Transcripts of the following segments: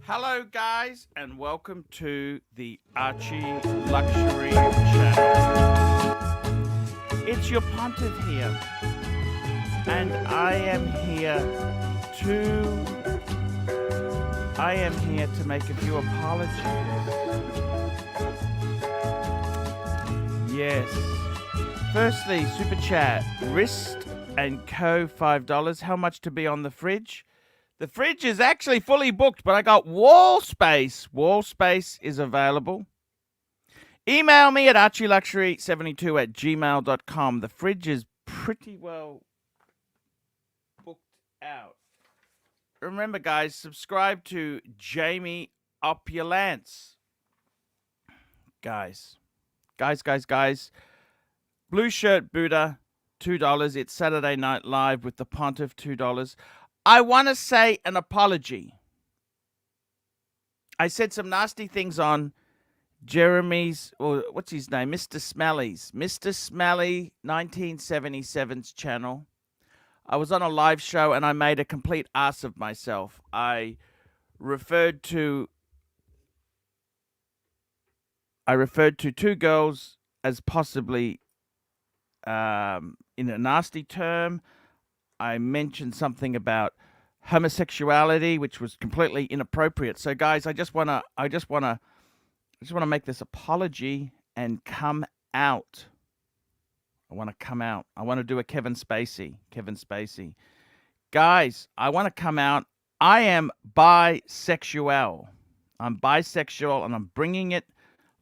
Hello guys and welcome to the ArchieLuxury channel. It's your pontiff here and I am here to make a few apologies. Yes. Firstly, super chat, Wrist and Co. $5. How much to be on the fridge? The fridge is actually fully booked, but I got wall space. Wall space is available. Email me at ArchieLuxury72@gmail.com. The fridge is pretty well booked out. Remember, guys, subscribe to Jamie Opulence. Guys. Blue Shirt Buddha, $2. It's Saturday Night Live with the Pontiff, $2. I want to say an apology. I said some nasty things on Jeremy's, or what's his name? Mr. Smelly 1977's channel. I was on a live show and I made a complete ass of myself. I referred to two girls as possibly in a nasty term. I mentioned something about homosexuality, which was completely inappropriate. So, guys, I just wanna make this apology and come out. I want to come out. I want to do a Kevin Spacey. Guys, I want to come out. I am bisexual. I'm bisexual, and I'm bringing it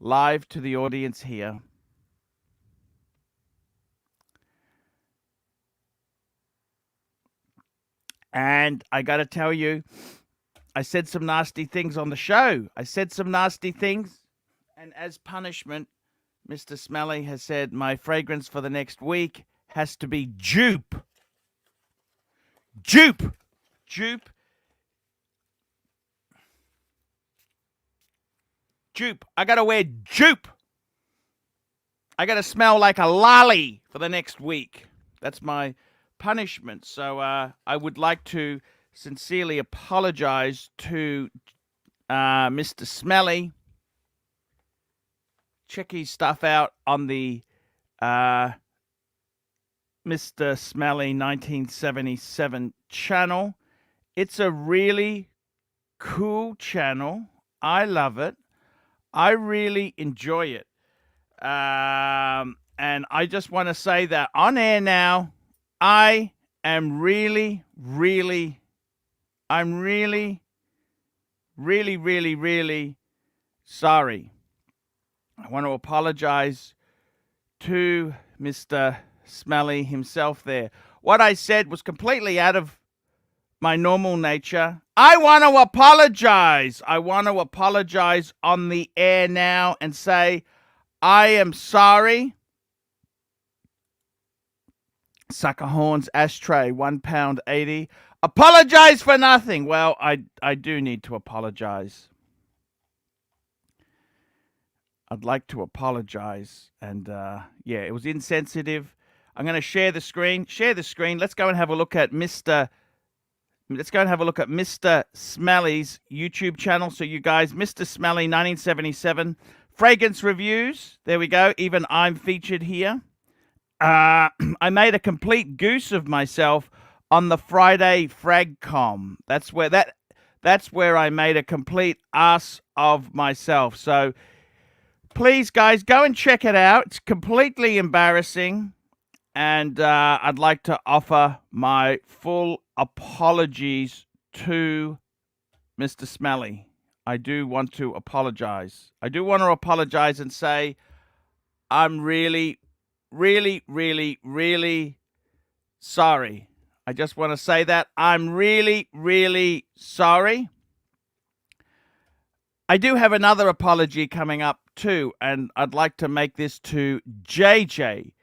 live to the audience here. And I got to tell you, I said some nasty things on the show. I said some nasty things. And as punishment, Mr. Smelly has said my fragrance for the next week has to be Jupe. Jupe. I got to wear Jupe. I got to smell like a lolly for the next week. That's my punishment. So I would like to sincerely apologize to Mr. Smelly. Check his stuff out on the Mr. Smelly 1977 channel. It's a really cool channel. I love it. I really enjoy it. And I just want to say that on air now, I am really sorry. I want to apologize to Mr. Smelly himself there. What I said was completely out of my normal nature. I want to apologize. I want to apologize on the air now and say, I am sorry. Sucker horns ashtray, £1.80. Apologize for nothing. Well, I do need to apologize. I'd like to apologize. And yeah, it was insensitive. I'm going to share the screen. Share the screen. Let's go and have a look at Mr. Smelly's YouTube channel. So you guys, Mr. Smelly 1977 fragrance reviews. There we go. Even I'm featured here. I made a complete goose of myself on the Friday Fragcom. That's where I made a complete ass of myself. So please, guys, go and check it out. It's completely embarrassing. And I'd like to offer my full apologies to Mr. Smelly. I do want to apologize. I do want to apologize and say I'm really, really, really, really sorry. I just want to say that I'm really, really sorry. I do have another apology coming up too, and I'd like to make this to JJ.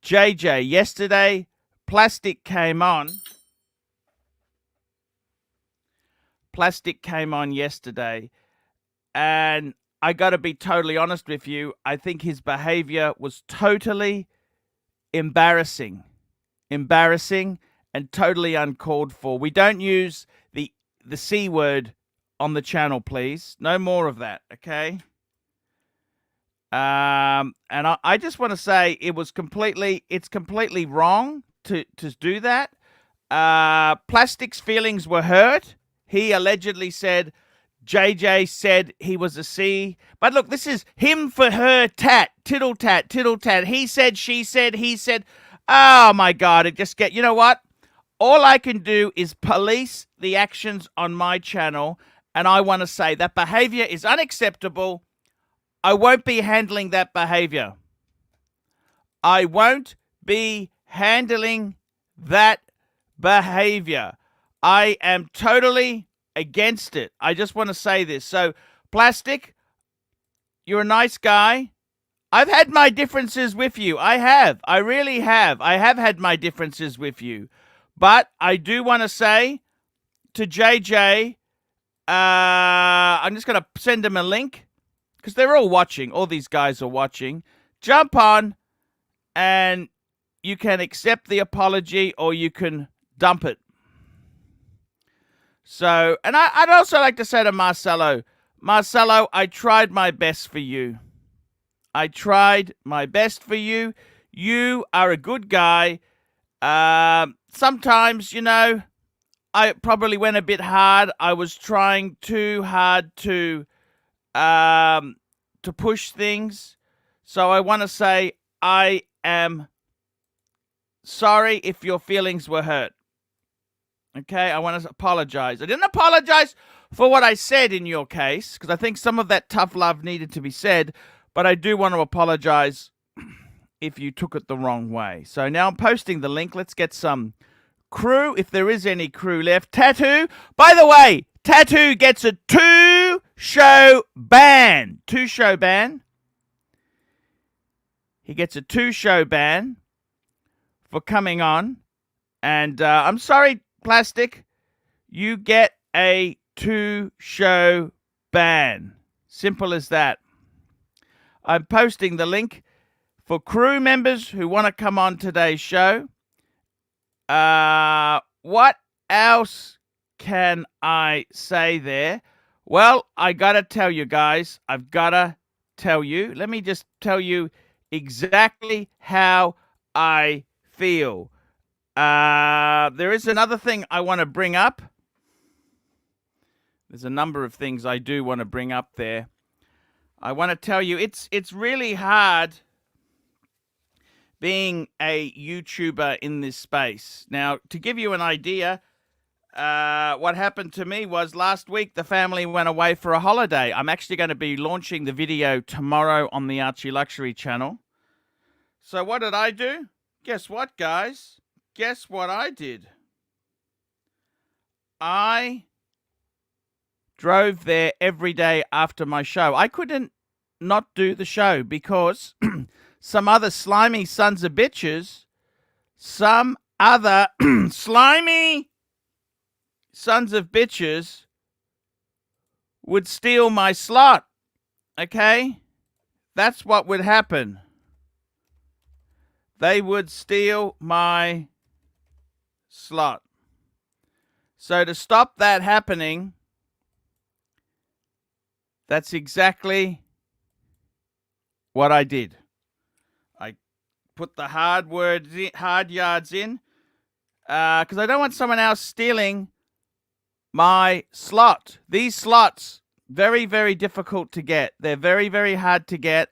JJ, yesterday, Plastic came on. Plastic came on yesterday, and I got to be totally honest with you. I think his behavior was totally embarrassing. Embarrassing and totally uncalled for. We don't use the C word on the channel, please. No more of that, okay? And I just want to say it's completely wrong to do that. Plastic's feelings were hurt. He allegedly said, JJ said he was a C. But look, this is him for her tat, tittle tat, tittle tat. He said, she said, he said. Oh my God, you know what? All I can do is police the actions on my channel. And I want to say that behavior is unacceptable. I won't be handling that behavior. I won't be handling that behavior. I am totally against it. I just want to say this. So, Plastic, you're a nice guy. I've had my differences with you. I have. I really have. I have had my differences with you. But I do want to say to JJ, I'm just going to send him a link. Because they're all watching. All these guys are watching. Jump on and you can accept the apology or you can dump it. So, and I'd also like to say to Marcelo, I tried my best for you. I tried my best for you. You are a good guy. Sometimes, you know, I probably went a bit hard. I was trying too hard to push things. So I want to say I am sorry if your feelings were hurt. Okay, I want to apologize. I didn't apologize for what I said in your case, because I think some of that tough love needed to be said, but I do want to apologize if you took it the wrong way. So now I'm posting the link. Let's get some crew, if there is any crew left. Tattoo, by the way, Tattoo gets a 2-show ban. 2-show ban. He gets a 2-show ban for coming on. And I'm sorry, Plastic. You get a 2-show ban. Simple as that. I'm posting the link for crew members who want to come on today's show. What else can I say there? Well, I got to tell you guys. I've got to tell you. Let me just tell you exactly how I feel. There is another thing I want to bring up. There's a number of things I do want to bring up there. I want to tell you, it's really hard being a YouTuber in this space. Now, to give you an idea, what happened to me was last week the family went away for a holiday. I'm actually going to be launching the video tomorrow on the ArchieLuxury channel. So what did I do? Guess what, guys? Guess what I did? I drove there every day after my show. I couldn't not do the show because some other slimy sons of bitches, some other slimy sons of bitches would steal my slot. Okay? That's what would happen. They would steal my slot. So to stop that happening, that's exactly what I did. I put the hard yards in because I don't want someone else stealing my slot. These slots, very, very difficult to get. They're very, very hard to get.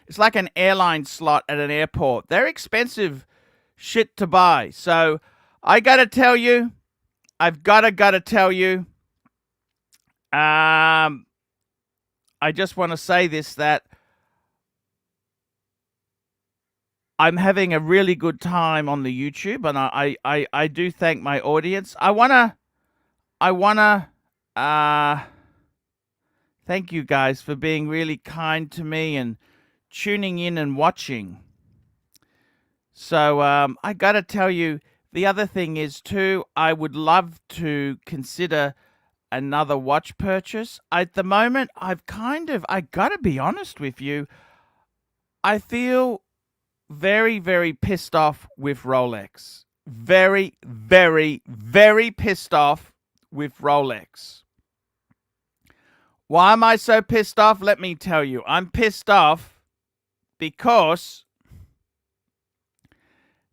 It's like an airline slot at an airport. They're expensive shit to buy. So I got to tell you, I've got to tell you, I just want to say this, that I'm having a really good time on the YouTube, and I do thank my audience. I wanna thank you guys for being really kind to me and tuning in and watching. So I gotta tell you, the other thing is too, I would love to consider another watch purchase. At the moment, I gotta be honest with you, I feel very, very pissed off with Rolex. Very, very, very pissed off with Rolex. Why am I so pissed off? Let me tell you. I'm pissed off because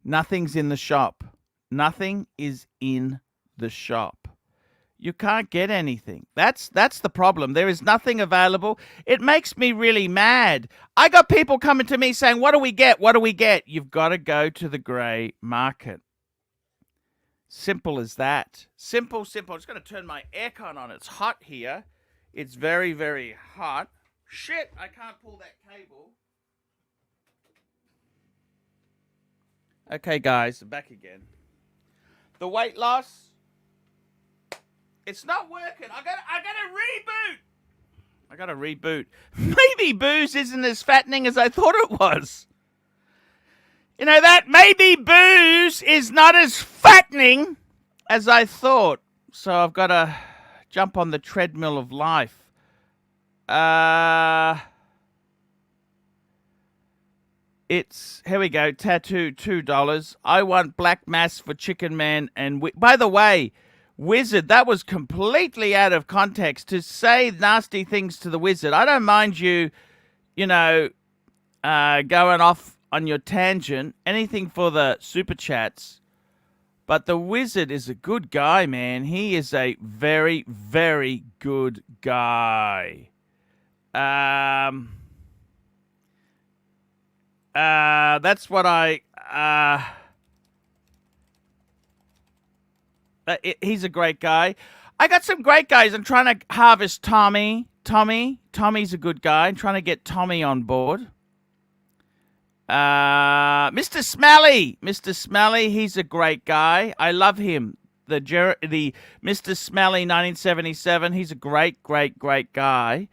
nothing's in the shop. Nothing is in the shop. You can't get anything. That's the problem. There is nothing available. It makes me really mad. I got people coming to me saying, what do we get? What do we get? You've got to go to the grey market. Simple as that. Simple. I'm just going to turn my aircon on. It's hot here. It's very, very hot. Shit, I can't pull that cable. Okay, guys, back again. The weight loss, it's not working. I gotta reboot. Maybe booze isn't as fattening as I thought it was. You know that? Maybe booze is not as fattening as I thought. So I've got to jump on the treadmill of life. It's, here we go, tattoo, $2. I want black mass for Chicken Man. And by the way, Wizard, that was completely out of context to say nasty things to the Wizard. I don't mind you, going off on your tangent, anything for the super chats. But the Wizard is a good guy, man. He is a very, very good guy. That's what he's a great guy. I got some great guys. I'm trying to harvest Tommy. Tommy's a good guy. I'm trying to get Tommy on board. Mr. Smelly, he's a great guy. I love him. The Mr. Smelly 1977, he's a great guy. I'm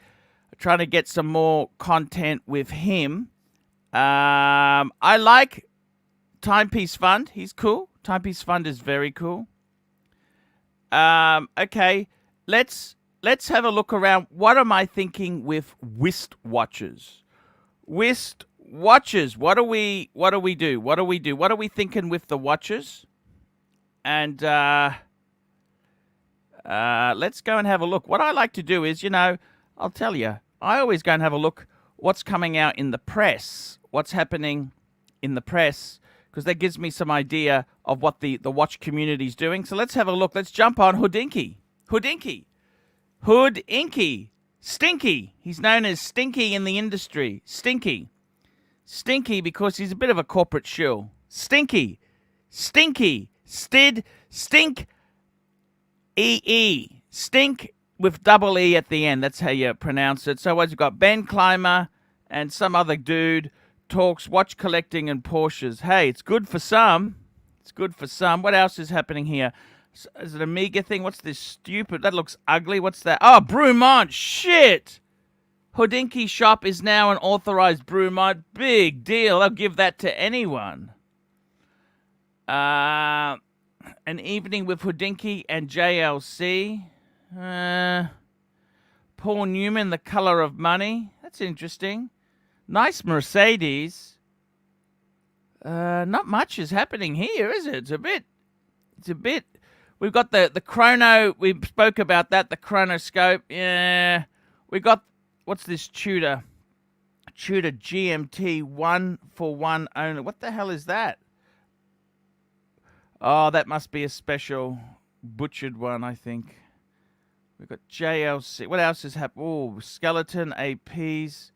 trying to get some more content with him. I like Timepiece Fund. He's cool. Timepiece Fund is very cool. Okay, let's have a look around. What am I thinking with wrist watches? Wrist watches. What do we do? What are we thinking with the watches? And let's go and have a look. What I like to do is, I'll tell you, I always go and have a look what's coming out in the press, what's happening in the press, because that gives me some idea of what the watch community is doing. So let's have a look. Let's jump on Houdinky. Stinky. He's known as Stinky in the industry. Stinky because he's a bit of a corporate shill. Stink, stink, E. Stink with double E at the end. That's how you pronounce it. So we've got Ben Clymer and some other dude talks watch collecting and Porsches. Hey, it's good for some. What else is happening here? Is it an Amiga thing? What's this stupid? That looks ugly. What's that? Oh, Brewmont. Shit. Hodinkee shop is now an authorized Brewmont. Big deal. I'll give that to anyone. An evening with Hodinkee and JLC. Paul Newman, The Color of Money. That's interesting. Nice Mercedes. Not much is happening here, is it? It's a bit. We've got the chrono. We spoke about that. The chronoscope. Yeah. We got, what's this Tudor? Tudor GMT 1-for-1 only. What the hell is that? Oh, that must be a special butchered one, I think. We've got JLC. What else is happening? Oh, skeleton APs.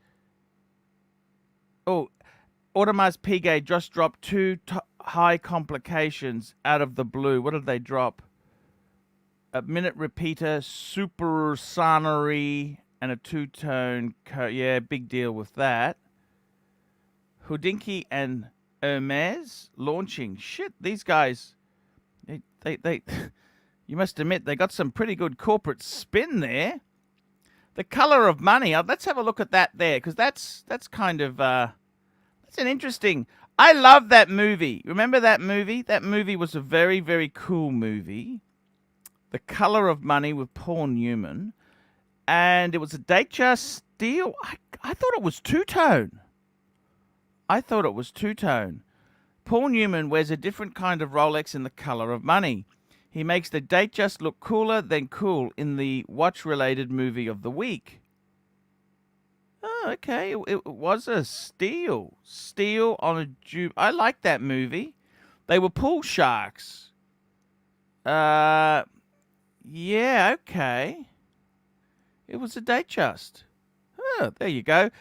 Oh, Automa's Piguet just dropped 2 high complications out of the blue. What did they drop? A minute repeater, super sonnery, and a 2-tone. Yeah, big deal with that. Hodinkee and Hermes launching. Shit, these guys, they you must admit, they got some pretty good corporate spin there. The Color of Money. Let's have a look at that there, because that's kind of that's an interesting. I love that movie. Remember that movie? That movie was a very, very cool movie. The Color of Money with Paul Newman, and it was a Datejust steel. I thought it was two-tone. Paul Newman wears a different kind of Rolex in The Color of Money. He makes the Datejust look cooler than cool in the watch-related movie of the week. Oh, okay. It was a steel on a Jube. I like that movie. They were pool sharks. Yeah, okay. It was a Datejust. Oh, there you go.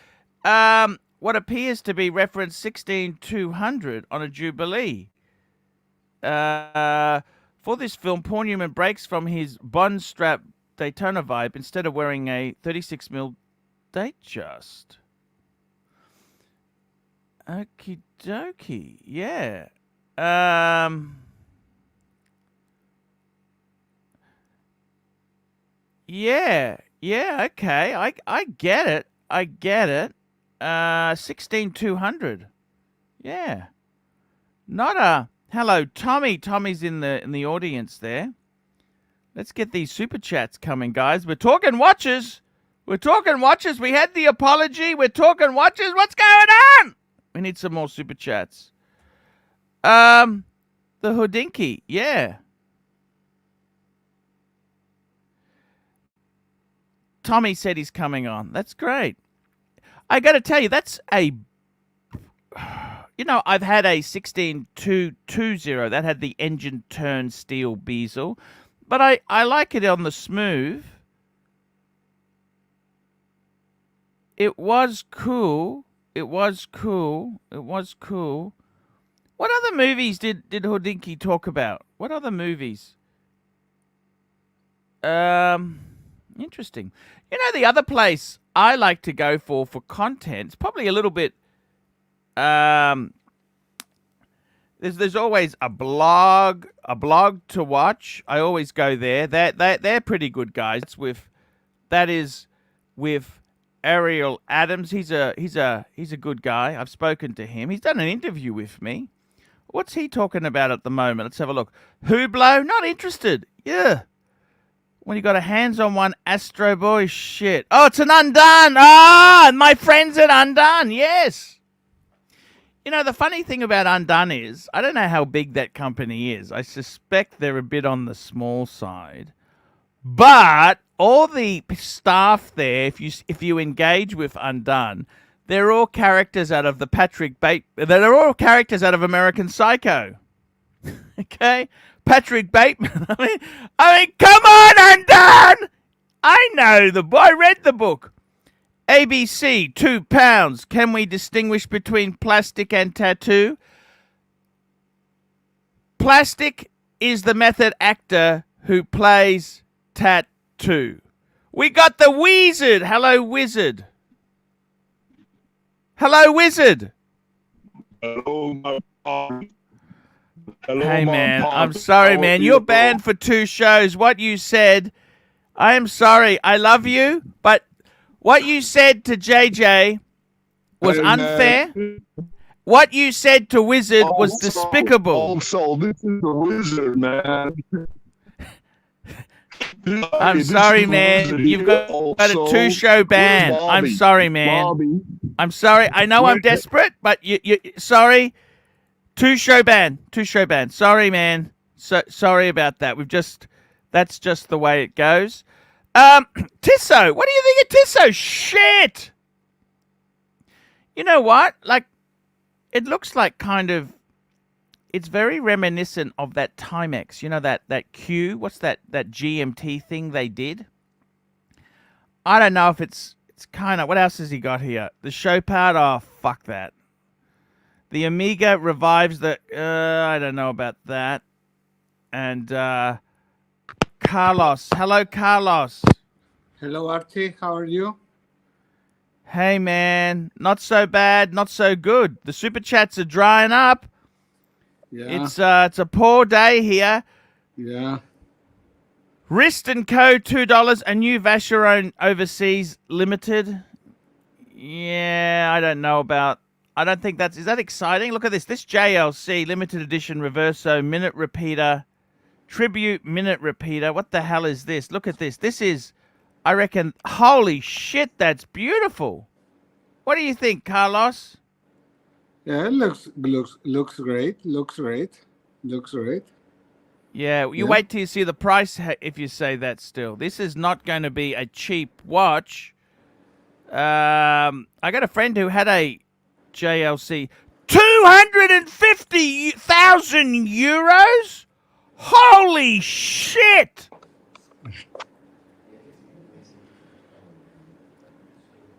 What appears to be reference 16200 on a Jubilee. For this film, Paul Newman breaks from his Bond strap Daytona vibe instead of wearing a 36mm Datejust. Okie dokie. Yeah. Yeah, okay. I get it. 16200. Yeah. Not a hello, Tommy. Tommy's in the audience there. Let's get these super chats coming, guys. We're talking watches. We had the apology. We're talking watches. What's going on? We need some more super chats. The Hodinkee. Yeah. Tommy said he's coming on. That's great. I got to tell you, that's a... You know, I've had a 16220 that had the engine turn steel bezel, but I like it on the smooth. It was cool. What other movies did Hodinkee talk about? What other movies? Interesting. You know, the other place I like to go for content, it's probably a little bit... There's always a blog to watch. I always go there. They're pretty good guys. That is with Ariel Adams. He's a good guy. I've spoken to him. He's done an interview with me. What's he talking about at the moment? Let's have a look. Hublot, not interested. Yeah. When you got a hands-on-one Astro Boy, shit. Oh, it's an Undone. Ah, my friends at Undone. Yes. You know, the funny thing about Undone is, I don't know how big that company is. I suspect they're a bit on the small side. But all the staff there, if you engage with Undone, they're all characters out of they're all characters out of American Psycho. Okay? Patrick Bateman. I mean, come on, Undone! I know I read the book. ABC, £2. Can we distinguish between plastic and tattoo? Plastic is the method actor who plays tattoo. We got the Wizard. Hello, Wizard. Hello, Wizard. Hello, my Hello, Hey, Mom, man, Pop. I'm sorry, How are man. you? You're banned for 2 shows. What you said, I am sorry. I love you, but what you said to JJ was Hey, man. unfair. What you said to Wizard was despicable. Also, this is the wizard, man. I'm Hey, this sorry, is the man. wizard You've here. got a Also, 2-show where's ban. I'm Bobby? sorry, man. Bobby, I'm sorry. I know I'm where? desperate, but you sorry. 2-show ban. 2-show ban. Sorry, man. So sorry about that. That's just the way it goes. Tisso, what do you think of Tisso? Shit. You know what? Like, it looks like it's very reminiscent of that Timex. You know that Q. What's that GMT thing they did? I don't know if it's kind of. What else has he got here? The show part. Oh, fuck that. The Amiga revives the. I don't know about that. And Carlos. Hello, Carlos. Hello, Archie. How are you? Hey, man. Not so bad. Not so good. The super chats are drying up. Yeah. It's a poor day here. Yeah. Wrist and Co. $2. A new Vacheron Overseas Limited. Yeah, I don't know about. I don't think is that exciting? Look at this. This JLC limited edition Reverso minute repeater, tribute minute repeater. What the hell is this? Look at this. This is, I reckon. Holy shit, that's beautiful. What do you think, Carlos? Yeah, it looks great. Looks great. Yeah, you Yeah. wait till you see the price if you say that still. This is not going to be a cheap watch. I got a friend who had a JLC. 250,000 euros? Holy shit!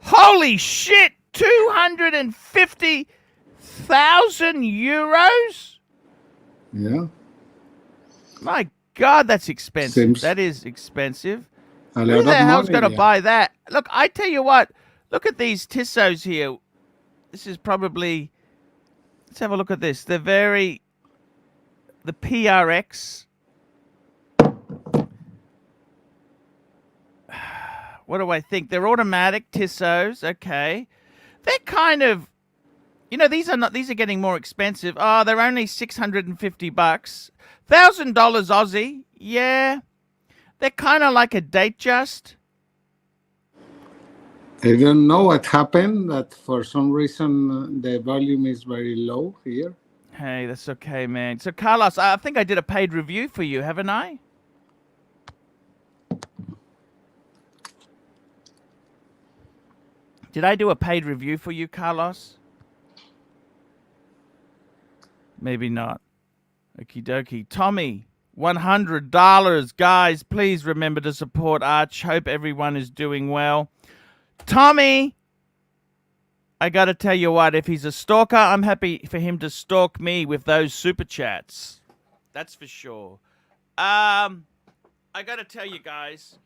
Holy shit! 250,000 euros? Yeah. My God, that's expensive. Seems That is expensive. a Who lot the of hell's money. going to Yeah. buy that? Look, I tell you what. Look at these Tissos here. This is probably. Let's have a look at this. They're the PRX. What do I think? They're automatic Tissos. Okay. They're kind of. These are getting more expensive. Oh, they're only $650. $1,000 Aussie. Yeah. They're kind of like a Datejust. I don't know what happened. That for some reason the volume is very low here. Hey, that's okay, man. So, Carlos, I think I did a paid review for you, haven't I? Did I do a paid review for you, Carlos? Maybe not. Okie dokie. Tommy, $100. Guys, please remember to support Arch. Hope everyone is doing well. Tommy, I got to tell you what. If he's a stalker, I'm happy for him to stalk me with those super chats. That's for sure. I got to tell you guys.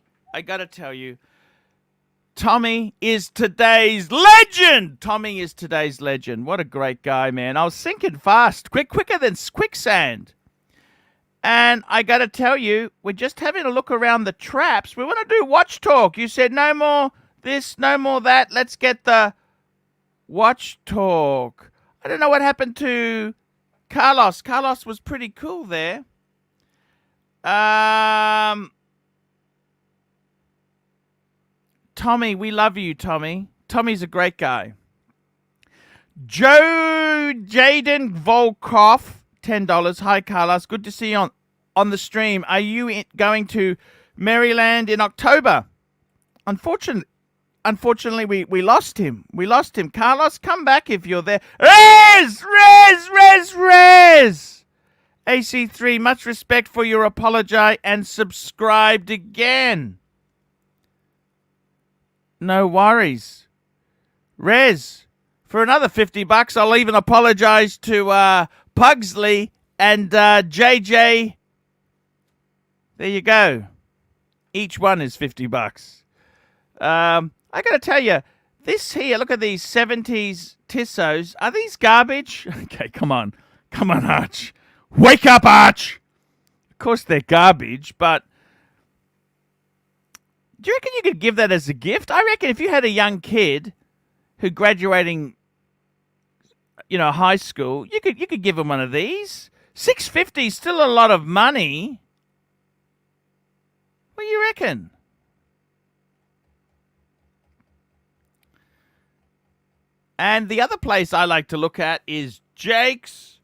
Tommy is today's legend. Tommy is today's legend. What a great guy, man. I was sinking fast, quicker than quicksand. And I got to tell you, we're just having a look around the traps. We want to do watch talk. You said no more this, no more that. Let's get the watch talk. I don't know what happened to Carlos. Carlos was pretty cool there. Tommy, we love you, Tommy. Tommy's a great guy. Jaden Volkov, $10. Hi, Carlos. Good to see you on the stream. Are you going to Maryland in October? Unfortunately, we lost him. Carlos, come back if you're there. Rez! AC3, much respect for your apology and subscribed again. No worries. Rez, for another $50, I'll even apologize to Pugsley and JJ. There you go. Each one is $50. I got to tell you, this here, look at these 70s Tissos. Are these garbage? Okay, come on, Arch. Wake up, Arch! Of course, they're garbage, but do you reckon you could give that as a gift? I reckon if you had a young kid who graduating, high school, you could give them one of these. $6.50 is still a lot of money. What do you reckon? And the other place I like to look at is Jake's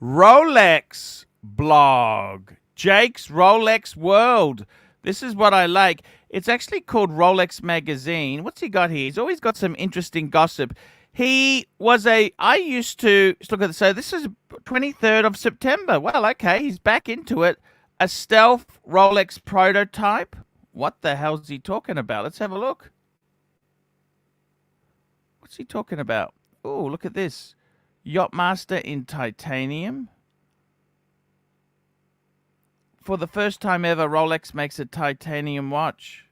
Rolex blog. Jake's Rolex World. This is what I like. It's actually called Rolex Magazine. What's he got here? He's always got some interesting gossip. I used to look at this. So this is 23rd of September. Well, okay, he's back into it. A stealth Rolex prototype. What the hell's he talking about? Let's have a look. What's he talking about? Oh, look at this. Yachtmaster in titanium. For the first time ever, Rolex makes a titanium watch.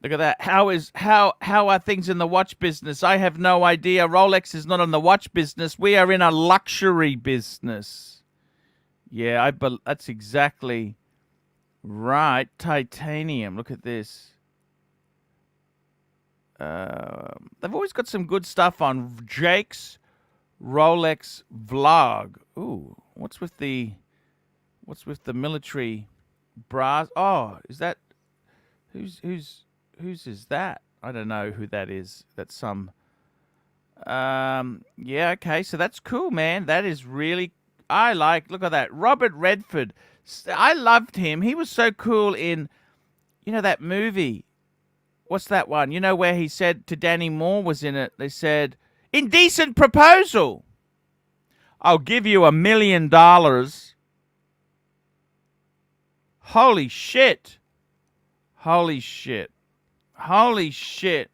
Look at that. How are things in the watch business? I have no idea. Rolex is not in the watch business. We are in a luxury business. Yeah, that's exactly right. Titanium. Look at this. They've always got some good stuff on Jake's Rolex vlog. Ooh, what's with the military brass? Oh, is that whose is that? I don't know who that is. That's some yeah, okay, so that's cool, man. That is really look at that. Robert Redford. I loved him. He was so cool in that movie. What's that one? Where he said to Danny Moore was in it. They said, "Indecent Proposal. I'll give you $1 million." Holy shit. Holy shit. Holy shit.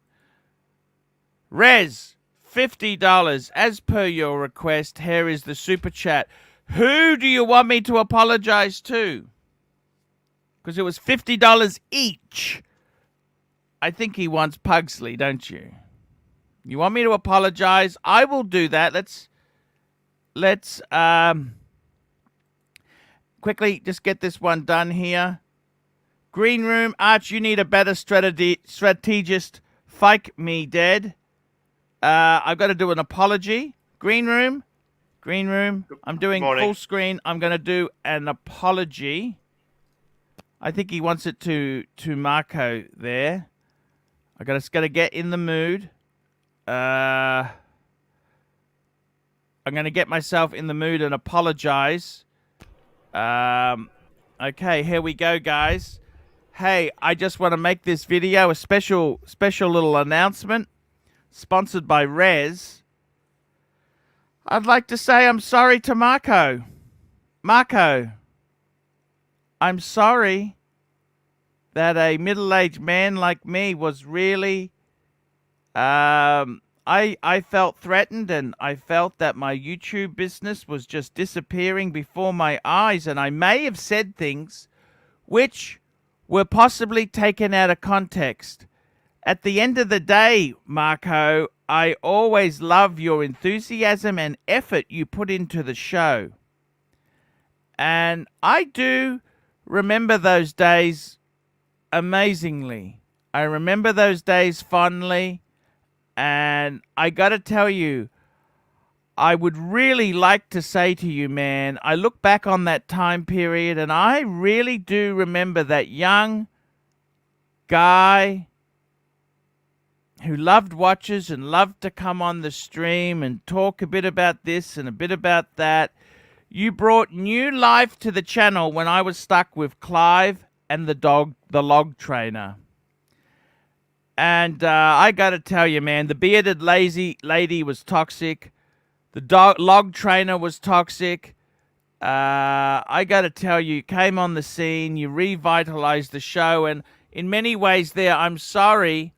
Rez, $50. As per your request, here is the super chat. Who do you want me to apologize to? Because it was $50 each. I think he wants Pugsley, don't you? You want me to apologize? I will do that. Let's quickly just get this one done here. Green room, Arch, you need a better strategist. Fike me dead. I've got to do an apology. Green room. I'm doing full screen. I'm going to do an apology. I think he wants it to Marco there. I just got to get in the mood. I'm going to get myself in the mood and apologize. Okay, here we go, guys. Hey, I just want to make this video a special little announcement sponsored by Rez. I'd like to say I'm sorry to Marco. Marco, I'm sorry that a middle-aged man like me was really I felt threatened, and I felt that my YouTube business was just disappearing before my eyes, and I may have said things which were possibly taken out of context. At the end of the day, Marco, I always love your enthusiasm and effort you put into the show. And I do remember those days amazingly. I remember those days fondly. And I got to tell you, I would really like to say to you, man, I look back on that time period and I really do remember that young guy who loved watches and loved to come on the stream and talk a bit about this and a bit about that. You brought new life to the channel when I was stuck with Clive and the log trainer. And I got to tell you, man, the bearded lazy lady was toxic. The log trainer was toxic. I got to tell you, you came on the scene, you revitalized the show, and in many ways there, I'm sorry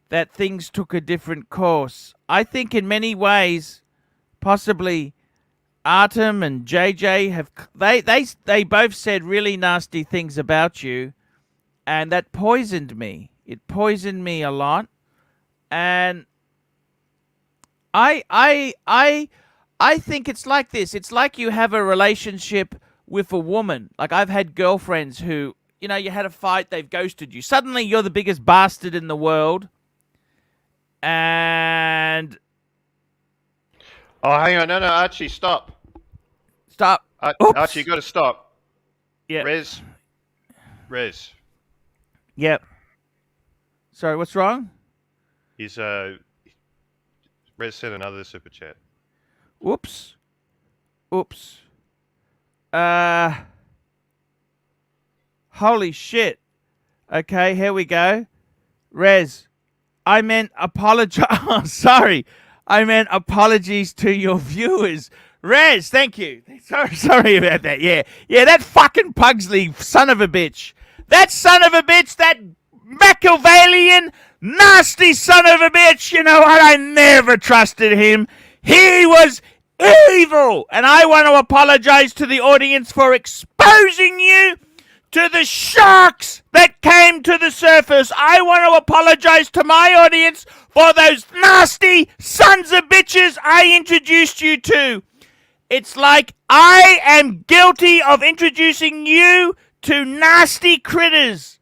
that things took a different course. I think in many ways, possibly Artem and JJ have they both said really nasty things about you, and that poisoned me. It poisoned me a lot, and I think it's like this. It's like you have a relationship with a woman. Like I've had girlfriends who, you had a fight, they've ghosted you. Suddenly you're the biggest bastard in the world. And Oh, hang on. No, Archie, stop. stop. Oops. Archie, you got to stop. Yeah. Rez. Yep. Sorry, what's wrong? He's Rez sent another super chat. Oops. Holy shit. Okay, here we go. Rez, I meant apologize. Sorry. I meant apologies to your viewers. Rez, thank you. Sorry about that. Yeah, that fucking Pugsley son of a bitch. That son of a bitch, that Machiavellian, nasty son of a bitch. You know what? I never trusted him. He was evil. And I want to apologize to the audience for exposing you to the sharks that came to the surface. I want to apologize to my audience for those nasty sons of bitches I introduced you to. It's like I am guilty of introducing you to nasty critters.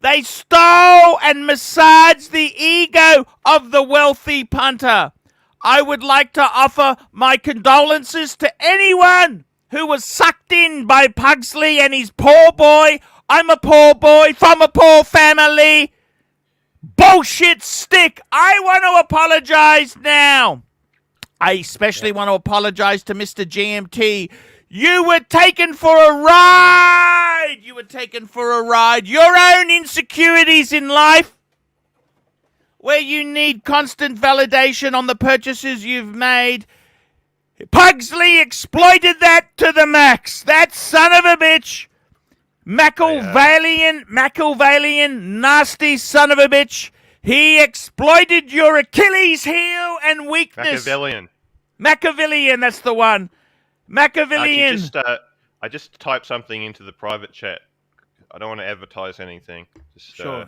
They stole and massaged the ego of the wealthy punter. I would like to offer my condolences to anyone who was sucked in by Pugsley and his poor boy. I'm a poor boy from a poor family. Bullshit stick. I want to apologize now. I especially want to apologize to Mr. GMT. You were taken for a ride. Your own insecurities in life, where you need constant validation on the purchases you've made. Pugsley exploited that to the max. That son of a bitch. Machiavellian, nasty son of a bitch. He exploited your Achilles heel and weakness. Machiavellian, that's the one. Machiavellian. Archie, I just typed something into the private chat. I don't want to advertise anything. Just, Sure.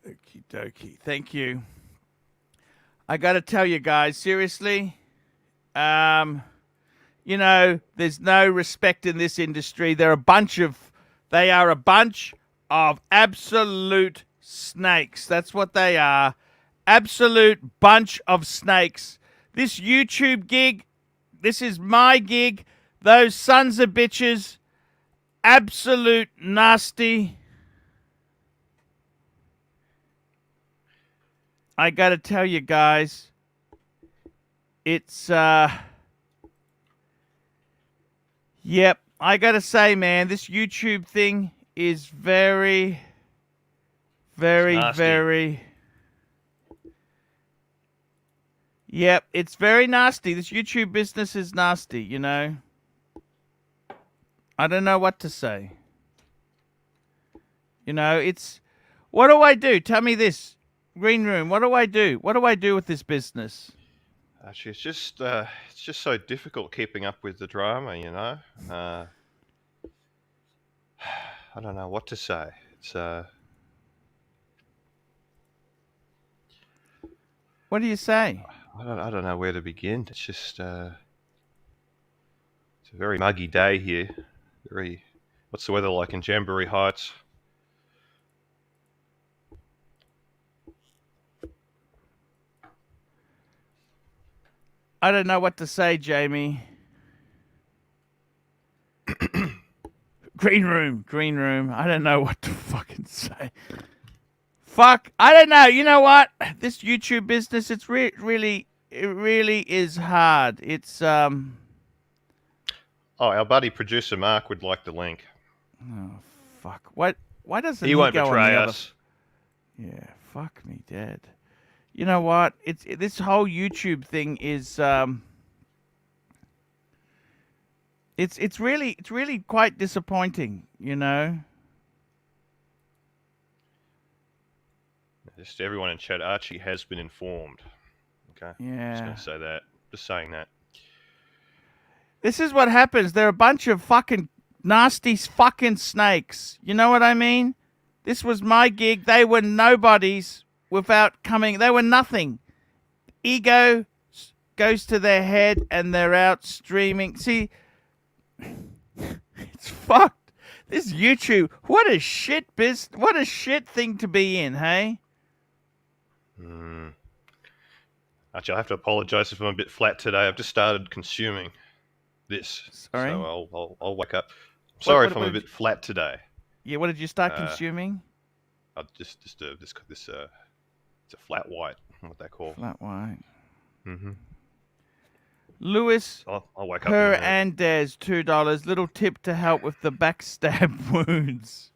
Okie dokie. Thank you. I got to tell you guys, seriously, there's no respect in this industry. They are a bunch of absolute snakes. That's what they are. Absolute bunch of snakes. This YouTube gig, this is my gig. Those sons of bitches, absolute nasty. I gotta tell you guys, it's, yep, I gotta say, man, this YouTube thing is very, yep, it's very nasty. This YouTube business is nasty, I don't know what to say. It's, what do I do? Tell me this. Green Room, what do I do? What do I do with this business? Actually, it's just so difficult keeping up with the drama, I don't know what to say. It's What do you say? I don't know where to begin. It's just it's a very muggy day here. What's the weather like in Jamboree Heights? I don't know what to say, Jamie. Green room. I don't know what to fucking say. Fuck. I don't know. You know what? This YouTube business, it really is hard. It's Oh, our buddy producer Mark would like the link. Oh fuck. Why doesn't he won't go betray on the us? Yeah. Fuck me dead. You know what? This whole YouTube thing is it's really quite disappointing, Just everyone in chat, Archie has been informed. Okay. Yeah. Just gonna say that. Just saying that. This is what happens. They're a bunch of fucking nasty fucking snakes. You know what I mean? This was my gig. They were nobodies without coming. They were nothing. Ego goes to their head and they're out streaming. See, it's fucked. This YouTube, what a shit what a shit thing to be in, hey? Actually, I have to apologise if I'm a bit flat today. I've just started consuming this. Sorry? So I'll wake up. I'm sorry if I'm a did bit flat today. Yeah, what did you start consuming? This it's a flat white, what they call. Flat white. Mm-hmm. Lewis I'll wake up. In a minute. Hernandez, $2. Little tip to help with the backstab wounds.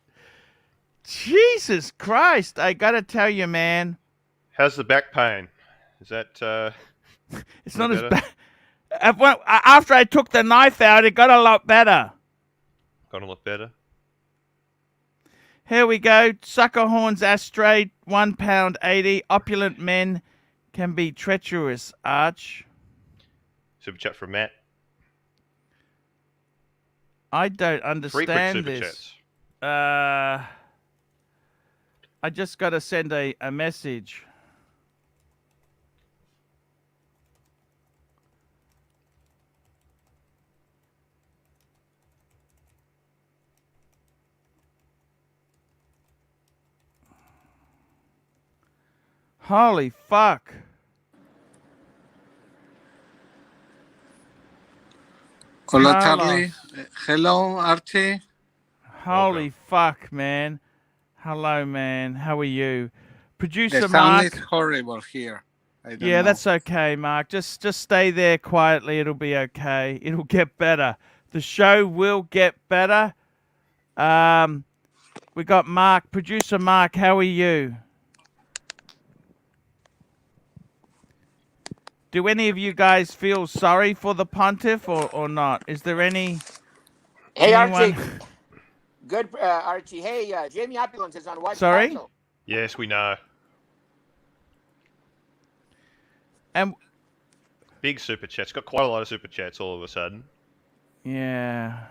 Jesus Christ! I gotta tell you, man. How's the back pain? Is that It's not as bad. After I took the knife out, it got a lot better. got a lot better? Here we go. Sucker horns ashtray, £1.80. Opulent men can be treacherous, Arch. Super chat from Matt. I don't Frequent understand super this. chats. I just got to send a message. Holy fuck. Hola, Carlos. Charlie. Hello, Archie. Holy fuck, man. Hello, man. How are you? Producer The sound Mark. is horrible here. I don't Yeah, know. that's okay, Mark. Just stay there quietly. It'll be okay. It'll get better. The show will get better. We got Mark. Producer Mark, how are you? Do any of you guys feel sorry for the pontiff or not? Is there any... Hey, anyone... Archie. Good, Archie. Hey, Jamie Opulence is on Watch Sorry? Council. Yes, we know. And Big super chats. Got quite a lot of super chats all of a sudden. yeah,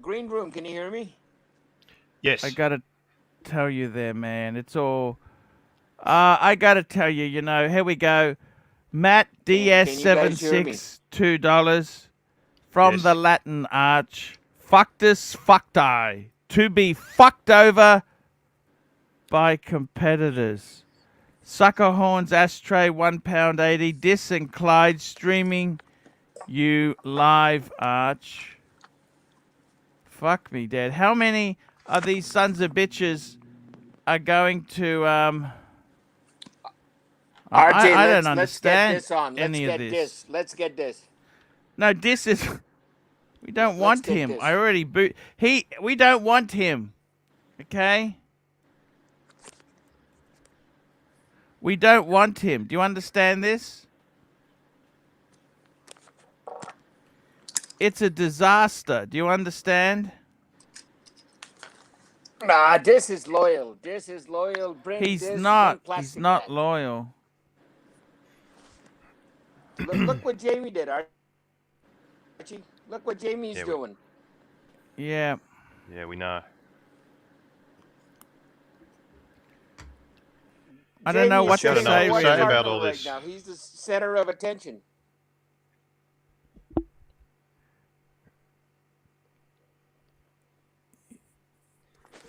Green Room, can you hear me? Yes. I gotta tell you there, man. It's all. I gotta tell you, you know. Here we go. Matt Can you guys hear me? DS76, $2 from Yes. the Latin Arch. Fuctus fucti, to be fucked over by competitors. Sucker horns ashtray, £1.80. Dis and Clyde streaming you live, Arch. Fuck me, Dad. How many of these sons of bitches are going to RJ, I don't let's get understand this on. any of this. Let's get this. No, this is. We don't Let's want get him. this. I already boot. We don't want him. Okay. We don't want him. Do you understand this? It's a disaster. Do you understand? Nah, this is loyal. This is loyal. Bring He's this. not. Bring He's plastic not back. loyal. Look what Jamie did, Archie. Look what Jamie's Yeah, doing. Yeah. Yeah, we know. I don't know Jamie what is to sitting say, on White really. about Cardinal all right this. now. He's the center of attention.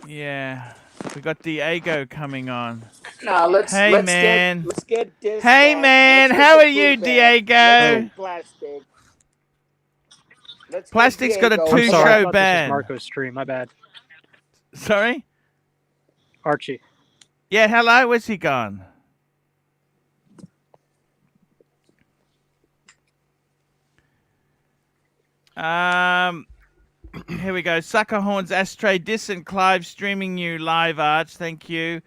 Yeah. We got Diego coming on. Now let's man. let's get this. Hey, back. man. Let's get How the are you, food back. Diego? Let's get plastic. Let's get Plastic's got a Diego. two I'm sorry, I show thought this was ban. Marco's stream. My bad. Sorry? Archie. Yeah, hello. Where's he gone? Here we go. Sucker horns ashtray Dis and Clive streaming you live, Arch. Thank you.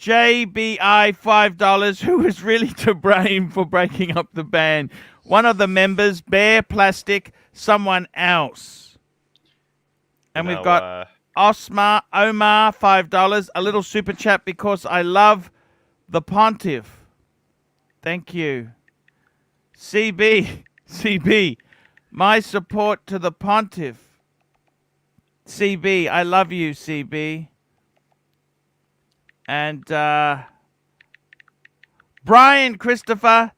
JBI $5. Who is really to blame for breaking up the band? One of the members, Bear Plastic, someone else. And we've got Omar $5. A little super chat because I love the pontiff. Thank you. CB, my support to the pontiff. CB, I love you, CB. And Brian Christopher,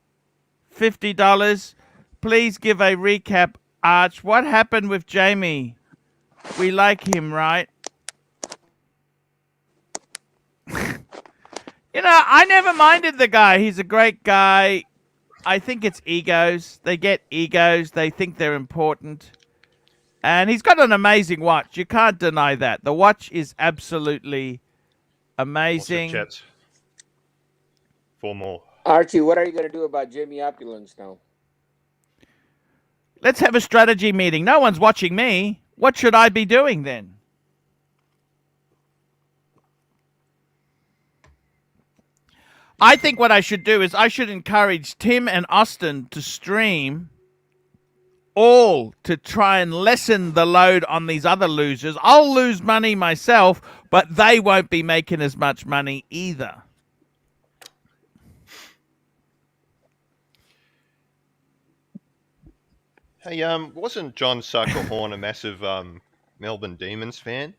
$50. Please give a recap, Arch. What happened with Jamie? We like him, right? You know, I never minded the guy. He's a great guy. I think it's egos. They get egos. They think they're important. And he's got an amazing watch. You can't deny that. The watch is absolutely amazing. Chats. 4 more. Archie, what are you going to do about Jamie Opulence now? Let's have a strategy meeting. No one's watching me. What should I be doing then? I think what I should do is I should encourage Tim and Austin to stream all to try and lessen the load on these other losers. I'll lose money myself, but they won't be making as much money either. Hey, wasn't John Suckerhorn a massive Melbourne Demons fan?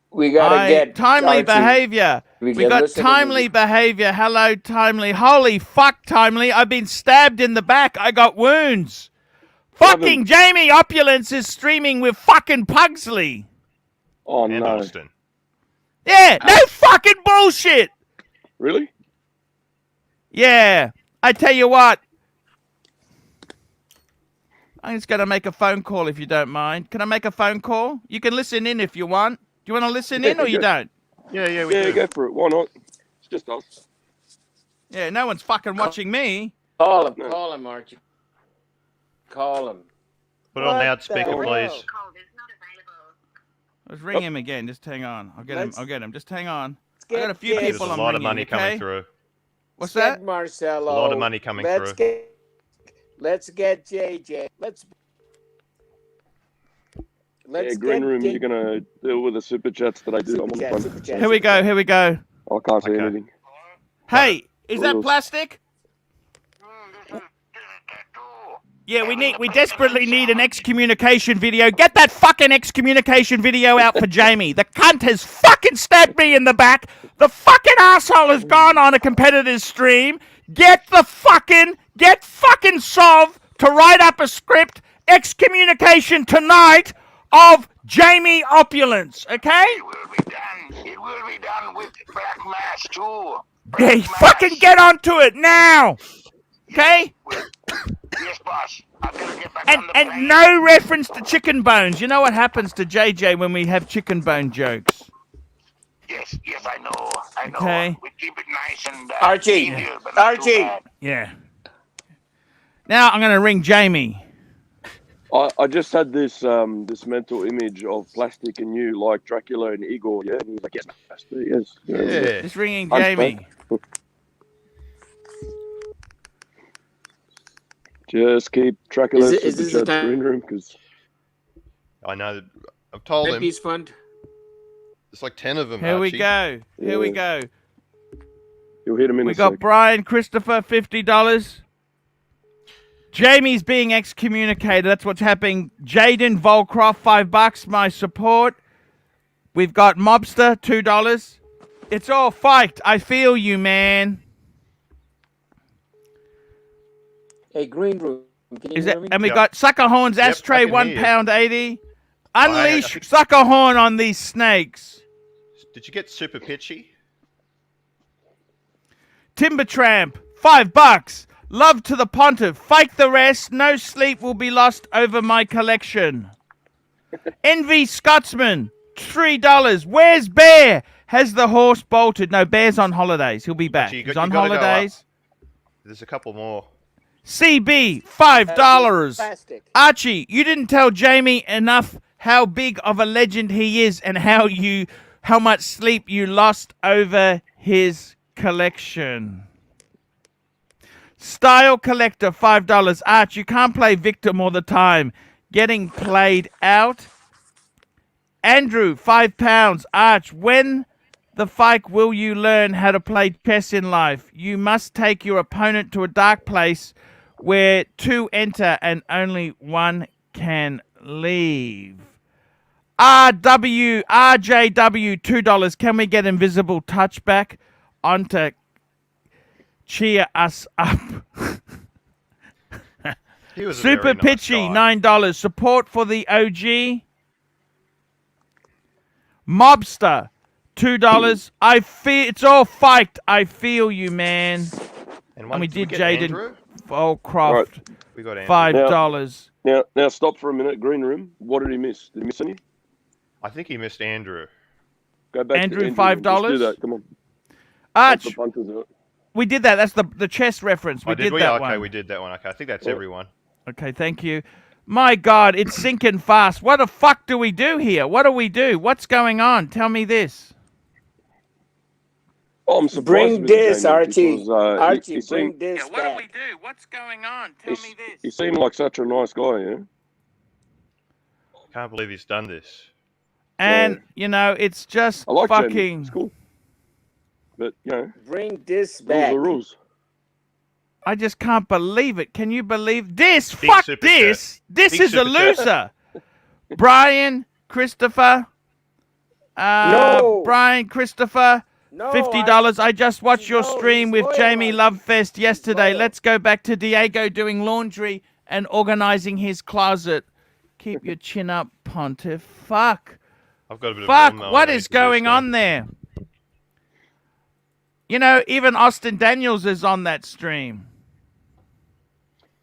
We got to get timely Archie. behavior. We got listen to timely me. behavior. Hello, timely. Holy fuck, timely. I've been stabbed in the back. I got wounds. Fucking Jamie Opulence is streaming with fucking Pugsley. Oh, And no. Austin. Yeah, no fucking bullshit. Really? Yeah, I tell you what. I'm just going to make a phone call if you don't mind. Can I make a phone call? You can listen in if you want. Do you want to listen in or you don't? Yeah, we Yeah, do. go for it. Why not? It's just us. Yeah, no one's fucking watching me. Call him. No. Call him, Archie. Call him. Put it on What loudspeaker, the please. hell? Let's ring him again. Just hang on. I'll get him. Let's- I'll get him. Just hang on. I Get- got a few get- There's people a I'm lot of ringing, money okay? coming through. What's Get that? Marcelo. A lot of money coming Let's through. Let's get JJ. Let's Yeah, Green Room, you're going to deal with the super chats that I do. I'm on the Super phone. chat. Here we go. Here we go. I can't see Okay. anything. Hey, is that Rules. plastic? Yeah, we desperately need an excommunication video. Get that fucking excommunication video out for Jamie. The cunt has fucking stabbed me in the back. The fucking asshole has gone on a competitor's stream. Get fucking Sov to write up a script, excommunication tonight of Jamie Opulence, okay? It will be done. It will be done with Black Mass too. Yeah, fucking get onto it now, okay? Yes, boss. I better get back on the plane. And no reference to chicken bones. You know what happens to JJ when we have chicken bone jokes? Yes, I know. I know. Okay. We keep it nice and Archie. evil, but not too Archie. bad. Yeah. Now I'm gonna ring Jamie. I just had this this mental image of plastic and you, like Dracula and Igor, yeah? And he's like, yes, master, yes. Yeah. Just ringing I'm Jamie. Just keep tracking Is those it- is super this the chats, time- Green Room, because I know. That I've told him. Peace Fund. There's like 10 of them. Here we Archie. go. Here we Yeah. go. you'll hit him in We a got sec. Brian Christopher, $50. Jamie's being excommunicated. That's what's happening. Jaden Volcroft, $5. My support. We've got Mobster, $2. It's all fight. I feel you, man. Hey, Green Room. Can you Is hear that? me? And we Yep. got Suckerhorn's Yep, ashtray, I can hear you. £1.80. I Unleash think- Suckerhorn on these snakes. Did you get super pitchy? Timber Tramp, $5. Love to the Pontiff. Fake the rest. No sleep will be lost over my collection. Envy Scotsman, $3. Where's Bear? Has the horse bolted? No, Bear's on holidays. He'll be back. Actually, He's you on gotta go up. holidays. There's a couple more. CB, $5. Plastic. Archie, you didn't tell Jamie enough how big of a legend he is and how much sleep you lost over his collection. Style Collector, $5. Arch, you can't play victim all the time. Getting played out. Andrew, £5. Arch, when the fuck will you learn how to play chess in life? You must take your opponent to a dark place where two enter and only one can leave. RJW, $2. Can we get invisible touchback onto cheer us up? He was a Super very nice Pitchy, guy. $9. Support for the OG. Mobster, $2. I feel it's all faked. I feel you, man. And we we did get Jaden Andrew? Volcroft, We got Andrew. $5. Now stop for a minute. Green room. What did he miss? Did he miss any? I think he missed Andrew. Go back Andrew, to Andrew. $5. Let's do that. Come on. Arch, The punters are- we did that. That's the chess reference. We did that one. Okay, we did that one. Okay, I think that's everyone. Okay, thank you. My God, it's sinking fast. What the fuck do we do here? What do we do? What's going on? Tell me this. Oh, I'm surprised. Bring Mr. this, Damien, Archie. because, Archie, he bring seemed, this What do back. we do? What's going on? Tell me this. he seemed like such a nice guy, yeah? Can't believe he's done this. And, you know, it's just I like Jamie. fucking... It's cool. But, you know, Bring this rules back. are rules. I just can't believe it. Can you believe this? Big Fuck super this. chat. This Big is a super chat. loser. Brian, Christopher. No. Brian, Christopher. No, $50. I just watched your No, stream he's with loyal, Jamie Archie. Lovefest yesterday. loyal. Let's go back to Diego doing laundry and organizing his closet. Keep your chin up, Pontiff. Fuck. I've got a bit of Fuck. lawnmower What I need is to do going soon. on there? You know, even Austin Daniels is on that stream.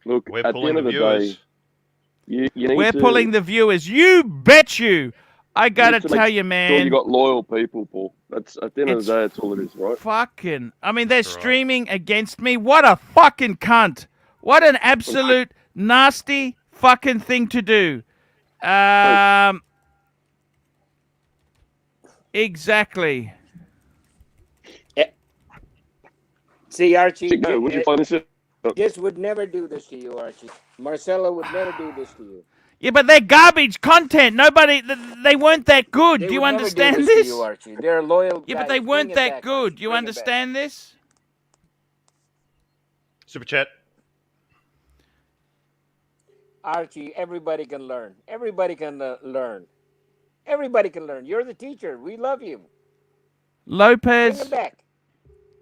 Look, We're at the pulling end the of the viewers. day, you need We're to... pulling the viewers. You bet you. I gotta need to tell make you, sure man. you got loyal people, Paul. That's at the end of the day, that's all it is, right? Fucking. I mean, they're Right. streaming against me. What a fucking cunt. What an absolute nasty fucking thing to do. Exactly. See, Archie, No, would you find this? this would never do this to you, Archie. Marcella would never do this to you. Yeah, but they're garbage content. Nobody, they weren't that good. They Do you would never understand do this? To you, Archie. They're loyal. Yeah, guys. but they Bring weren't it that back, good. Archie. Do you Bring it back. understand this? Super chat. Archie, everybody can learn. Everybody can learn. Everybody can learn. You're the teacher. We love you. Bring Lopez. it back.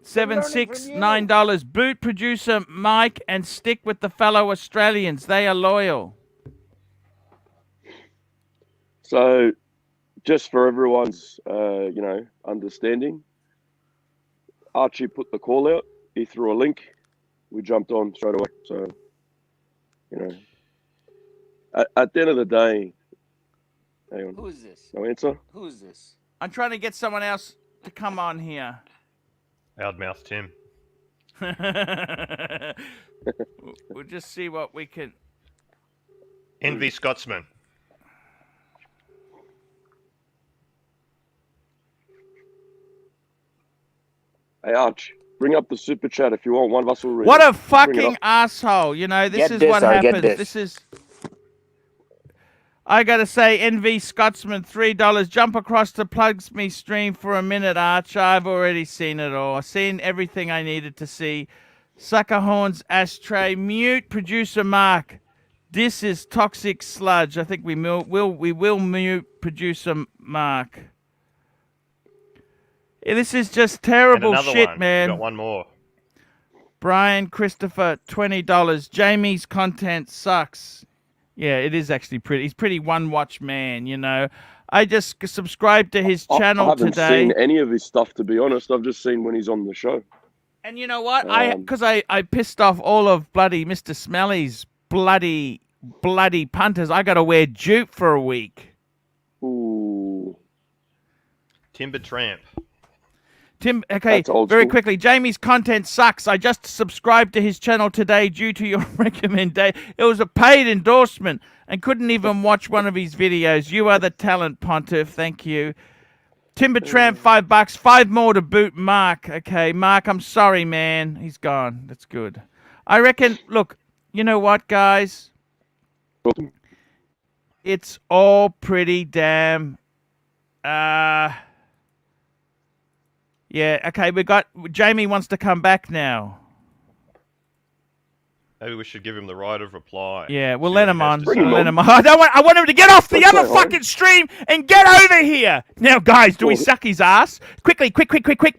7-6, from you. $9. Boot producer Mike and stick with the fellow Australians. They are loyal. So, just for everyone's, understanding, Archie put the call out. He threw a link. We jumped on straight away. So, at the end of the day, hang on. Who's this? No answer. Who's this? I'm trying to get someone else to come on here. Loudmouth Tim. We'll just see what we can. Envy Scotsman. Hey, Arch, bring up the super chat if you want. One of us will read What it. a fucking asshole. You know, this Get is this, what I'll get happens. this. This is. I gotta say, NV Scotsman, $3. Jump across to Plugs Me stream for a minute, Arch. I've already seen it all. I've seen everything I needed to see. Sucker Horns Ashtray. Mute producer Mark. This is toxic sludge. I think we will mute producer Mark. Yeah, this is just And terrible another shit, one. man. Got one more. Brian Christopher, $20. Jamie's content sucks. Yeah, it is actually pretty. He's pretty one-watch man, you know. I just subscribed to his channel I haven't today. seen any of his stuff, to be honest. I've just seen when he's on the show. And you know what? Because I pissed off all of bloody Mr. Smelly's bloody punters. I got to wear dupe for a week. Ooh. Timber Tramp. Tim, okay, That's old very school. quickly. Jamie's content sucks. I just subscribed to his channel today due to your recommendation. It was a paid endorsement and couldn't even watch one of his videos. You are the talent, Pontiff. Thank you. Timber Tramp, $5. 5 more to boot Mark. Okay, Mark, I'm sorry, man. He's gone. That's good. I reckon, look, you know what, guys? It's all pretty damn... Yeah, okay, Jamie wants to come back now. Maybe we should give him the right of reply. Yeah, we'll See let what he him has on. to We'll Bring him say. let on. him on. I want him to get off the Let's other go, Harry. fucking stream and get over here. Now, guys, do we Well, suck his ass? Quick,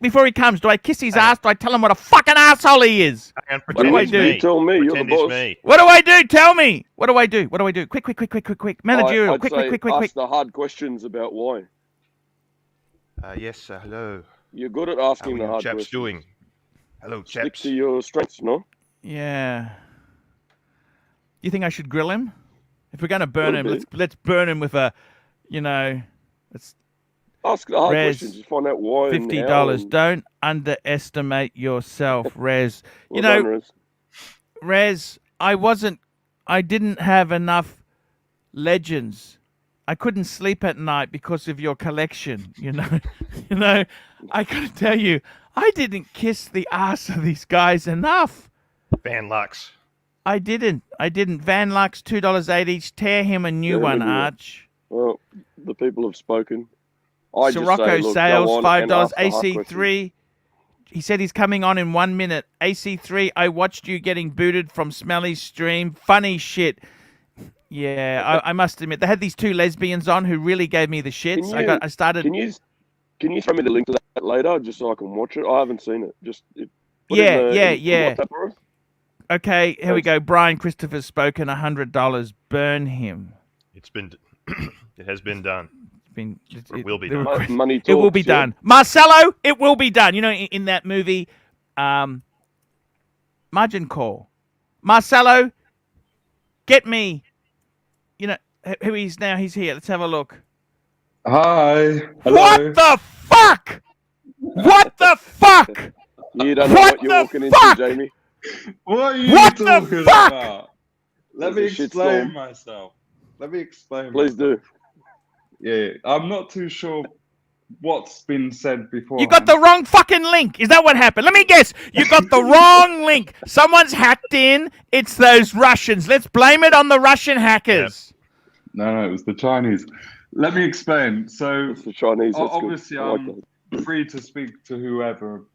before he comes. Do I kiss his Hang on. ass? Do I tell him what a fucking asshole he is? And What do pretend I it's do? me. You tell me. You're the Pretend it's boss. me. What do I do? Tell me. What do I do? Quick. Managerial. I'd Quick. say ask the hard questions about why. Yes, hello. You're good at How asking are the you hard chaps questions. doing? Hello, Stick chaps. to your strengths, no? Yeah. You think I should grill him? If we're going to burn Little him, bit. let's burn him with a, let's Ask the hard Rez, questions. Just find out why and how. $50. And Don't underestimate yourself, Rez. well done, Rez. Rez, I didn't have enough legends. I couldn't sleep at night because of your collection, I gotta tell you, I didn't kiss the ass of these guys enough. Van Lux. I didn't. Van Lux, $2.8 each. Tear him a new Tear him one, a new one. Arch. Well, the people have spoken. I just Sirocco say, look, sales, go on and $5. ask the hard questions. AC3. He said he's coming on in 1 minute. AC3, I watched you getting booted from Smelly's stream. Funny shit. Yeah, I must admit, they had these two lesbians on who really gave me the shits. I started. Can you throw me the link to that later, just so I can watch it? I haven't seen it. Just put Yeah, it in the yeah. WhatsApp for us. Okay, here we Thanks. go. Brian Christopher's spoken. $100. Burn him. It's been. It has been done. It will be done. Money talks, It will be yeah? done. Marcelo, it will be done. In that movie, Margin Call. Marcelo, get me. Who he is now. He's here. Let's have a look. Hi. Hello. What the fuck? What the fuck? You don't know What what you're the walking fuck? into, Jamie. What are you What the talking fuck? about? Let There's me a explain shitstorm. myself. Let me explain. Please do. Yeah, I'm not too sure what's been said before. You got the wrong fucking link. Is that what happened? Let me guess. You got the wrong link. Someone's hacked in. It's those Russians. Let's blame it on the Russian hackers. No, it was the Chinese. Let me explain. So It's the Chinese. That's obviously, good. I like I'm that. free to speak to whoever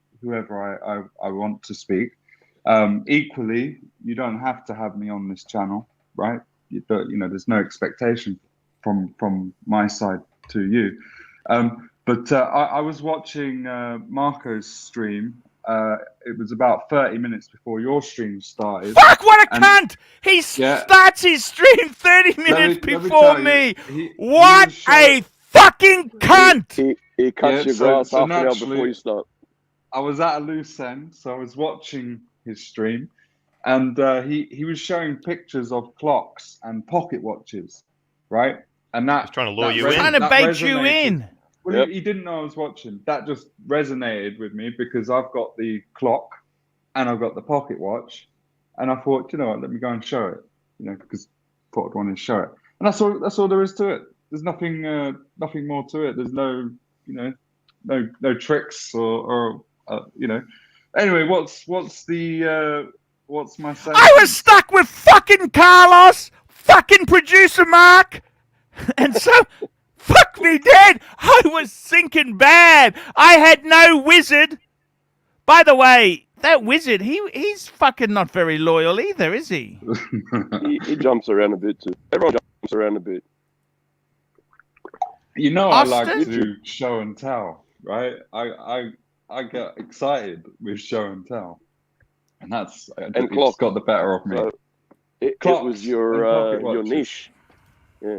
I want to speak. Equally, you don't have to have me on this channel, right? You don't, there's no expectation from my side to you. But I was watching Marco's stream. It was about 30 minutes before your stream started. Fuck, what a And- cunt! He Yeah. starts his stream 30 minutes let me before tell you, me. he What was showing- a fucking cunt! He cuts Yeah, your so- grass so half an hour naturally- before you start. I was at a loose end, so I was watching his stream, and he was showing pictures of clocks and pocket watches, right? And that He's trying to lure that you res- in. Trying to that bait you resonated. in. Well, Yep. he didn't know I was watching. That just resonated with me because I've got the clock and I've got the pocket watch, and I thought, you know what, let me go and show it, because I thought I'd want to show it, and that's all there is to it. There's nothing more to it. There's no, no tricks or. Anyway, what's my saying? I was stuck with fucking Carlos, fucking producer Mark, and so fuck me dead. I was sinking bad. I had no wizard. By the way, that wizard, he's fucking not very loyal either, is he? He jumps around a bit too. Everyone jumps around a bit. I like Austin? to do show and tell, right? I get excited with show and tell, and that's it's clock. got the better of me. So it Clocks was and your pocket watches. niche. Yeah.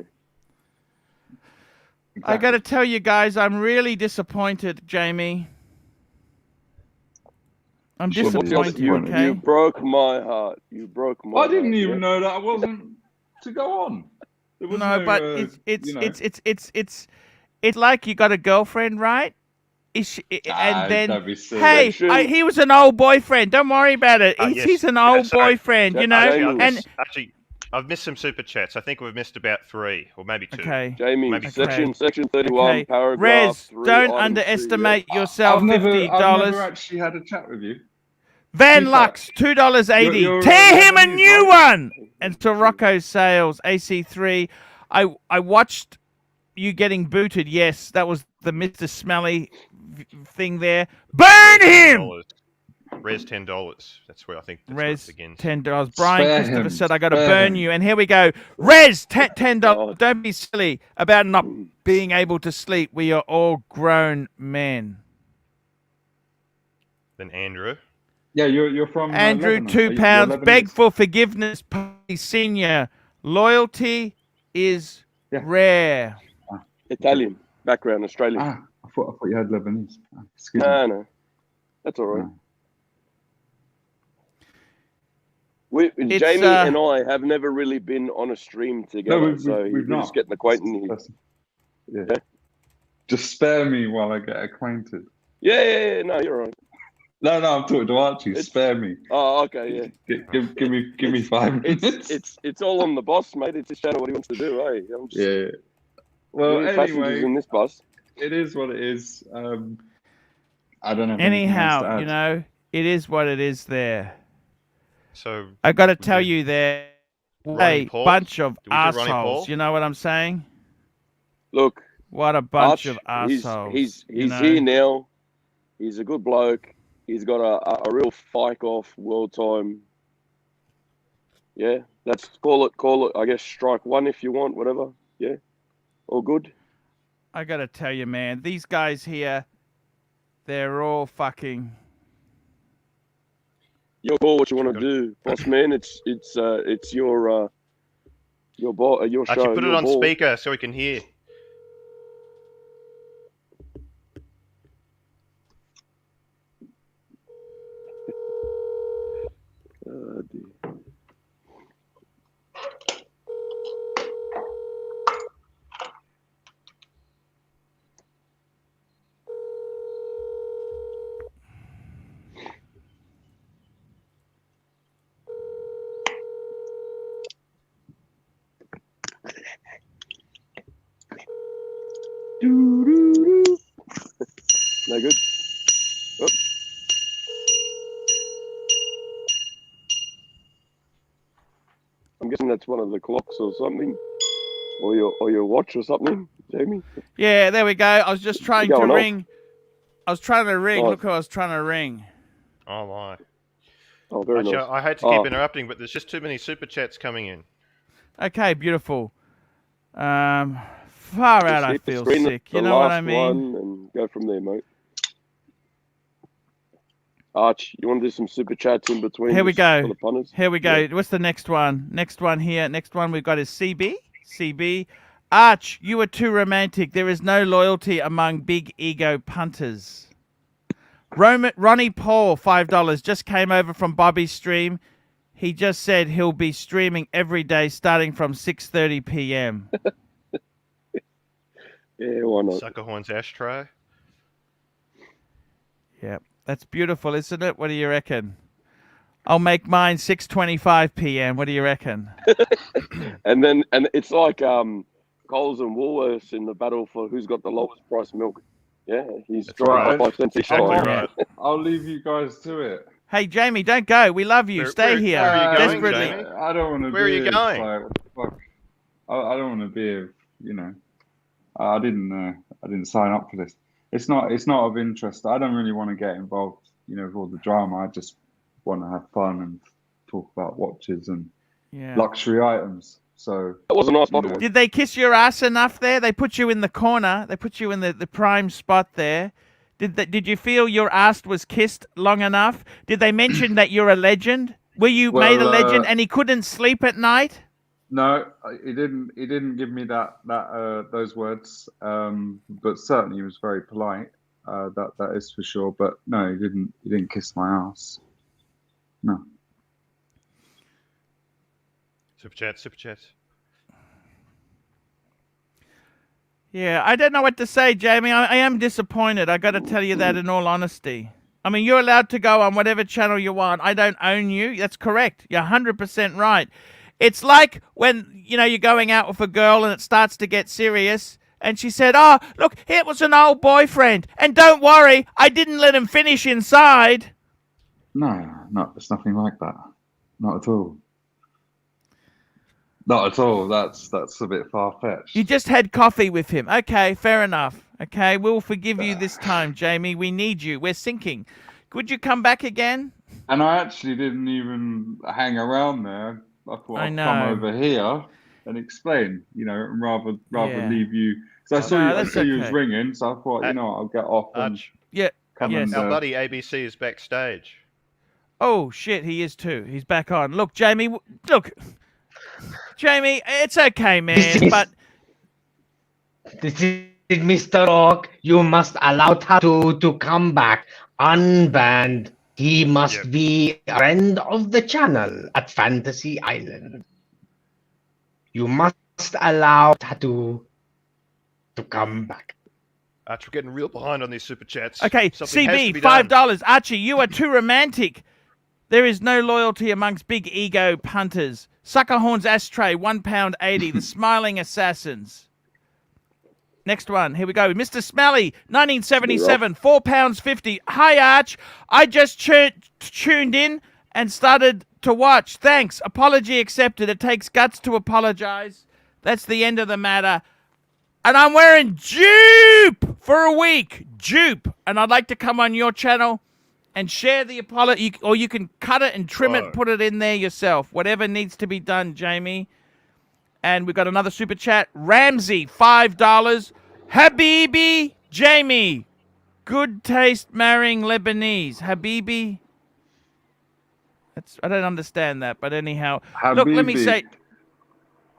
I got to tell you guys, I'm really disappointed, Jamie. I'm Should be disappointed, disappointed. okay? You broke my heart. You broke my I didn't heart, even yeah? know that I wasn't to go on. There was No, but it's like you got a girlfriend, right? And then, don't be silly. hey, Shouldn't- he was an old boyfriend. Don't worry about it. Yes. He's an old Sorry. boyfriend, you know. Jamie, And I've missed some super chats. I think we've missed about 3 or maybe 2. okay, Jamie, Maybe section 31, okay. paragraph Rez, 3. don't item underestimate I've yourself. never $50. actually had a chat with you. Van Super. Lux, $2.80. You're Tear him a revenue, new right? one. And Sirocco sales, AC3. I watched you getting booted. Yes, that was the Mr. Smelly thing there. Burn him! Res $10. That's where I think that's Res where it begins. $10. Brian Spare Christopher him, said, "I got to spare burn him. you." And here we go. Res $10. Oh. Don't be silly about not being able to sleep. We are all grown men. Then Andrew. Yeah, you're from Andrew, Lebanon. £2. You're Beg Lebanese. for forgiveness, please, Senior. Loyalty is Yeah. rare. Italian background, Australian. Ah, I thought you had Lebanese. Excuse me. No, that's all right. No. It's, Jamie and I have never really been on a stream together, so we've we're not. just getting acquainted. Yeah. Just spare me while I get acquainted. Yeah, no, you're right. No, I'm talking to Archie. Spare me. Oh, okay, yeah. Give me 5 minutes. It's all on the boss, mate. It's just showing what he wants to do, hey. I'm just Yeah. Well, passengers anyway, in this bus. it is what it is. I don't know. anyhow, you know, it is what it is there. So I got to tell you, they're Ronnie a Paul? bunch of Do we do Ronnie Paul? assholes. You know what I'm saying? Look, What a bunch Arch, of assholes. he's you know? here now. He's a good bloke. He's got a real fike off world time. Yeah, that's call it. I guess strike one if you want, whatever. Yeah, all good. I got to tell you, man, these guys here, they're all fucking. You call what you want to do, boss man. It's your show. Actually, put it your on ball. speaker so we can hear. Dear. Doo-doo-doo. No good. Oh. I'm guessing that's one of the clocks or something, or your watch or something, Jamie. Yeah, there we go. I was just trying to going off. ring. I was trying to ring. Oh. Look who I was trying to ring. Oh my! Oh, very Actually, nice. I hate to keep interrupting, but there's just too many super chats coming in. Okay, beautiful. Far out, I hit the feel screen, sick. the You know what I last mean? one, and go from there, mate. Arch, you want to do some super chats in between? Here we just go. For the punters? Here we go. Yeah. What's the next one? Next one here. Next one we've got is CB. CB. Arch, you are too romantic. There is no loyalty among big ego punters. Ronnie Paul, $5, just came over from Bobby's stream. He just said he'll be streaming every day starting from 6:30 p.m. Yeah, why not? Suckerhorn's ashtray. Yep. That's beautiful, isn't it? What do you reckon? I'll make mine 6:25 p.m. What do you reckon? And it's like Coles and Woolworths in the battle for who's got the lowest price milk. Yeah, he's That's dropped right. 5 cents each Exactly time. right. I'll leave you guys to it. Hey, Jamie, don't go. We love you. Stay here. where are you going, Desperately. Jamie? I don't want to. Where are you going? Like, fuck. I don't want to be. You know, I didn't sign up for this. It's not of interest. I don't really want to get involved. You know, with all the drama. I just want to have fun and talk about watches and luxury items. So That was a nice you bottle. know, Did they kiss your ass enough there? They put you in the corner. They put you in the prime spot there. Did you feel your ass was kissed long enough? Did they mention that you're a legend? Were you made a legend and he couldn't sleep at night? No, he didn't. He didn't give me those words. But certainly he was very polite. That is for sure. But no, he didn't. He didn't kiss my ass. No. Super chat. Yeah, I don't know what to say, Jamie. I am disappointed. I got to tell you that in all honesty. I mean, you're allowed to go on whatever channel you want. I don't own you. That's correct. You're 100% right. It's like when, you're going out with a girl and it starts to get serious. And she said, "Oh, look, it was an old boyfriend. And don't worry, I didn't let him finish inside." No, it's nothing like that. Not at all. Not at all. That's a bit far-fetched. You just had coffee with him. Okay, fair enough. Okay, we'll forgive you this time, Jamie. We need you. We're sinking. Would you come back again? And I actually didn't even hang around there. I thought I I'd come know. over here and explain, and rather Yeah. leave you. Because I saw No, you, that's you was okay. ringing, so I thought, I'll get off and Arch, Yeah. come Yes. and. our buddy ABC is backstage. Oh shit, he is too. He's back on. Look, Jamie. Look, Jamie. It's okay, man. But This is Mr. Rock. You must allow Tattoo to come back unbanned. He must be a friend of the channel at Fantasy Island. You must allow Tattoo to come back. Arch, we're getting real behind on these super chats. okay, Something has to CB, be done. $5. Archie, you are too romantic. There is no loyalty amongst big ego punters. Suckerhorn's ashtray, £1.80. The Smiling Assassins. Next one. Here we go. Mr. Smelly, 1977, £4.50. Hi, Arch. I just tuned in and started to watch. Thanks. Apology accepted. It takes guts to apologize. That's the end of the matter. And I'm wearing Jupe for a week. Jupe. And I'd like to come on your channel and share the apology, or you can cut it and trim it, put it in there yourself. Whatever needs to be done, Jamie. And we've got another super chat. Ramsey, $5. Habibi, Jamie. Good taste marrying Lebanese. Habibi. I don't understand that, but anyhow. Habibi. Look, let me say.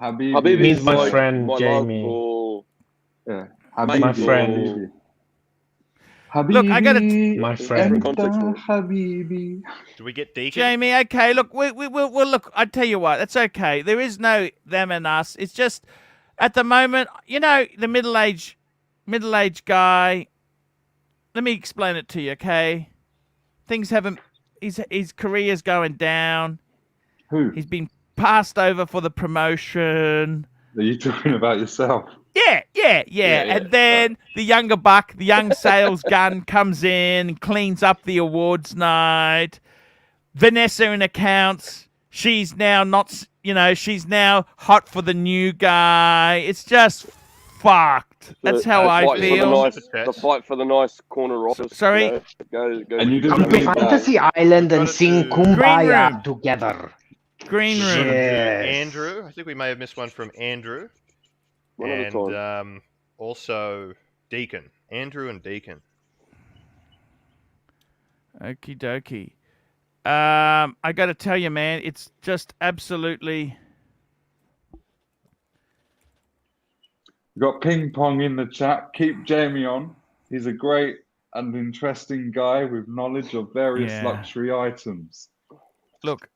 Habibi means my like friend, my Jamie. love for Yeah. My friend. Habibi. Look, I gotta My friend. Habibi. Do we get Deacon? Jamie, okay, look, we'll look, I tell you what, that's okay. There is no them and us. It's just, at the moment, the middle-aged guy, let me explain it to you, okay? Things haven't, his career's going down. Who? He's been passed over for the promotion. Are you talking about yourself? Yeah. And then the younger buck, the young sales gun comes in and cleans up the awards night. Vanessa in accounts. She's now she's now hot for the new guy. It's just fucked. That's how I feel. The fight for the nice corner office. Sorry? Go. And you Come didn't to leave that. Fantasy Island and sing Kumbaya together. Green room. Yes. Andrew. I think we may have missed one from Andrew. One at a time. Also Deacon. Andrew and Deacon. Okie dokie. I got to tell you, man, it's just absolutely. You got ping pong in the chat. Keep Jamie on. He's a great and interesting guy with knowledge of various luxury items. Look,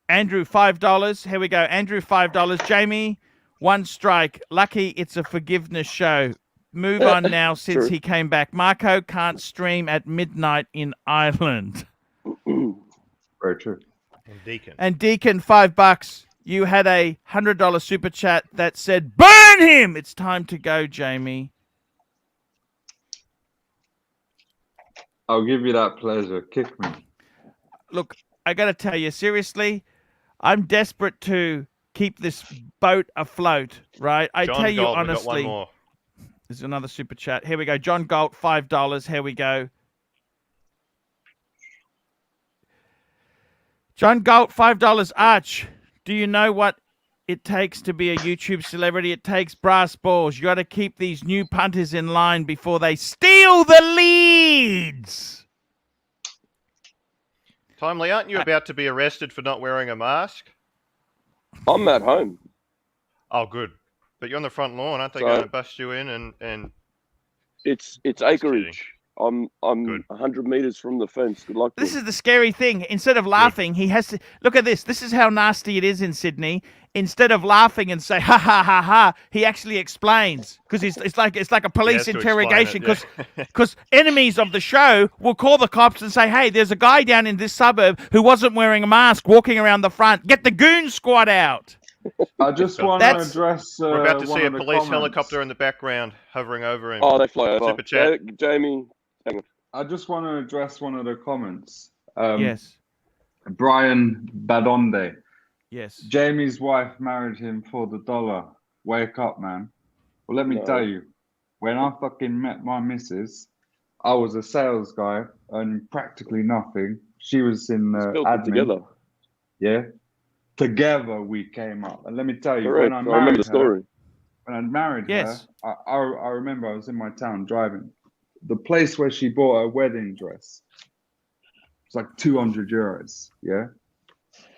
Andrew, $5. Here we go. Andrew, $5. Jamie, one strike. Lucky it's a forgiveness show. Move on now since he came back. Marco can't stream at midnight in Ireland. Very true. And Deacon, $5. You had a $100 super chat that said, "Burn him!" It's time to go, Jamie. I'll give you that pleasure. Kick me. Look, I got to tell you, seriously, I'm desperate to keep this boat afloat, right? I John tell you Gold, honestly. we got one more. There's another super chat. Here we go. John Galt, $5. Here we go. John Galt, $5. Arch, do you know what it takes to be a YouTube celebrity? It takes brass balls. You got to keep these new punters in line before they steal the leads. Timely, aren't you about to be arrested for not wearing a mask? I'm at home. Oh, good. But you're on the front lawn, aren't they going to bust you in and... It's acreage. I'm 100 meters from the fence. Good luck. This is the scary thing. Instead of laughing, he has to look at this. This is how nasty it is in Sydney. Instead of laughing and say ha ha ha ha, he actually explains because it's like a police interrogation. Because enemies of the show will call the cops and say, "Hey, there's a guy down in this suburb who wasn't wearing a mask, walking around the front. Get the goon squad out." I just want to address. We're about to see a police helicopter in the background hovering over him. Oh, they fly over. Super chat. Jamie. I just want to address one of the comments. Yes. Brian Badonde. Yes. Jamie's wife married him for the dollar. Wake up, man. Well, let me tell you, when I fucking met my missus, I was a sales guy earning practically nothing. She was in It's built it admin. together. Yeah. Together we came up. And let me tell you, Correct. when I I remember married the story. Yes. her, I remember I was in my town driving. The place where she bought her wedding dress, it's like 200 euros. Yeah.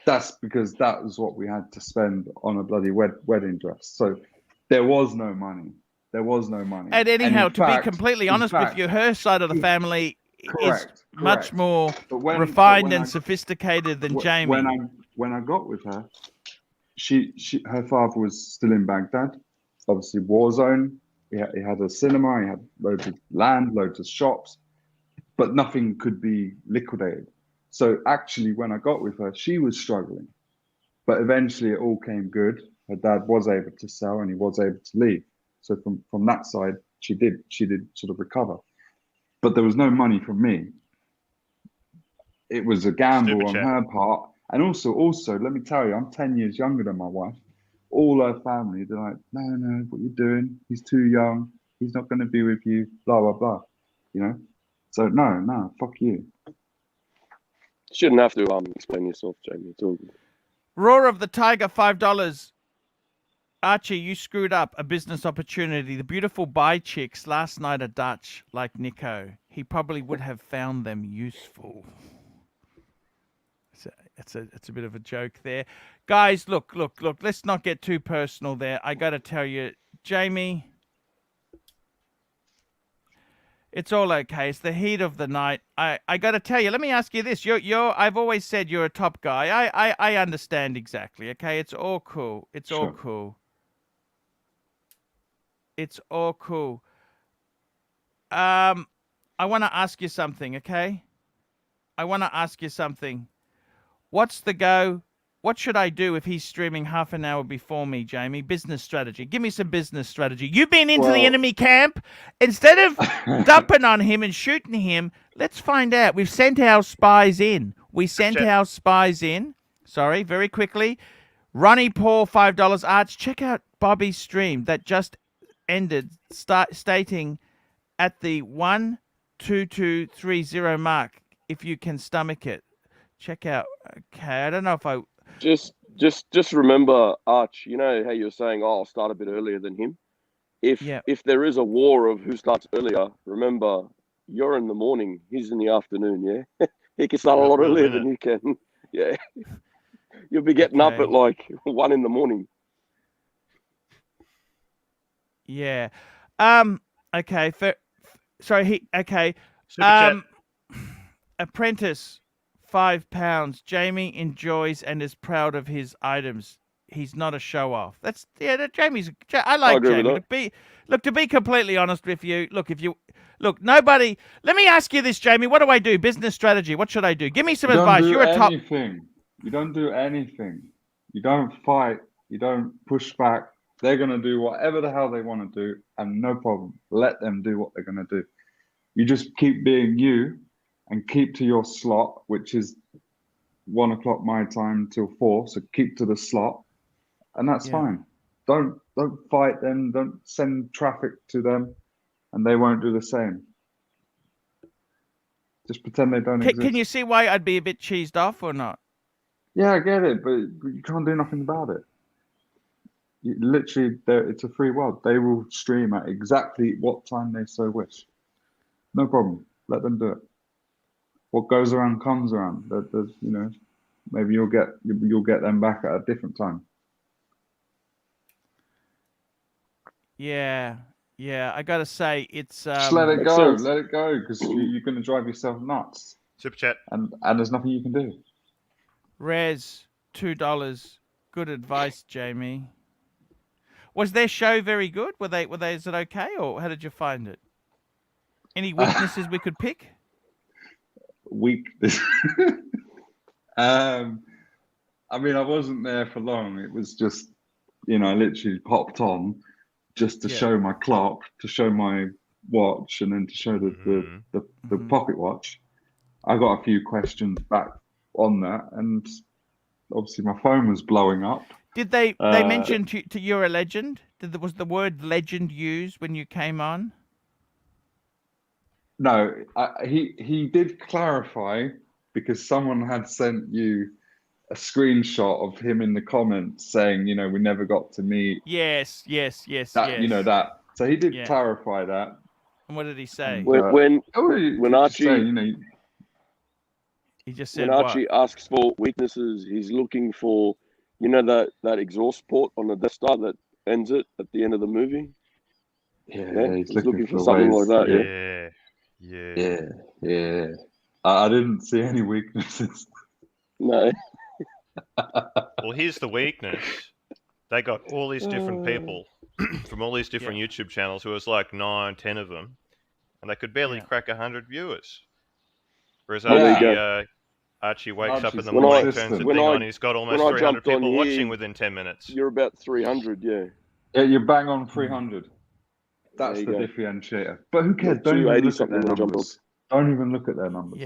That's because that was what we had to spend on a bloody wedding dress. So there was no money. There was no money. And anyhow, in to fact, be completely in honest with fact, you, her side of the family is correct, much correct. more But when refined and I sophisticated than when Jamie. I got with her, her father was still in Baghdad, obviously war zone. He had a cinema, he had loads of land, loads of shops, but nothing could be liquidated. So actually, when I got with her, she was struggling, but eventually it all came good. Her dad was able to sell, and he was able to leave. So from that side, she did sort of recover, but there was no money from me. It was a gamble on her part. And also, let me tell you, I'm 10 years younger than my wife. All her family, they're like, no, what are you doing? He's too young. He's not going to be with you, blah, blah, blah. You know? So, no, fuck you. Shouldn't have to explain yourself, Jamie. It's all good. Roar of the Tiger, $5. Archie, you screwed up a business opportunity. The beautiful bi chicks last night are Dutch, like Nico. He probably would have found them useful. It's a bit of a joke there. Guys, look. Let's not get too personal there. I got to tell you, Jamie, it's all okay. It's the heat of the night. I got to tell you, let me ask you this. I've always said you're a top guy. I understand exactly, okay? It's all cool. It's all cool. It's all cool. I want to ask you something, okay? I want to ask you something. What's the go? What should I do if he's streaming half an hour before me, Jamie? Business strategy. Give me some business strategy. You've been into the enemy camp. Instead of dumping on him and shooting him, let's find out. We've sent our spies in. Sorry, very quickly. Ronnie Paul, $5. Arch, check out Bobby's stream that just ended, stating at the 12230 mark, if you can stomach it. Check out. Okay, I don't know if I just remember, Arch. You know how you were saying, "Oh, I'll start a bit earlier than him." If there is a war of who starts earlier, remember you're in the morning, he's in the afternoon. Yeah, he can start a lot earlier than you can. Yeah, you'll be getting up at like 1 in the morning. Yeah. Okay. Sorry. Okay. Apprentice. £5. Jamie enjoys and is proud of his items. He's not a show off. Jamie's. I like Jamie. To be completely honest with you, nobody. Let me ask you this, Jamie. What do I do? Business strategy. What should I do? Give me some advice. You're a top. You don't do anything. You don't fight. You don't push back. They're gonna do whatever the hell they want to do, and no problem. Let them do what they're gonna do. You just keep being you. And keep to your slot, which is 1 o'clock my time till 4. So keep to the slot, and that's fine. Don't fight them. Don't send traffic to them, and they won't do the same. Just pretend they don't exist. Can you see why I'd be a bit cheesed off or not? Yeah, I get it, but you can't do nothing about it. Literally, it's a free world. They will stream at exactly what time they so wish. No problem. Let them do it. What goes around comes around. There's, maybe you'll get them back at a different time. Yeah. I gotta say, it's just let it go. Let it go, because you're going to drive yourself nuts. Super chat. And there's nothing you can do. Rez, $2. Good advice, Jamie. Was their show very good? Were they? Is it okay, or how did you find it? Any weaknesses we could pick? Weakness. I mean, I wasn't there for long. It was just, I literally popped on just to show my clock, to show my watch, and then to show the pocket watch. I got a few questions back on that, and obviously my phone was blowing up. Did they mention to you're a legend? Was the word legend used when you came on? No, he did clarify because someone had sent you a screenshot of him in the comments saying, you know, we never got to meet Yes. that, you know, that. So he did clarify that. And what did he say? And, When Archie, saying, you know, he just said when Archie asks for weaknesses, he's looking for, you know, that exhaust port on the Death Star that ends it at the end of the movie. Yeah, he's looking for something ways, like that. Yeah. I didn't see any weaknesses. No. Well, here's the weakness. They got all these different people from all these different YouTube channels, who was like 9, 10 of them, and they could barely crack 100 viewers. Whereas Archie wakes up in the morning, turns the thing on, he's got almost 300 people watching within 10 minutes. You're about 300, Yeah, you're bang on 300. That's the differentiator. But who cares? Don't even look at their numbers. Don't even look at their numbers.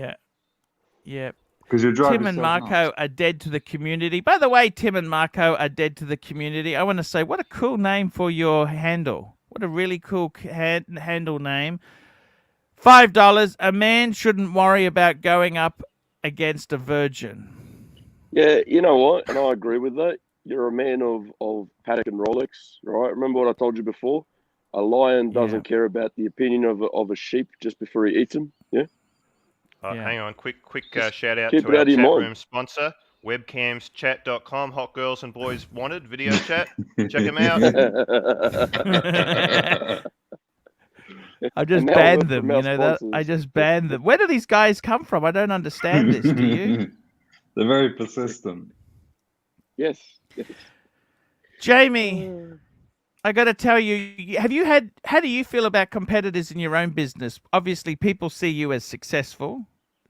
Yeah. Because you're driving Tim and Marco are dead to the community. By the way, Tim and Marco are dead to the community. I want to say, what a cool name for your handle. What a really cool handle name. $5. A man shouldn't worry about going up against a virgin. Yeah, you know what? And I agree with that. You're a man of Paddock and Rolex, right? Remember what I told you before? A lion doesn't care about the opinion of a sheep just before he eats them. Yeah. Hang on, quick shout out keep to it our out of chat your room sponsor, webcamschat.com. Hot girls and boys wanted video chat. Check them out. I just banned them. You know that? I just banned them. Where do these guys come from? I don't understand this. Do you? They're very persistent. Yes. Jamie, I got to tell you, how do you feel about competitors in your own business? Obviously, people see you as successful.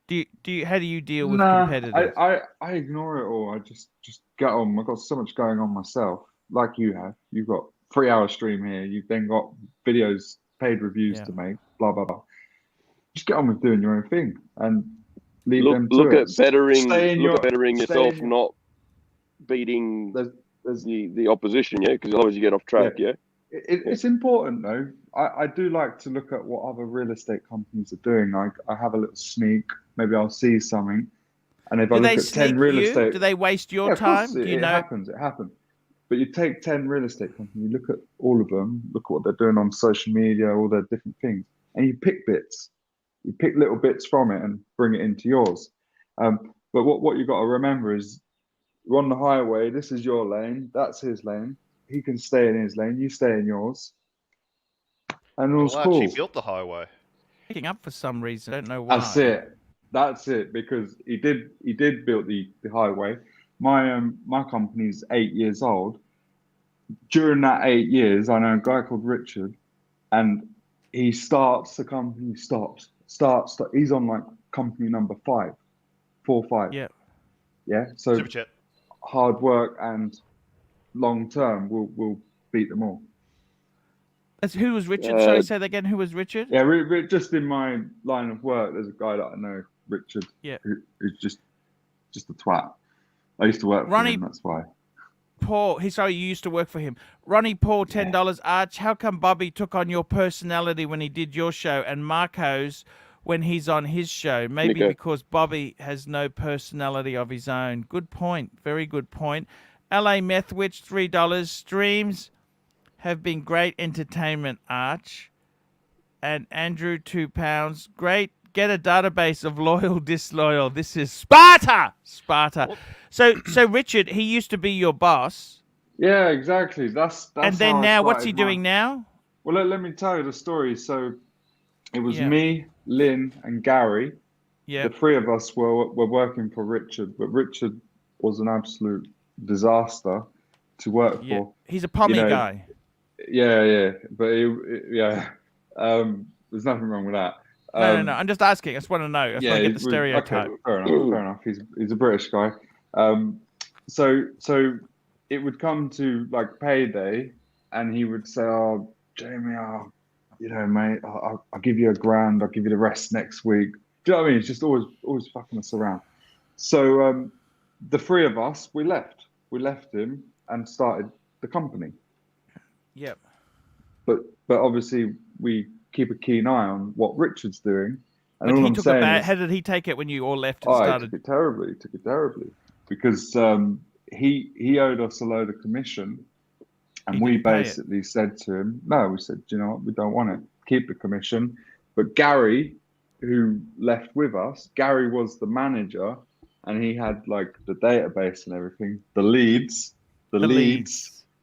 How do you deal with competitors? I ignore it all. I just get on. I've got so much going on myself, like you have. You've got 3-hour stream here. You've then got videos, paid reviews to make, blah, blah, blah. Just get on with doing your own thing and leave them to look it. at bettering yourself, not beating the opposition, because otherwise you get off track, It's important, though. I do like to look at what other real estate companies are doing. I have a little sneak. Maybe I'll see something. And if I look at 10 real estate... Do they waste your time? Do you know? It happens. But you take 10 real estate companies, you look at all of them, look at what they're doing on social media, all their different things, and you pick bits. You pick little bits from it and bring it into yours. But what you've got to remember is, we're on the highway, this is your lane, that's his lane. He can stay in his lane, you stay in yours. And all's cool. Archie built the highway. Picking up for some reason, I don't know why. That's it, because he did build the highway. My company's 8 years old. During that 8 years, I know a guy called Richard, and he starts the company, stops. He's on like company number 4 or 5. Yeah. So hard work and long term will beat them all. Who was Richard? Sorry, say that again. Who was Richard? Yeah, just in my line of work, there's a guy that I know, Richard. Yeah. Who's just a twat. I used to work for him, that's why. Paul, you used to work for him. Ronnie Paul, $10. Arch, how come Bobby took on your personality when he did your show and Marco's when he's on his show? Maybe because Bobby has no personality of his own. Good point. Very good point. LA Methwitch, $3. Streams have been great entertainment, Arch. And Andrew, £2. Great. Get a database of loyal, disloyal. This is Sparta. So Richard, he used to be your boss. Yeah, exactly. That's and then now, what's he doing now? Well, let me tell you the story. So it was me, Lynn, and Gary. Yeah. The 3 of us were working for Richard, but Richard was an absolute disaster to work for. He's a pommy guy. Yeah. But there's nothing wrong with that. No. I'm just asking. I just want to know. I just want to get the stereotype. Okay, fair enough. He's a British guy. So it would come to like payday, and he would say, "Oh, Jamie, mate, I'll give you $1,000. I'll give you the rest next week." Do you know what I mean? It's just always fucking us around. So the 3 of us, we left him and started the company. Yep. But obviously we keep a keen eye on what Richard's doing. And But all he I'm took saying a bad. is, How did he take it when you all left and oh, started? he took it terribly. He took it terribly because he owed us a load of commission, and He we didn't pay it. basically said to him, no, we said, you know what, we don't want it. Keep the commission. But Gary, who left with us, Gary was the manager, and he had like the database and everything, the leads.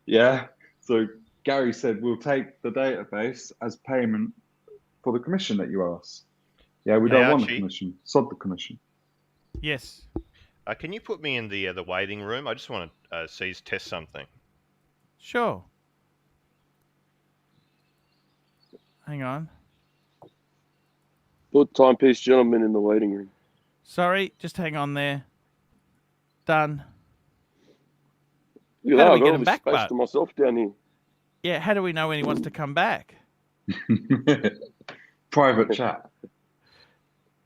Yeah. So Gary said, we'll take the database as payment for the commission that you owe us. Yeah, we Hey, don't want the Archie. commission. Sod the commission. Yes. Can you put me in the waiting room? I just want to test something. Sure. Hang on. Put timepiece gentleman in the waiting room. Sorry, just hang on there. Done. Look How at do that, we I've get got him all back, this space Bart? to myself down here. Yeah, how do we know when he wants to come back? Private chat.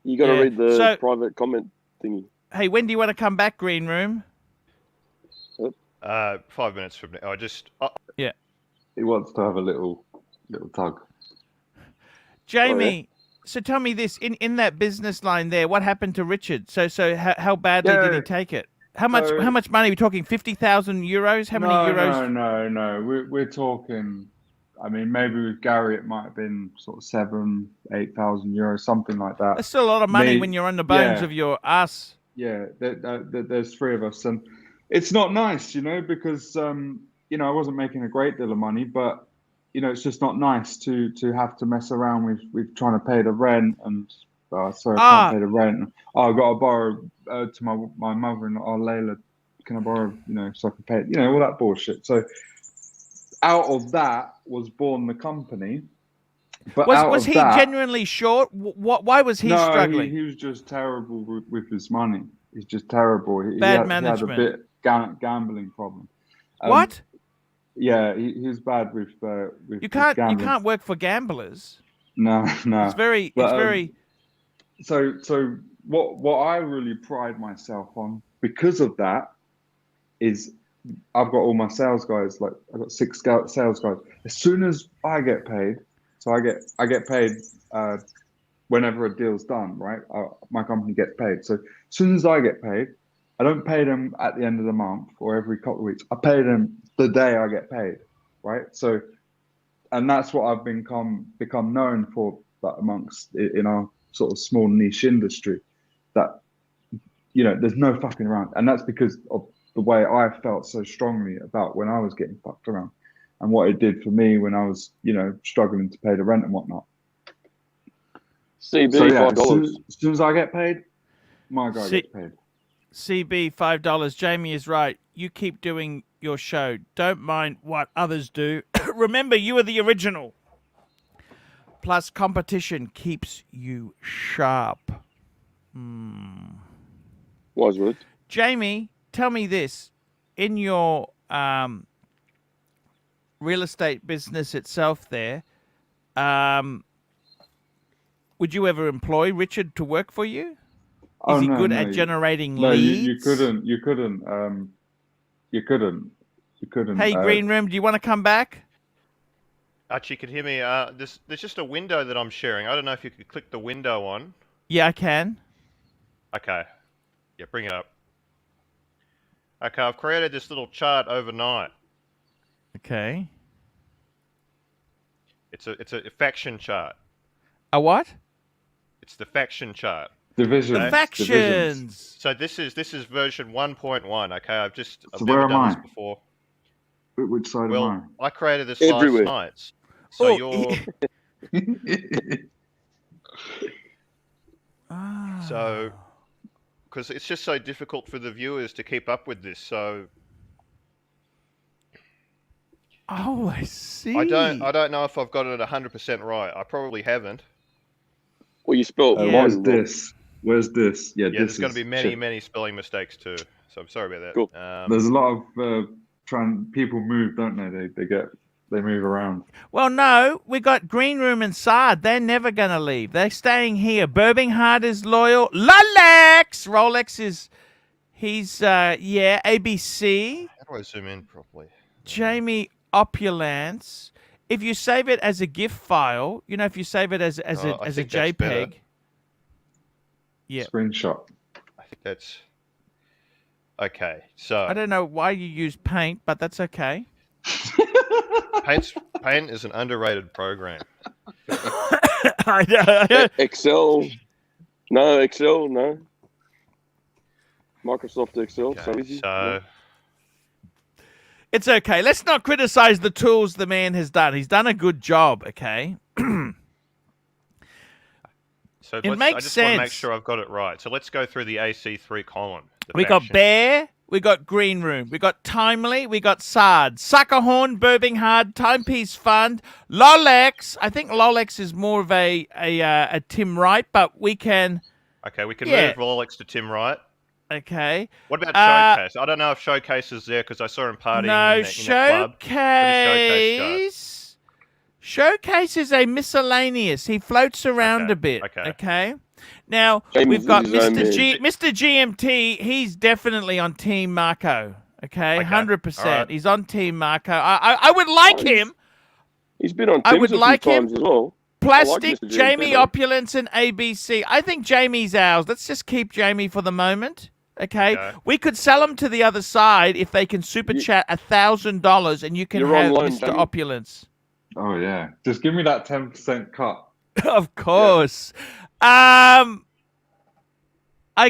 You got to Yeah. read the So- private comment thingy. Hey, when do you want to come back, Green Room? 5 minutes from now. He wants to have a little tug. Jamie, so tell me this. In that business line there, what happened to Richard? So how badly did he Yeah, take it? How much so- how much money are we talking? 50,000 euros? How many euros? No. We're talking. I mean, maybe with Gary it might have been sort of 7,000-8,000 euros, something like that. That's still a lot of money Me- when you're on the bones yeah. of your ass. Yeah, there's three of us, and it's not nice, because I wasn't making a great deal of money, but it's just not nice to have to mess around with trying to pay the rent, and sorry, I can't pay the rent. Oh, I got to borrow to my mother-in-law, Layla, can I borrow, so I can pay it, all that bullshit. So out of that was born the company. But Was he genuinely short? Why was he struggling? He was just terrible with his money. He's just terrible. He Bad had management. a bit gambling problem. What? Yeah, he was bad with You can't gambling. work for gamblers. No. It's very So what I really pride myself on because of that is I've got all my sales guys. Like I've got 6 sales guys. As soon as I get paid. So I get paid whenever a deal's done, right? My company gets paid. So as soon as I get paid, I don't pay them at the end of the month or every couple of weeks. I pay them the day I get paid, right? So, and that's what I've become known for, like, amongst in our sort of small niche industry, that there's no fucking around, and that's because of the way I felt so strongly about when I was getting fucked around. And what it did for me when I was, struggling to pay the rent and whatnot. CB, So yeah, $5. as soon as I get paid, my guy gets paid. CB $5. Jamie is right. You keep doing your show. Don't mind what others do. Remember, you are the original. Plus, competition keeps you sharp. Wise words. Jamie, tell me this. In your real estate business itself there, would you ever employ Richard to work for you? Is he good at generating leads? You couldn't. Hey, Green Room, do you want to come back? Archie, you can hear me. There's just a window that I'm sharing. I don't know if you could click the window on. Yeah, I can. Okay. Yeah, bring it up. Okay, I've created this little chart overnight. Okay. It's a faction chart. A what? It's the faction chart. Divisions. The factions. So this is version 1.1. Okay, I've So never where done am this I? before. Which side Well, am I created this Everywhere. last night. So Oh, you're I? so because it's just so difficult for the viewers to keep up with this. So Oh, I see. I don't know if I've got it 100% right. I probably haven't. Well, you spelled Yeah. Where's mine wrong. this? Where's this? Yeah, Yeah, this there's going to be many, shit. many spelling mistakes too. So I'm sorry about that. Cool. There's a lot of people move, don't they? They move around. Well, no, we got Green Room and Sard. They're never going to leave. They're staying here. Birminghard is loyal. Rolex is, he's, ABC. How do I zoom in properly? Jamie Opulence if you save it as a GIF file, you know, if you save it as a think that's better. JPEG. Yeah. Screenshot. I think that's okay. So I don't know why you use Paint, but that's okay. Paint is an underrated program. I know. Excel. No, Excel. No. Microsoft Excel. Okay, So easy. so It's okay. Let's not criticize the tools the man has done. He's done a good job, okay? So It I makes just want to make sense. sure I've got it right. So let's go through the AC3 column. We got Bear, we got Green Room, we got Timely, we got Sard, Suckerhorn, Birmingham, Timepiece Fund, Lolex. I think Lolex is more of a Tim Wright, but we can. Okay, we can Yeah. move Rolex to Tim Wright. Okay. What about Showcase? I don't know if Showcase is there because I saw him partying No, in a club. Showcase. Showcase is a miscellaneous. He floats around Okay, a bit. okay. Okay. Now Jamie's we've got his own Mr. GMT. He's definitely on Team Marco. Okay, Okay, 100%. all right. He's on Team Marco. I would like him. He's been on I Tim's would a few like him. times as well. Plastic, Mr. GMT, Jamie though. Opulence, and ABC. I think Jamie's ours. Let's just keep Jamie for the moment. Okay? Okay. We could sell him to the other side if they can super chat $1,000 and you can You're on have loan, Mr. Jamie. Opulence. Oh yeah, just give me that 10% cut. Of course. I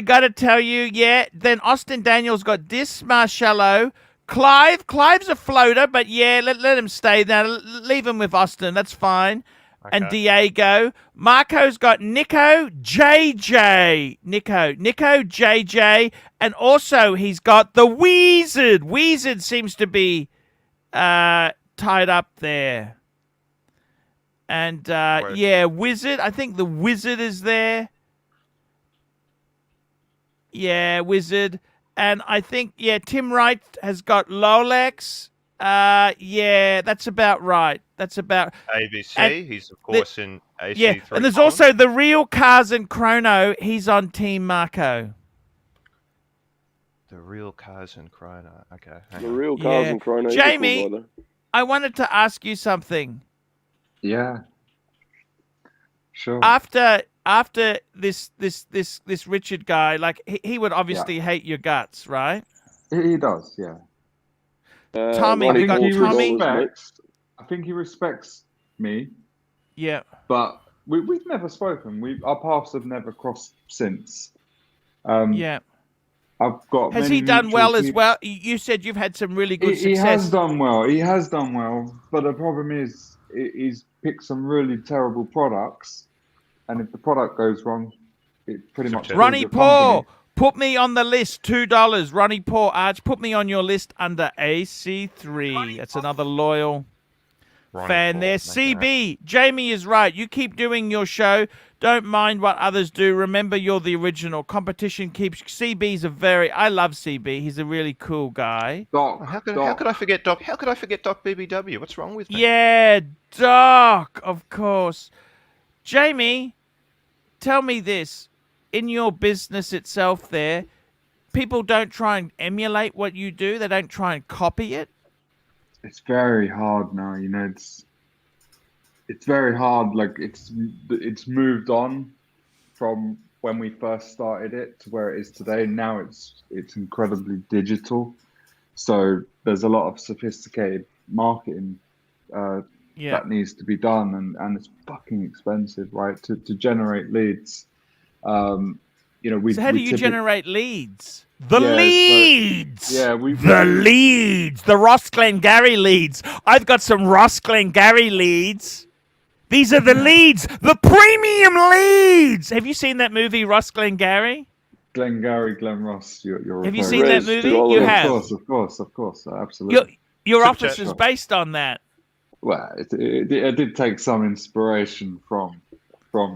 got to tell you, yeah, then Austin Daniels got Dis Marcello. Clive's a floater, but yeah, let him stay there. Leave him with Austin. That's fine. And Okay. Diego. Marco's got Nico, JJ. Nico, JJ. And also he's got the Wizard. Wizard seems to be tied up there. And yeah, Wizard. I think the Wizard is there. Yeah, Wizard. And I think, yeah, Tim Wright has got Lolex. Yeah, that's about right. That's about... ABC, and he's of course in AC3. Yeah, and there's column. also the Real Cars and Chrono. He's on Team Marco. The Real Cars and Chrono. Okay. hang The on. real cars Yeah. and Chrono. Jamie, I wanted to ask you something. Yeah. Sure. After this Richard guy, like he would obviously hate your guts, right? He does, yeah. Tommy, we got Tommy. I think he respects me, Yeah. but we've never spoken. Our paths have never crossed since. Yeah. I've got. Has many he done mutual well as people- well? You said you've had some really good He success. has done well. He has done well, but the problem is he's picked some really terrible products, and if the product goes wrong, it pretty much kills Ronnie your Paul, company. put me on the list. $2. Ronnie Paul, Arch, put me on your list under AC3. That's another loyal fan Paul, there. make CB, Jamie is right. You keep doing your show. Don't mind what others do. Remember, you're the original. Competition keeps... CB's I love CB. He's a really cool guy. Doc, How could I forget Doc? How could I forget Doc BBW? What's wrong with me? Yeah, Doc, of course. Jamie, tell me this. In your business itself there, people don't try and emulate what you do. They don't try and copy it. It's very hard now. It's very hard. Like it's moved on from when we first started it to where it is today. Now it's incredibly digital. So there's a lot of sophisticated marketing that needs to be done, and it's fucking expensive, right? To generate leads. So how do you generate leads? The leads! The leads! The Ross Glengarry leads. I've got some Ross Glengarry leads. These are the leads! The premium leads! Have you seen that movie, Ross Glengarry? Glen Ross, you're Have you referring seen that Res, movie? $2. You have. Of course, absolutely. Your Super office chat. is based on that. Well, it did take some inspiration from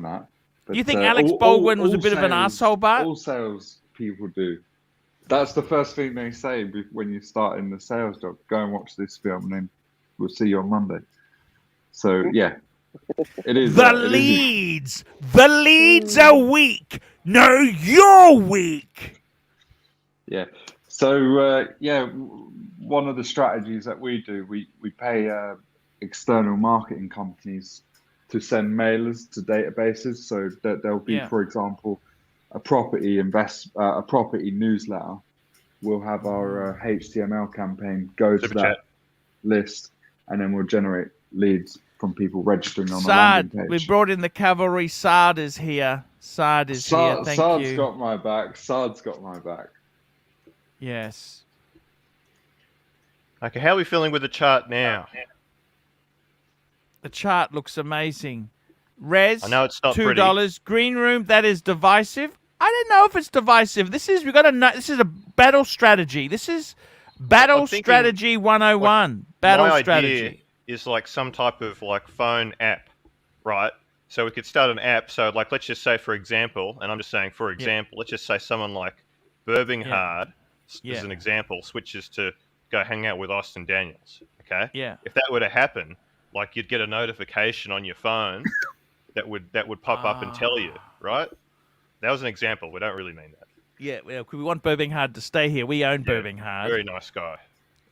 that. But, You think Alex Baldwin was a bit of an sales- arsehole, Bart? All sales people do. That's the first thing they say when you start in the sales job. Go and watch this film, and then we'll see you on Monday. So yeah, it is. The it is- leads! The leads are weak! No, you're weak! Yeah. So one of the strategies that we do, we pay external marketing companies to send mailers to databases. So that there'll be, for example, a property newsletter. We'll have our HTML campaign go to that list, and then we'll generate leads from people registering on the landing page. We brought in the cavalry. Saad is here. Saad is here. Thank Saad's you. got my back. Saad's got my back. Yes. Okay, how are we feeling with the chart now? The chart looks amazing. Res, I know it's not $2. pretty. Green room, that is divisive. I don't know if it's divisive. This is a battle strategy. This is battle strategy 101. Battle my strategy. idea is like some type of like phone app, right? So we could start an app. So like, let's just say, for example, and I'm just saying, for example, let's just say someone like Birminghard, as an example, switches to go hang out with Austin Daniels. Okay. Yeah. If that were to happen, like you'd get a notification on your phone that would pop up and tell you, right? That was an example. We don't really mean that. Yeah, well, we want Birminghard to stay here. We own Birminghard. Very nice guy.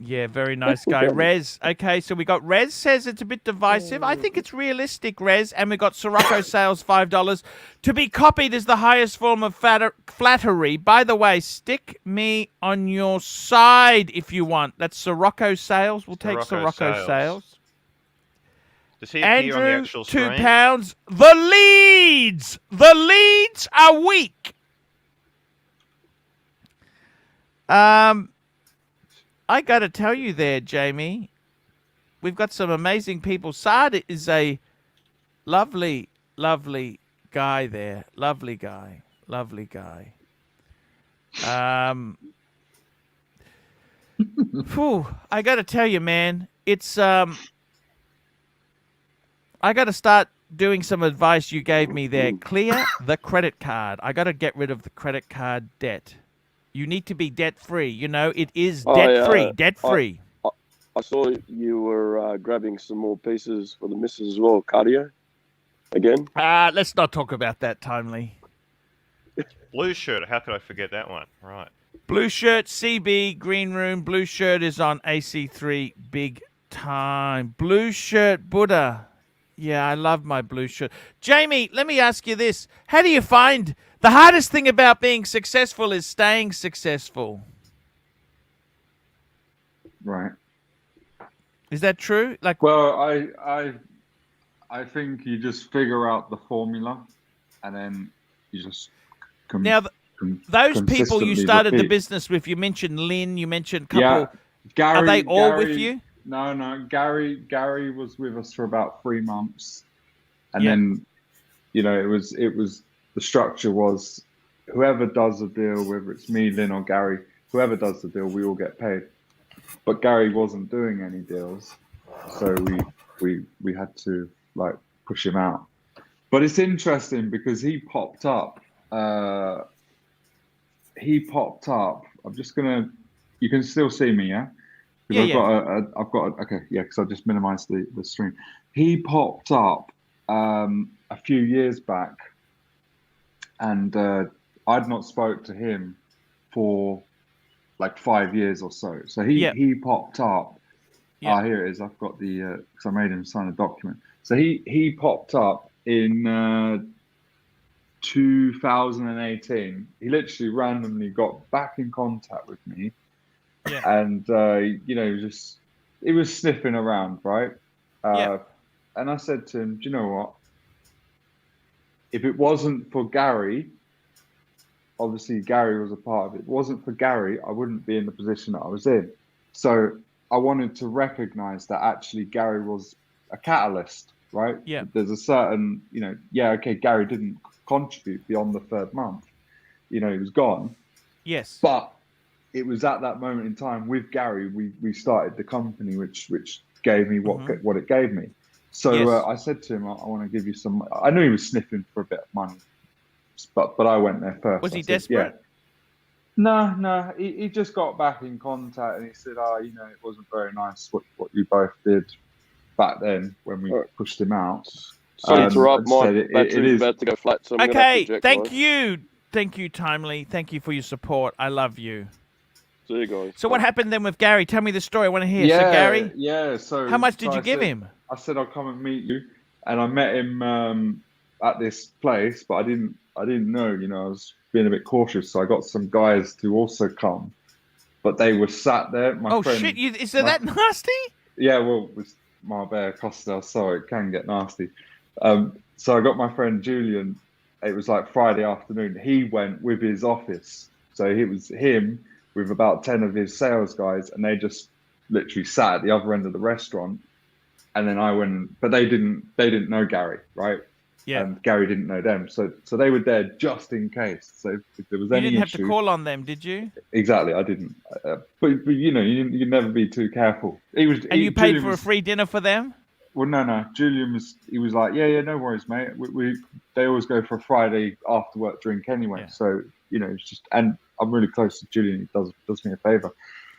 Yeah, very nice guy. Res. Okay, so we got Res says it's a bit divisive. I think it's realistic, Res. And we got Sirocco Sales, $5. To be copied is the highest form of flattery. By the way, stick me on your side if you want. That's Sirocco Sales. We'll take Sirocco Sales. Does he appear on the Andrew, actual screen? £2. The leads! The leads are weak. I got to tell you there, Jamie, we've got some amazing people. Saad is a lovely, lovely guy there. Lovely guy. Lovely guy. Phew, I got to tell you, man, it's I got to start doing some advice you gave me there. Clear the credit card. I got to get rid of the credit card debt. You need to be debt-free. You know, it is debt-free. Debt-free. I saw you were grabbing some more pieces for the missus as well. Cardio, again. Let's not talk about that, Timely. Blue shirt. How could I forget that one? Right. Blue shirt, CB, green room. Blue shirt is on AC3 big time. Blue shirt, Buddha. Yeah, I love my blue shirt. Jamie, let me ask you this. How do you find... The hardest thing about being successful is staying successful. Right. Is that true? Like, well, I think you just figure out the formula, and then you just those people you started the business with. You mentioned Lynn. You mentioned a couple. Yeah, Gary. Are they all with you? No. Gary was with us for about 3 months, and then, you know, it was. The structure was whoever does the deal, whether it's me, Lynn, or Gary, whoever does the deal, we all get paid. But Gary wasn't doing any deals, so we had to like push him out. But it's interesting because he popped up. I'm just gonna. You can still see me, yeah? Because I've got. Okay, yeah. Because I just minimized the stream. He popped up a few years back. And I'd not spoke to him for like 5 years or so. So he popped up. Yeah. Here it is. I've got the because I made him sign a document. So he popped up in 2018. He literally randomly got back in contact with me, and you know, he was sniffing around, right? And I said to him, do you know what? If it wasn't for Gary, obviously Gary was a part of it. If it wasn't for Gary, I wouldn't be in the position that I was in. So I wanted to recognize that actually Gary was a catalyst, right? Yeah. There's a certain, you know, Gary didn't contribute beyond the 3rd month. You know, he was gone. Yes. But it was at that moment in time with Gary, we started the company, which gave me what it gave me. So I said to him, I want to give you some. I knew he was sniffing for a bit of money, but I went there first. Was he desperate? Yeah. No. He just got back in contact and he said, you know, it wasn't very nice what you both did back then when we pushed him out. Sorry to interrupt, my battery's about to go flat. So thank you, Timely. Thank you for your support. I love you. See you guys. So what happened then with Gary? Tell me the story. I want to hear. So Gary? Yeah. So how much did you give him? I said I'll come and meet you, and I met him at this place, but I didn't know. You know, I was being a bit cautious, so I got some guys to also come, but they were sat there. My friend, shit! Is it that nasty? Yeah, well, with Marbella Costa, so it can get nasty. So I got my friend Julian. It was like Friday afternoon. He went with his office, so it was him with about 10 of his sales guys, and they just literally sat at the other end of the restaurant. And then I went, but they didn't know Gary, right? Yeah. And Gary didn't know them, so they were there just in case. So if there was any You didn't have issue, to call on them, did you? Exactly, I didn't. But you know, you never be too careful. You paid Julian for a free dinner for them? Well, no. Julian was like, yeah, no worries, mate. They always go for a Friday after work drink anyway. Yeah. So you know, it's just, and I'm really close to Julian. He does me a favor.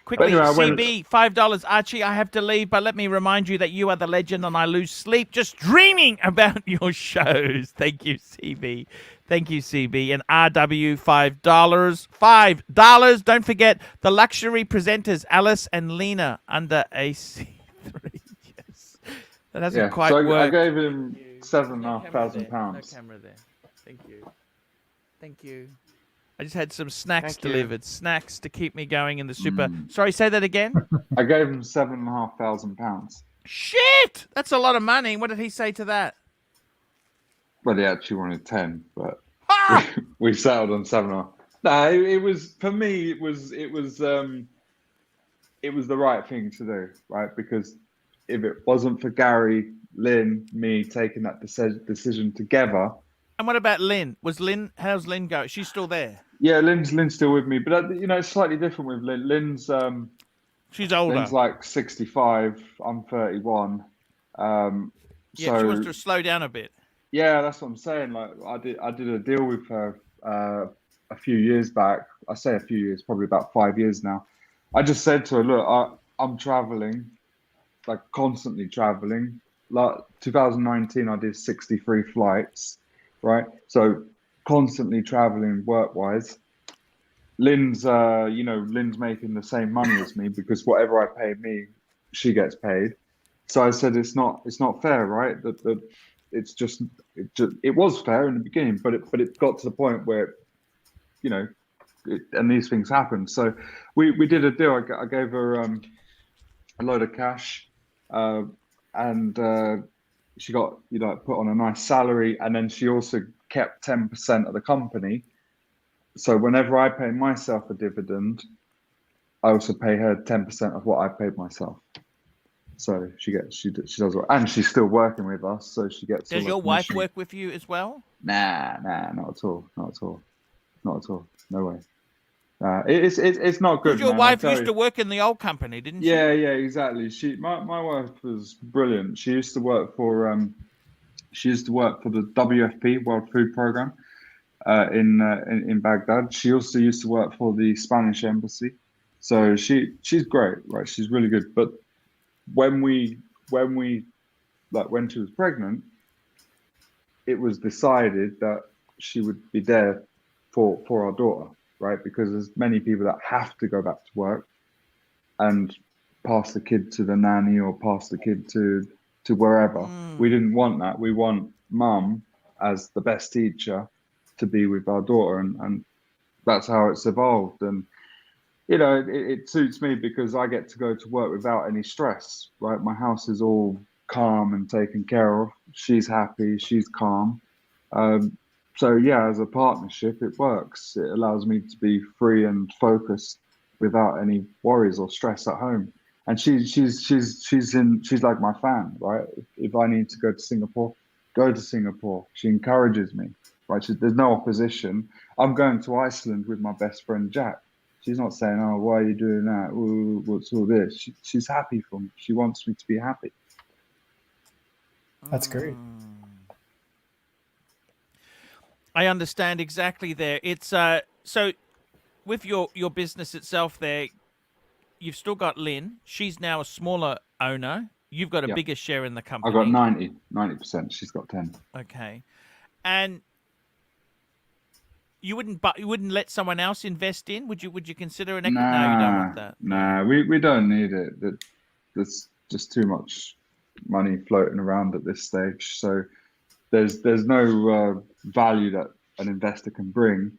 Quickly, CB, $5. Archie, I have to leave, but let me remind you that you are the legend and I lose sleep just dreaming about your shows. Thank you, CB. Thank you, CB. And RW, $5. $5. Don't forget the luxury presenters, Alice and Lena, under AC3. Yes. That hasn't quite worked. I gave him £7,500. No camera there. Thank you. Thank you. I just had some snacks delivered. Snacks to keep me going in the super. Sorry, say that again. I gave him £7,500. Shit! That's a lot of money. What did he say to that? Well, he actually wanted 10, but we settled on 7.5. No, it was, for me. It was the right thing to do, right? Because if it wasn't for Gary, Lynn, me taking that decision together. And what about Lynn? How's Lynn going? She's still there. Yeah, Lynn's still with me, but you know, it's slightly different with Lynn. Lynn's she's older. Lynn's like 65. I'm 31. Yeah, she wants to slow down a bit. Yeah, that's what I'm saying. Like I did a deal with her a few years back. I say a few years, probably about 5 years now. I just said to her, look, I'm traveling, like constantly traveling. Like 2019, I did 63 flights. Right, so constantly traveling work-wise. Lynn's making the same money as me because whatever I pay me, she gets paid. So I said it's not fair, right? That it was fair in the beginning, but it got to the point where, you know, and these things happen. So we did a deal. I gave her a load of cash, and. She got, you know, put on a nice salary, and then she also kept 10% of the company. So whenever I pay myself a dividend, I also pay her 10% of what I paid myself. So she does, and she's still working with us, so she gets. Does your wife work with you as well? Nah, not at all. No way. It's not good. Your wife used to work in the old company, didn't she? Yeah, exactly. My wife was brilliant. She used to work for the WFP, World Food Program, in Baghdad. She also used to work for the Spanish embassy. So she's great, right? She's really good. But when she was pregnant, it was decided that she would be there for our daughter. Right, because there's many people that have to go back to work and pass the kid to the nanny or pass the kid to wherever. We didn't want that. We want mum as the best teacher to be with our daughter, and that's how it's evolved. And you know, it suits me because I get to go to work without any stress. Right, my house is all calm and taken care of. She's happy. She's calm. So yeah, as a partnership, it works. It allows me to be free and focused without any worries or stress at home. And she's like my fan, right? If I need to go to Singapore, go to Singapore. She encourages me, right? There's no opposition. I'm going to Iceland with my best friend Jack. She's not saying, "Oh, why are you doing that? Ooh, what's all this?" She's happy for me. She wants me to be happy. That's great. I understand exactly there. It's so with your business itself there, you've still got Lynn. She's now a smaller owner. You've got a bigger share in the company. I got 90%. She's got 10. Okay. And you wouldn't let someone else invest in? Would you consider an equity? No, you don't want that. Nah, we don't need it. There's just too much money floating around at this stage. So there's no value that an investor can bring.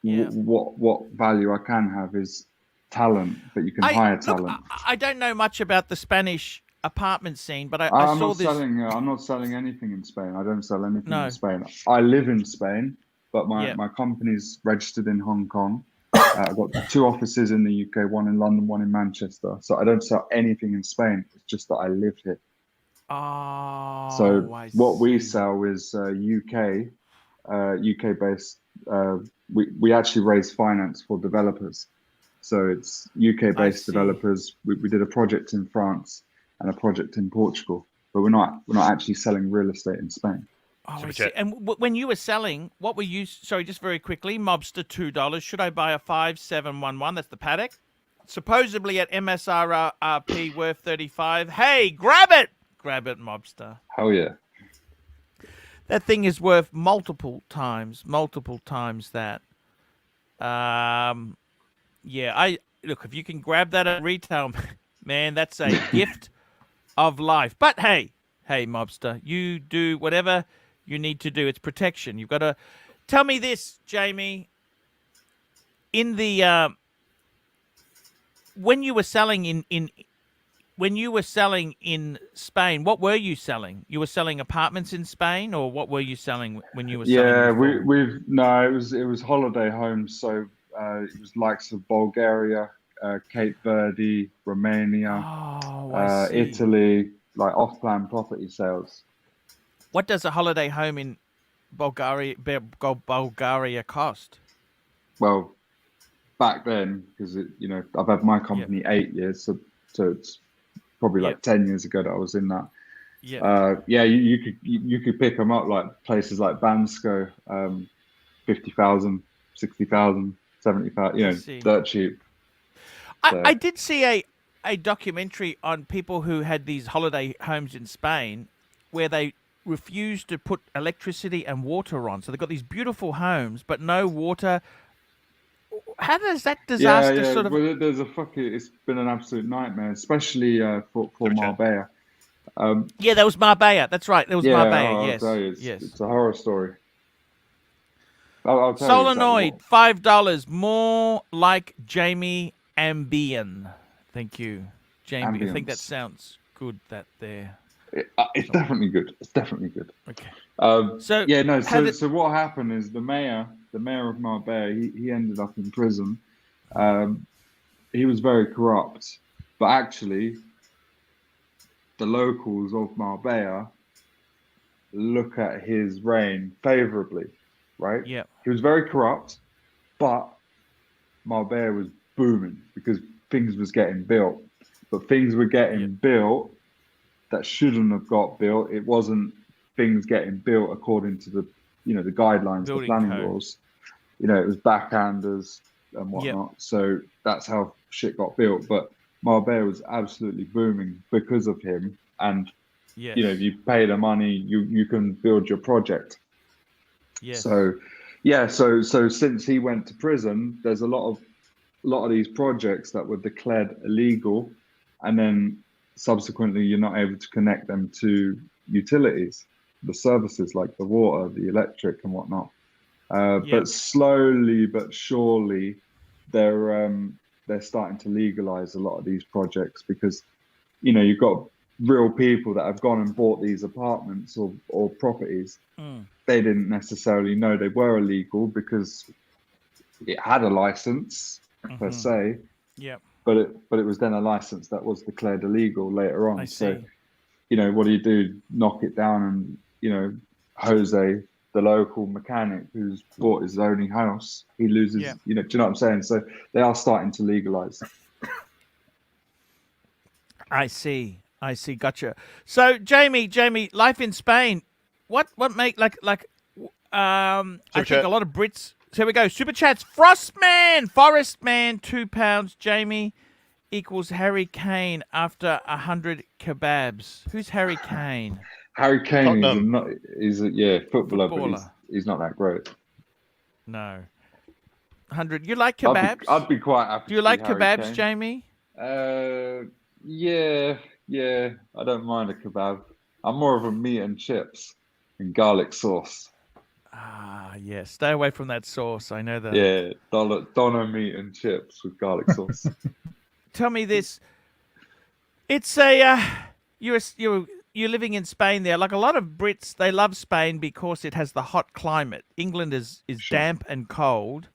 What value I can have is talent, but you can hire talent. I don't know much about the Spanish apartment scene, but I I'm saw not this. I'm not selling anything in Spain. I don't sell anything No. in Spain. I live in Spain, but Yeah. my company's registered in Hong Kong. I've got 2 offices in the UK, one in London, one in Manchester. So I don't sell anything in Spain. It's just that I live here. Oh, So I what we see. sell is UK based. We actually raise finance for developers. So it's UK based see. developers. We did a project in France and a project in Portugal, but we're not actually selling real estate in Spain. Oh, I Super see. chat. And when you were selling, what were you? Sorry, just very quickly. Mobster $2. Should I buy a 5711? That's the paddock. Supposedly at MSRP worth 35. Hey, grab it! Grab it, Mobster. Hell yeah. That thing is worth multiple times that. Yeah, look, if you can grab that at retail, man, that's a gift of life. But hey, Mobster, you do whatever you need to do. It's protection. You've got to tell me this, Jamie. In the when you were selling in Spain, what were you selling? You were selling apartments in Spain, or what were you selling when you were selling? Yeah, before? it was holiday homes. So it was likes of Bulgaria, Cape Verde, Romania, I see. Italy, like off-plan property sales. What does a holiday home in Bulgaria cost? Well, back then, because I've had my company 8 years, so it's probably like 10 years ago that I was in that. Yeah. You could pick them up like places like Bansko, 50,000, 60,000, 70,000. Dirt cheap. I did see a documentary on people who had these holiday homes in Spain where they refused to put electricity and water on. So they've got these beautiful homes, but no water. How does that disaster sort of... Well, it's been an absolute nightmare, especially for Marbella. Yeah, that was Marbella. That's right. That was Marbella, yes. I'll tell you, yes. It's a horror story. I'll tell Solenoid, you exactly $5. More like Jamie Ambien. Thank you, Jamie. I think that sounds good, that there. It's definitely good. It's definitely good. Okay. So what happened is the mayor of Marbella, he ended up in prison. He was very corrupt, but actually the locals of Marbella look at his reign favorably, right? Yeah. He was very corrupt, but Marbella was booming because things was getting built. But things were getting built that shouldn't have got built. It wasn't things getting built according to the the guidelines, the planning rules. It was backhanders and whatnot. So that's how shit got built. But Marbella was absolutely booming because of him. And if you pay the money, you can build your project. Yes. So so since he went to prison, there's a lot of these projects that were declared illegal, and then subsequently you're not able to connect them to utilities, the services like the water, the electric and whatnot. But slowly but surely they're starting to legalize a lot of these projects because you've got real people that have gone and bought these apartments or properties. They didn't necessarily know they were illegal because it had a license per se. But it was then a license that was declared illegal later on. So, what do? Knock it down and, Jose, the local mechanic who's bought his only house, he loses, do you know what I'm saying? So they are starting to legalize. I see. Gotcha. So Jamie, life in Spain, what make I think a lot of Brits. So here we go. Super chats. Forest Man, £2. Jamie equals Harry Kane after 100 kebabs. Who's Harry Kane? Harry Kane is a footballer, but he's not that great. No. 100. You like kebabs? I'd be quite happy. Do you like kebabs, Jamie? Yeah, Yeah, I don't mind a kebab. I'm more of a meat and chips and garlic sauce. Ah, yeah. Stay away from that sauce. I know that. Yeah, doner meat and chips with garlic sauce. Tell me this. It's a you're living in Spain there. Like a lot of Brits, they love Spain because it has the hot climate. England is Sure. damp and cold,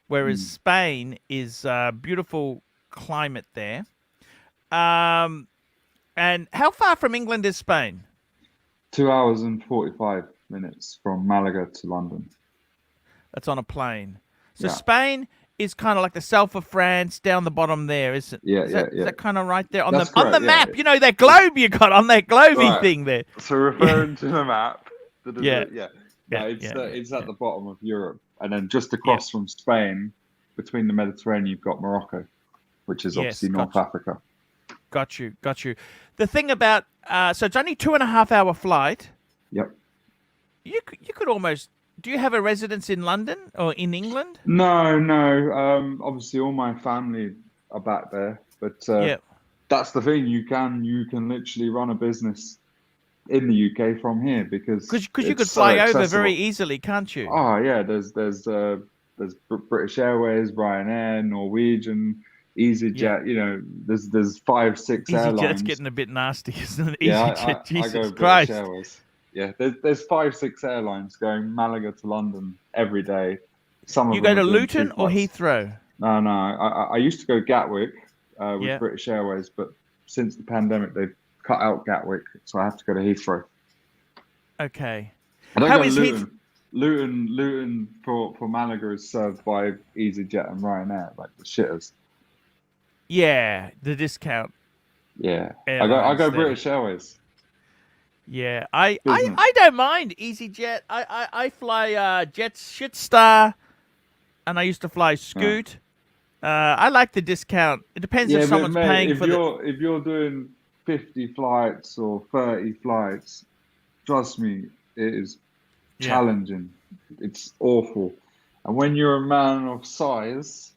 whereas Spain is beautiful climate there. And how far from England is Spain? 2 hours and 45 minutes from Malaga to London. That's on a plane. So Yeah. Spain is kind of like the south of France, down the bottom there, isn't it? Yeah, Is yeah. that kind of right there on That's the on the correct, yeah. map? You know that globe you got on that globey Right. thing there. So referring to the map, Yeah. yeah. Yeah, No, it's yeah, it's yeah, at the bottom of Europe, and then just across from Spain, between the Mediterranean, you've got Morocco, which is Yes, obviously North gotcha. Africa. Got you. The thing about so it's only 2.5 hour flight. Yep. You could almost. Do you have a residence in London or in England? No. Obviously, all my family are back there, but Yeah. that's the thing. You can literally run a business in the UK from here because Because you it's could so fly over accessible. very easily, can't you? Oh yeah, there's British Airways, Ryanair, Norwegian, EasyJet. You know, there's 5-6 airlines. EasyJet's getting a bit nasty, isn't it? Yeah, EasyJet, I Jesus go British Christ. Airways. Yeah, there's 5-6 airlines going Malaga to London every day. Some of You them go are to doing Luton 2 or flights. Heathrow? No. I used to go Gatwick with Yeah. British Airways, but since the pandemic, they've cut out Gatwick, so I have to go to Heathrow. Okay. I don't How go to is Luton. Luton for Malaga is served by EasyJet and Ryanair, like the shitters. Yeah, the discount. Yeah, I Airlines go there. British Airways. Yeah, I Business. don't mind EasyJet. I fly Jetstar, and I used to fly Scoot. I like the discount. It depends if Yeah, but someone's mate, paying if for if you're doing 50 flights or 30 flights, trust me, it is Yeah. challenging. It's awful. And when you're a man of size,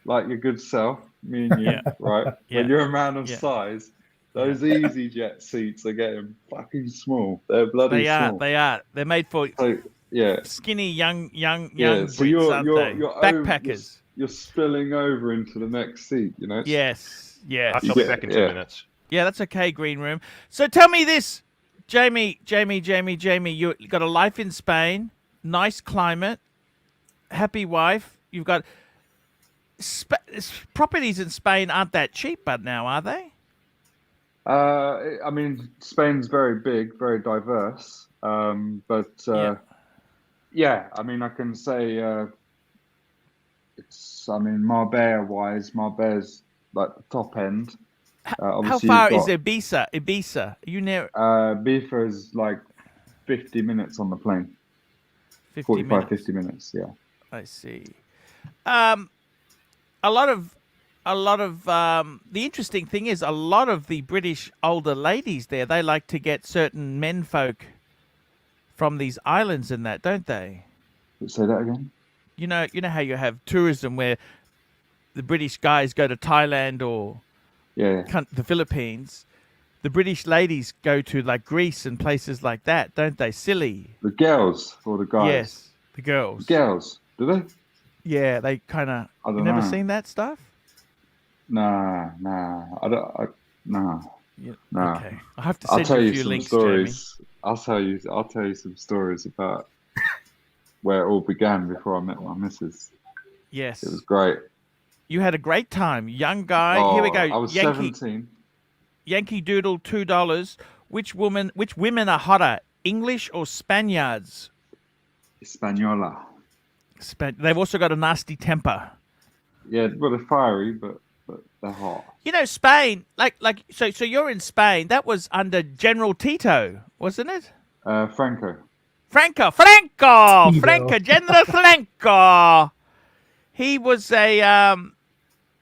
like your good self, me and you, Yeah. right? Yeah. When you're a man of Yeah. size, those EasyJet seats are getting fucking small. They're bloody small. They are. They're made for So yeah, skinny young yeah. Brits, So you're aren't you're they? you're Backpackers. You're spilling over into the next seat. You know. Yes. I'll You be get- back in 2 yeah. minutes. Yeah, that's okay, Green Room. So tell me this, Jamie, you got a life in Spain, nice climate, happy wife. You've got properties in Spain aren't that cheap, but now are they? I mean, Spain's very big, very diverse. But yeah, I mean, I can say I mean, Marbella-wise, Marbella's like the top end. How Obviously far you've is Ibiza? Ibiza? Are you near Ibiza is like 50 minutes on the plane. 50 45, minutes? 50 minutes, yeah. I see. A lot of the interesting thing is a lot of the British older ladies there, they like to get certain menfolk from these islands and that, don't they? Say that again? You know how you have tourism where the British guys go to Thailand or Yeah. the Philippines. The British ladies go to like Greece and places like that, don't they? Silly. The girls or the guys? Yes, the girls. The girls, do they? Yeah, they kind of. I don't You never know. seen that stuff? Nah. Nah. Yeah. Nah. Okay, I have to I'll send tell you a you few some links, stories. I'll tell you some stories about where it all began before I met my missus. Jamie. Yes, It was great. you had a great time, young guy. Here we go. I was Yankee 17. Yankee Doodle, $2. Which women are hotter, English or Spaniards? Española. They've also got a nasty temper. Yeah, well, they're fiery, but they're hot. You know, Spain, so you're in Spain. That was under General Tito, wasn't it? Franco. Franco, General Franco. He was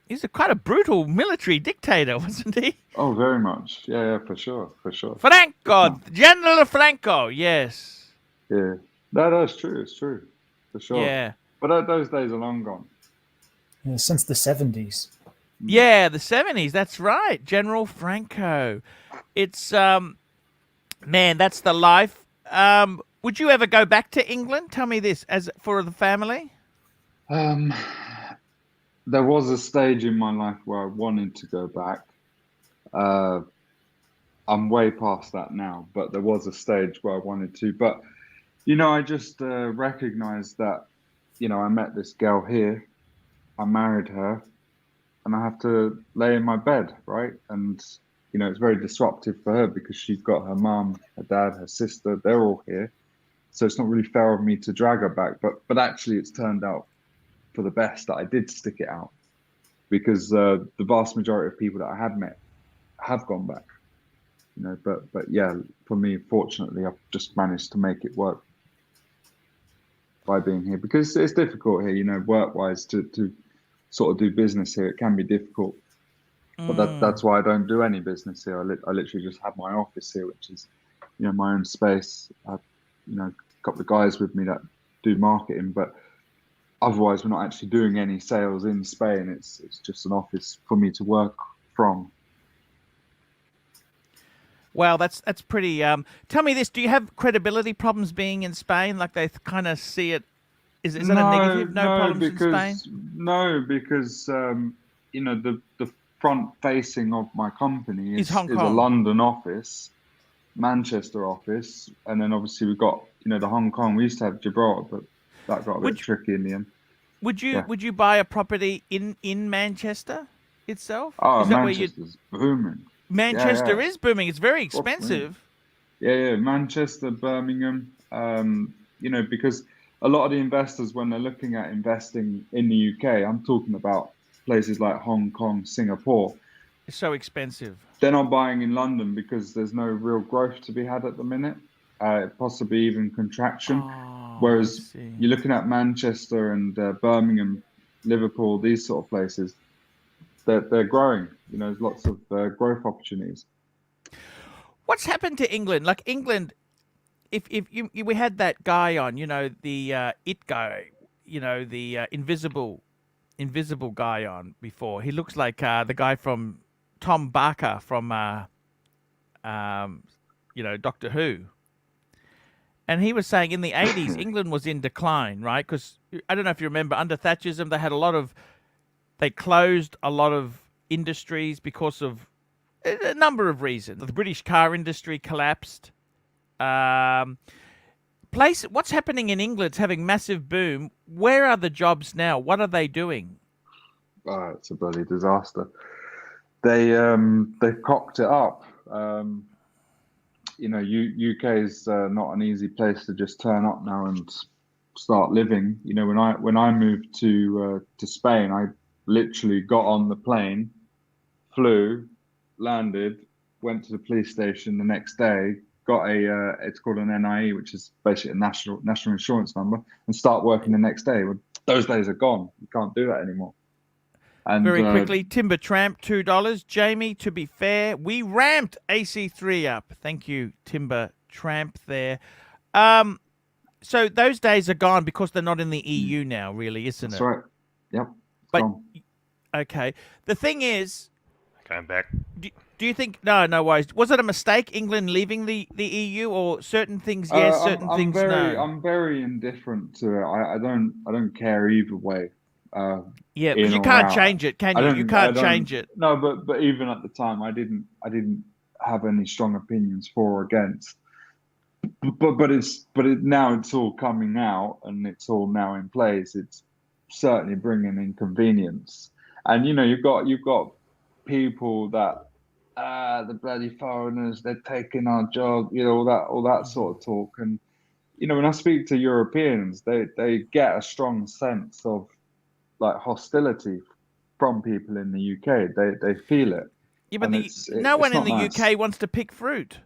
he's quite a brutal military dictator, wasn't he? Oh, very much. Yeah, for sure. Franco, General Franco, yes. Yeah. No, it's true. It's true. For sure. Yeah. But those days are long gone. Since the 70s. Yeah, the 70s, that's right. General Franco. It's man, that's the life. Would you ever go back to England? Tell me this, as for the family. There was a stage in my life where I wanted to go back. I'm way past that now, but there was a stage where I wanted to. But, I just recognized that, I met this girl here, I married her, and I have to lay in my bed, right? And, it's very disruptive for her because she's got her mum, her dad, her sister, they're all here. So it's not really fair of me to drag her back. But actually, it's turned out for the best that I did stick it out, because the vast majority of people that I have met have gone back. But yeah, for me, fortunately, I've just managed to make it work by being here, because it's difficult here, work-wise to sort of do business here. It can be difficult, but that's why I don't do any business here. I literally just have my office here, which is, my own space. I have, a couple of guys with me that do marketing, but otherwise we're not actually doing any sales in Spain. It's just an office for me to work from. Wow, that's pretty. Tell me this: do you have credibility problems being in Spain? Like they kind of see it. Is that a negative? No problems in Spain. No, because the front facing of my company is Hong a Kong. London office, Manchester office, and then obviously we've got the Hong Kong. We used to have Gibraltar, but that got a bit tricky in the end. Would you buy a property in Manchester itself? Oh, is that Manchester's booming. Manchester is booming. It's very expensive. Yeah, Manchester, Birmingham. Because a lot of the investors, when they're looking at investing in the UK, I'm talking about places like Hong Kong, Singapore. It's so expensive. They're not buying in London because there's no real growth to be had at the minute, possibly even contraction. Whereas you're looking at Manchester and Birmingham, Liverpool, these sort of places, they're growing. There's lots of growth opportunities. What's happened to England? Like England, if we had that guy on, the it guy, the invisible guy on before. He looks like the guy from Tom Barker from Doctor Who. And he was saying in the 80s, England was in decline, right? Because I don't know if you remember, under Thatcherism, they closed a lot of industries because of a number of reasons. The British car industry collapsed. What's happening in England's having massive boom. Where are the jobs now? What are they doing? Oh, it's a bloody disaster. They've cocked it up. UK is not an easy place to just turn up now and start living. When I moved to Spain, I literally got on the plane, flew, landed, went to the police station the next day, got it's called an NIE, which is basically a national insurance number, and start working the next day. Well, those days are gone. You can't do that anymore. And very quickly, Timber Tramp, $2. Jamie, to be fair, we ramped AC3 up. Thank you, Timber Tramp there. So those days are gone because they're not in the EU now, really, isn't it? That's right. Yep. Gone. Okay. The thing is, going back. Do you think? No worries. Was it a mistake, England leaving the EU, or certain things yes, certain things no? I'm very indifferent to it. I don't care either way. Yeah, because you can't change it, can you? You can't change it. No, but even at the time, I didn't have any strong opinions for or against. But now it's all coming out and it's all now in place. It's certainly bringing inconvenience, and you've got people that the bloody foreigners, they're taking our job, all that sort of talk. And when I speak to Europeans, they get a strong sense of like hostility from people in the UK. They feel it. Yeah, but no one in the UK wants to pick fruit.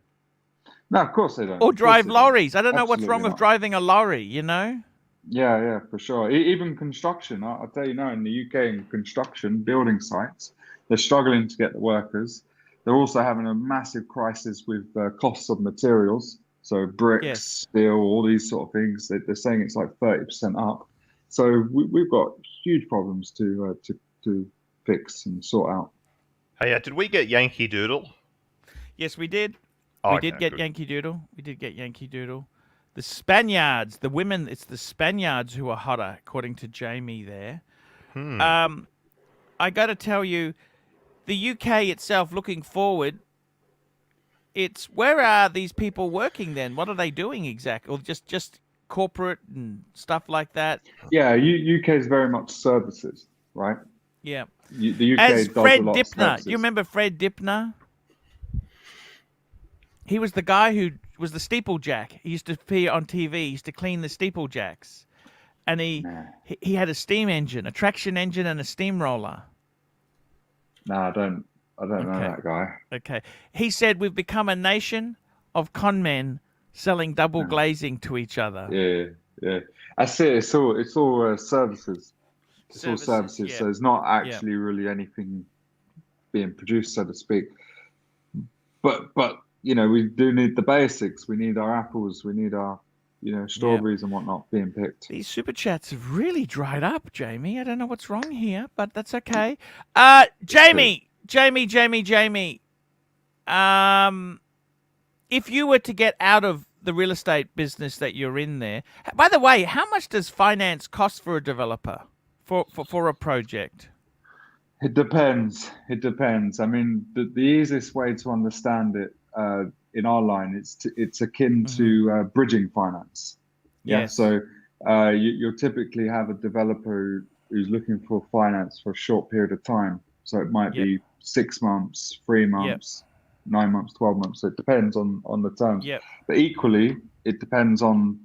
No, of course they don't. Or drive lorries. I don't know what's wrong with driving a lorry, Yeah, for sure. Even construction. I'll tell you now, in the UK, in construction, building sites, they're struggling to get the workers. They're also having a massive crisis with costs of materials. So bricks, steel, all these sort of things. They're saying it's like 30% up. So we've got huge problems to fix and sort out. Hey, did we get Yankee Doodle? Yes, we did. Oh, We did okay, get good. Yankee Doodle. We did get Yankee Doodle. The Spaniards, the women, it's the Spaniards who are hotter, according to Jamie there. I got to tell you, the UK itself, looking forward, it's where are these people working then? What are they doing exactly? Or just corporate and stuff like that? Yeah, UK is very much services, right? Yeah. The UK As does a Fred lot of Dipner, do services. you remember Fred Dipner? He was the guy who was the steeplejack. He used to appear on TV. He used to clean the steeplejacks. And he had a steam engine, a traction engine and a steamroller. No, I don't know that guy. Okay. He said we've become a nation of con men selling double glazing to each other. Yeah. I see. It's all services. It's all services. Yeah. So it's not actually really anything being produced, so to speak. But we do need the basics. We need our apples. We need our strawberries and whatnot being picked. These super chats have really dried up, Jamie. I don't know what's wrong here, but that's okay. Jamie. If you were to get out of the real estate business that you're in there, by the way, how much does finance cost for a developer for a project? It depends. I mean, the easiest way to understand it in our line, it's akin to bridging finance. Yeah. Yes. So you'll typically have a developer who's looking for finance for a short period of time. So it might be 6 months, 3 months, 9 months, 12 months. So it depends on the terms. Yep. But equally, it depends on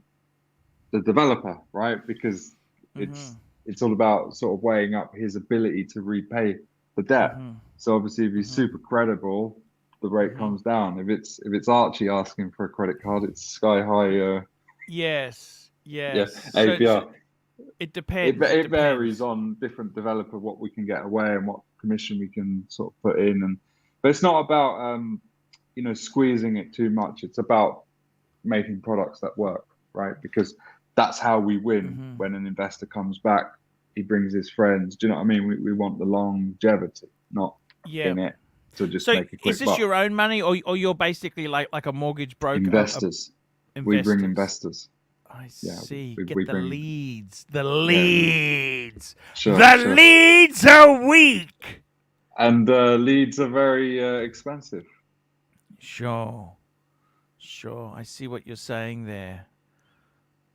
the developer, right? Because it's all about sort of weighing up his ability to repay the debt. So obviously, if he's super credible, the rate comes down. If it's Archie asking for a credit card, it's sky high. Yes. Yeah, So APR. It depends. It varies on different developer what we can get away and what commission we can sort of put in, but it's not about squeezing it too much. It's about making products that work, right? Because that's how we win. When an investor comes back, he brings his friends. Do you know what I mean? We want the longevity, not in it to just make a quick buck. Is this your own money, or you're basically like a mortgage broker? Investors. We bring investors. I see. Get we the bring leads. The leads. Sure, leads are weak. And leads are very expensive. Sure. I see what you're saying there.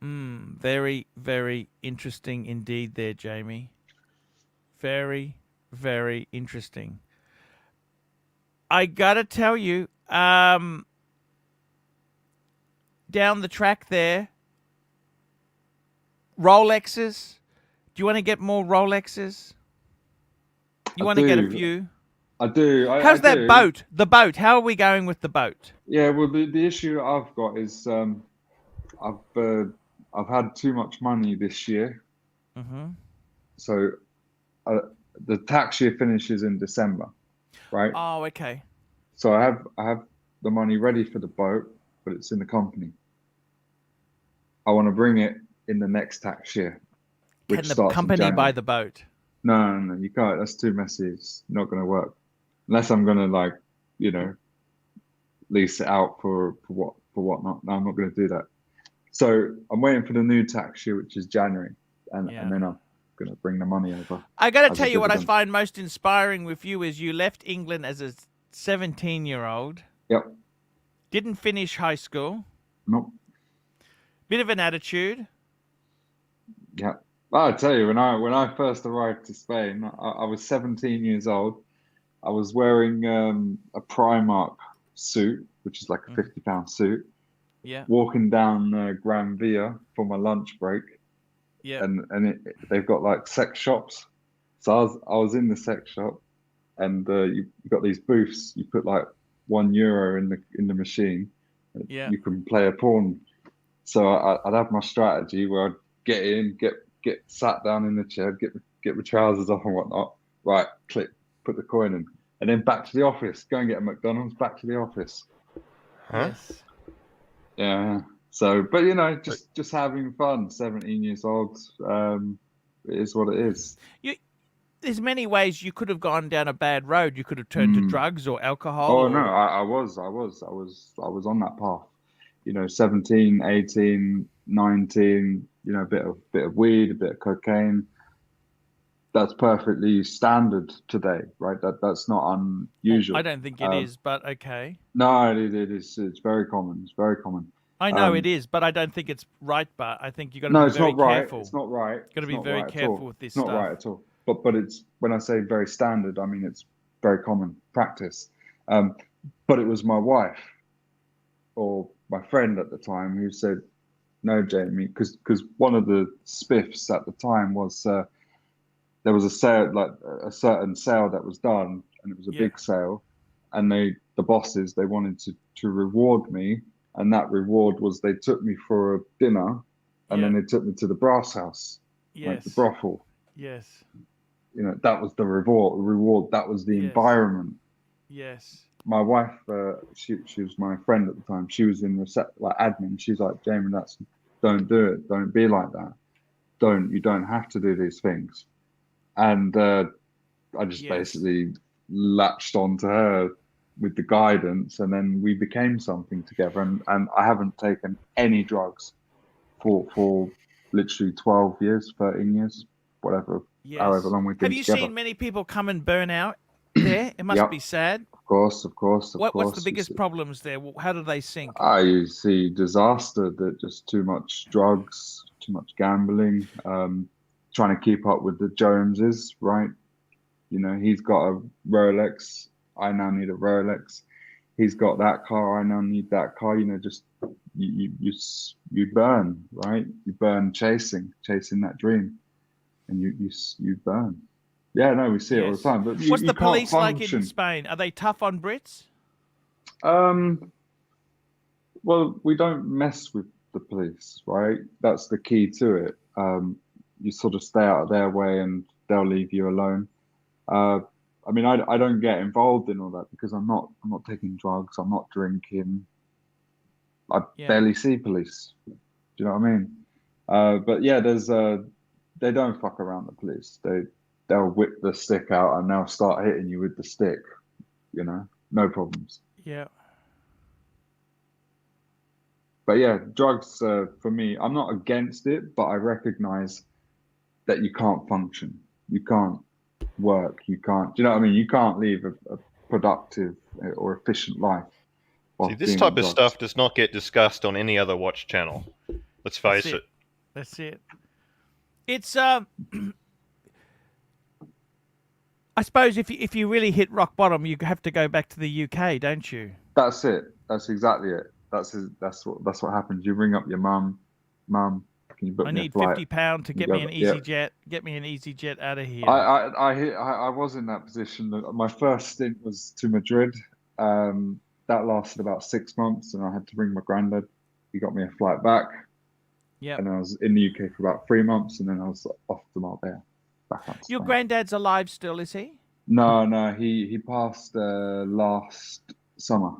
Very, very interesting indeed there, Jamie. Very, very interesting. I gotta tell you, down the track there, Rolexes. Do you want to get more Rolexes? You want to get a few? I do. How's that boat? The boat. How are we going with the boat? Yeah, well, the issue I've got is I've had too much money this year. So the tax year finishes in December, right? Oh, okay. So I have the money ready for the boat, but it's in the company. I want to bring it in the next tax year. Can the company buy the boat? No, you can't. That's too messy. It's not going to work unless I'm going to lease it out for whatnot. No, I'm not going to do that. So I'm waiting for the new tax year, which is January, and then I'm going to bring the money over. I got to tell you what I find most inspiring with you is you left England as a 17-year-old. Yep. Didn't finish high school. Nope. Bit of an attitude. Yeah. I'll tell you, when I first arrived to Spain, I was 17 years old. I was wearing a Primark suit, which is like a £50 suit. Yeah. Walking down Gran Via for my lunch break. Yeah. And they've got like sex shops. So I was in the sex shop, and you got these booths. You put like €1 in the machine. Yeah. You can play a porn. So I'd have my strategy where I'd get in, get sat down in the chair, get my trousers off and whatnot. Right, click, put the coin in, and then back to the office. Go and get a McDonald's. Back to the office. Huh? Yes. Yeah. So, but just having fun. 17 years old. It is what it is. there's many ways you could have gone down a bad road. You could have turned to drugs or alcohol. Oh no, I was on that path. 17, 18, 19. A bit of weed, a bit of cocaine. That's perfectly standard today, right? That's not unusual. I don't think it is, but okay. No, it is. It's very common. It's very common. I know it is, but I don't think it's right. But I think you got to No, be it's very not right. careful. It's not right. Got to be very careful with this It's stuff. not right at all. But it's, when I say very standard, I mean it's very common practice. But it was my wife or my friend at the time who said, "No, Jamie," because one of the spiffs at the time was there was a sale, like a certain sale that was done, and it was a big sale, and the bosses, they wanted to reward me, and that reward was they took me for a dinner, and then they took me to the brass house, like the brothel. Yes. That was the reward. That was the environment. Yes. My wife, she was my friend at the time. She was in admin. She's like, "Jamie, don't do it. Don't be like that. You don't have to do these things." And I just basically latched onto her with the guidance, and then we became something together. And I haven't taken any drugs for literally 12 years, 13 years, whatever, however long we've been together. Have you seen many people come and burn out there? It must be sad. Of course. What's the biggest problems there? How do they sink? You see disaster, that just too much drugs, too much gambling, trying to keep up with the Joneses, right? He's got a Rolex, I now need a Rolex. He's got that car, I now need that car. Just you burn, right? You burn chasing that dream, and you burn. Yeah, no, we see it all the time. But what's you the can't police like function. in Spain? Are they tough on Brits? Well, we don't mess with the police, right? That's the key to it. You sort of stay out of their way, and they'll leave you alone. I mean, I don't get involved in all that because I'm not taking drugs. I'm not drinking. I barely see police. Do you know what I mean? But yeah, they don't fuck around, the police. They'll whip the stick out and they'll start hitting you with the stick. No problems. Yeah. But yeah, drugs, for me, I'm not against it, but I recognize that you can't function. You can't work. You can't, do you know what I mean? You can't leave a productive or efficient life. See, this type of stuff does not get discussed on any other watch channel. Let's face it. That's it. It's, I suppose if you really hit rock bottom, you have to go back to the UK, don't you? That's it. That's exactly it. That's what happens. You ring up your mum, can you book me a flight? I need £50 to get me an EasyJet. Get me an EasyJet out of here. I was in that position. My first stint was to Madrid. That lasted about 6 months, and I had to ring my granddad. He got me a flight back. Yeah. And I was in the UK for about 3 months, and then I was off to Marbella. Your granddad's alive still, is he? No, he passed last summer.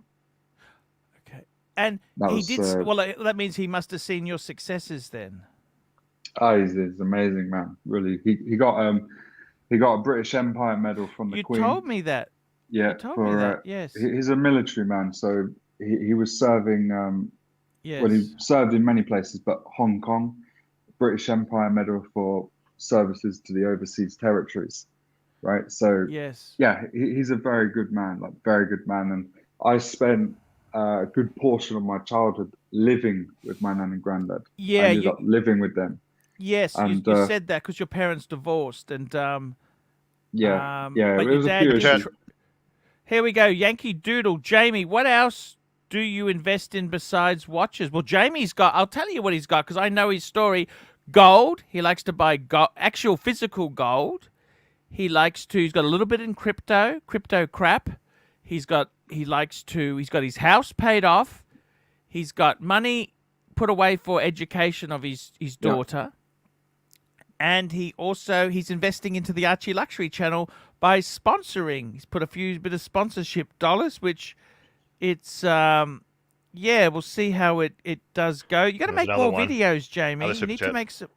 Okay, and he did well. That means he must have seen your successes then. Oh, he's an amazing man. Really, he got a British Empire medal from the Queen. You told me that. Yeah, you told me that. Yes, he's a military man, so he was serving. Yes. Well, he served in many places, but Hong Kong, British Empire medal for services to the overseas territories, right? So yes, yeah, he's a very good man, and I spent a good portion of my childhood living with my nan and granddad. Yeah, I ended up living with them. Yes, and, you said that because your parents divorced, and yeah, but it was a few issues. Here we go, Yankee Doodle. Jamie, what else do you invest in besides watches? Well, Jamie's got, I'll tell you what he's got because I know his story. Gold. He likes to buy actual physical gold. He's got a little bit in crypto crap. He's got his house paid off. He's got money put away for education of his daughter. And he's investing into the ArchieLuxury channel by sponsoring. He's put bit of sponsorship dollars, which it's we'll see how it does go. You got to make more videos, Jamie. You need to make some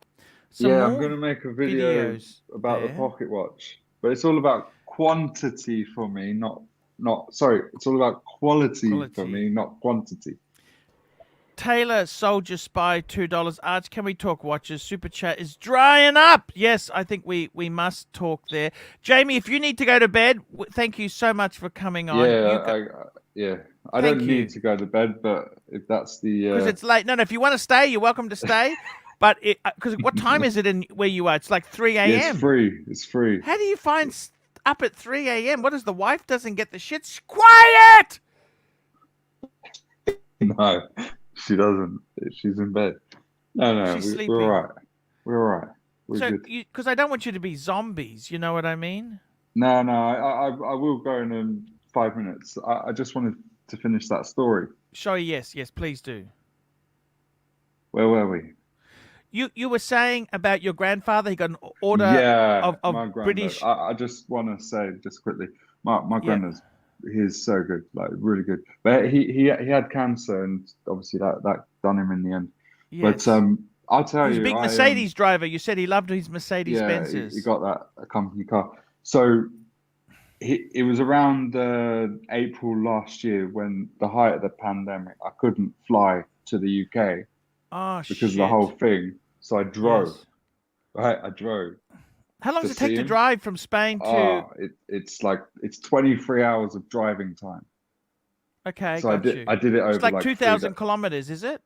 yeah, more I'm going to make a video about the pocket watch. but it's all about quantity for me, not sorry. It's all about quality for me, not quantity. Taylor Soldier Spy, $2. Arch, can we talk watches? Super chat is drying up. Yes, I think we must talk there. Jamie, if you need to go to bed, thank you so much for coming on. Yeah, I don't need to go to bed, but if that's the because it's late. No, if you want to stay, you're welcome to stay. But because what time is it in where you are? It's like 3 a.m. Yeah, it's free. It's free. How do you find up at 3 a.m.? What is the wife doesn't get the shit? Quiet. No, she doesn't. She's in bed. No, we're all right. We're all right. We're good. Because I don't want you to be zombies. You know what I mean? No, I will go in 5 minutes. I just wanted to finish that story. Sure, yes, please do. Where were we? You were saying about your grandfather. He got an order of my British. I just want to say just quickly, my granddad's he's so good, like really good. But he had cancer, and obviously that done him in the end. Yes. But I'll tell you, he was a big Mercedes driver. You said he loved his Mercedes Benzes. He got that a company car. So it was around April last year when the height of the pandemic. I couldn't fly to the UK. Because of the whole thing. So I drove. Yes. Right, I drove. How long does it take to drive from Spain to? It's 23 hours of driving time. Okay, so I did it over it's like 2,000 kilometers, is it?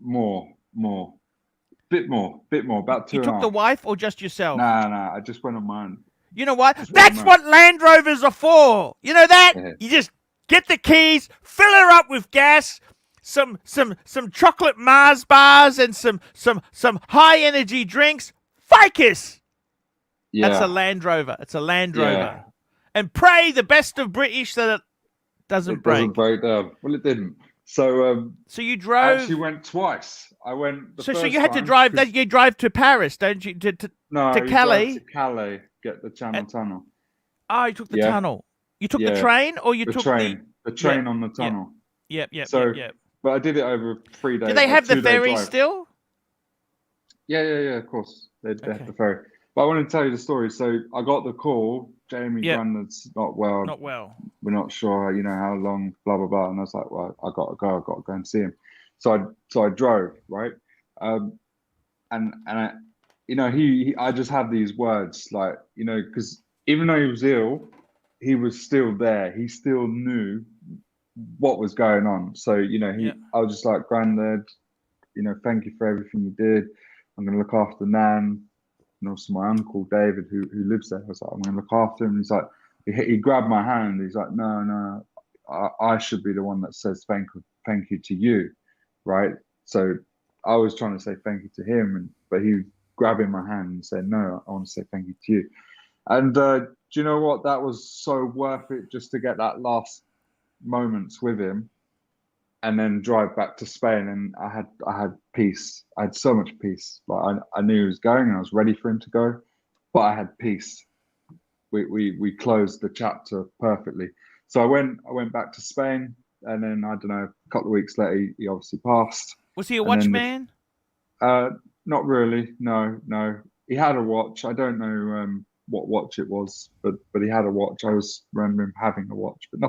More, bit more, about 2. You took the wife or just yourself? Nah, I just went on my own. You know what? That's what Land Rovers are for. You know that? Yeah. You just get the keys, fill her up with gas. Some chocolate Mars bars and some high energy drinks. Ficus. Yeah. That's a Land Rover. It's a Land Rover. Yeah. And pray the best of British that it doesn't break. Doesn't break down. Well, it didn't. So you drove. I actually went twice. I went. So you had to drive. You drive to Paris, don't you? To Calais. To Calais, get the Tunnel. Oh, you took the tunnel. You took the train, or you took the train on the tunnel. Yep. But I did it over 3 days. Do they have the ferry still? Yeah, of course. They have the ferry. But I want to tell you the story. So I got the call. Jamie Grandad's not well. Not well. We're not sure, how long, blah, blah, blah. And I was like, well, I got to go and see him. So I drove, right? And I, I just have these words like, because even though he was ill, he was still there. He still knew what was going on. So, I was just like, Grandad, thank you for everything you did. I'm going to look after Nan. And also my uncle, David, who lives there. I was like, I'm going to look after him. He's like, he grabbed my hand. He's like, no, I should be the one that says thank you to you. Right. So I was trying to say thank you to him, but he was grabbing my hand and saying, no, I want to say thank you to you. And do you know what? That was so worth it just to get that last moments with him and then drive back to Spain. And I had peace. I had so much peace. Like I knew he was going and I was ready for him to go, but I had peace. We closed the chapter perfectly. So I went back to Spain, and then I don't know, a couple of weeks later he obviously passed. Was he a watchman? Not really. No. He had a watch. I don't know what watch it was, but he had a watch. I remember him having a watch, but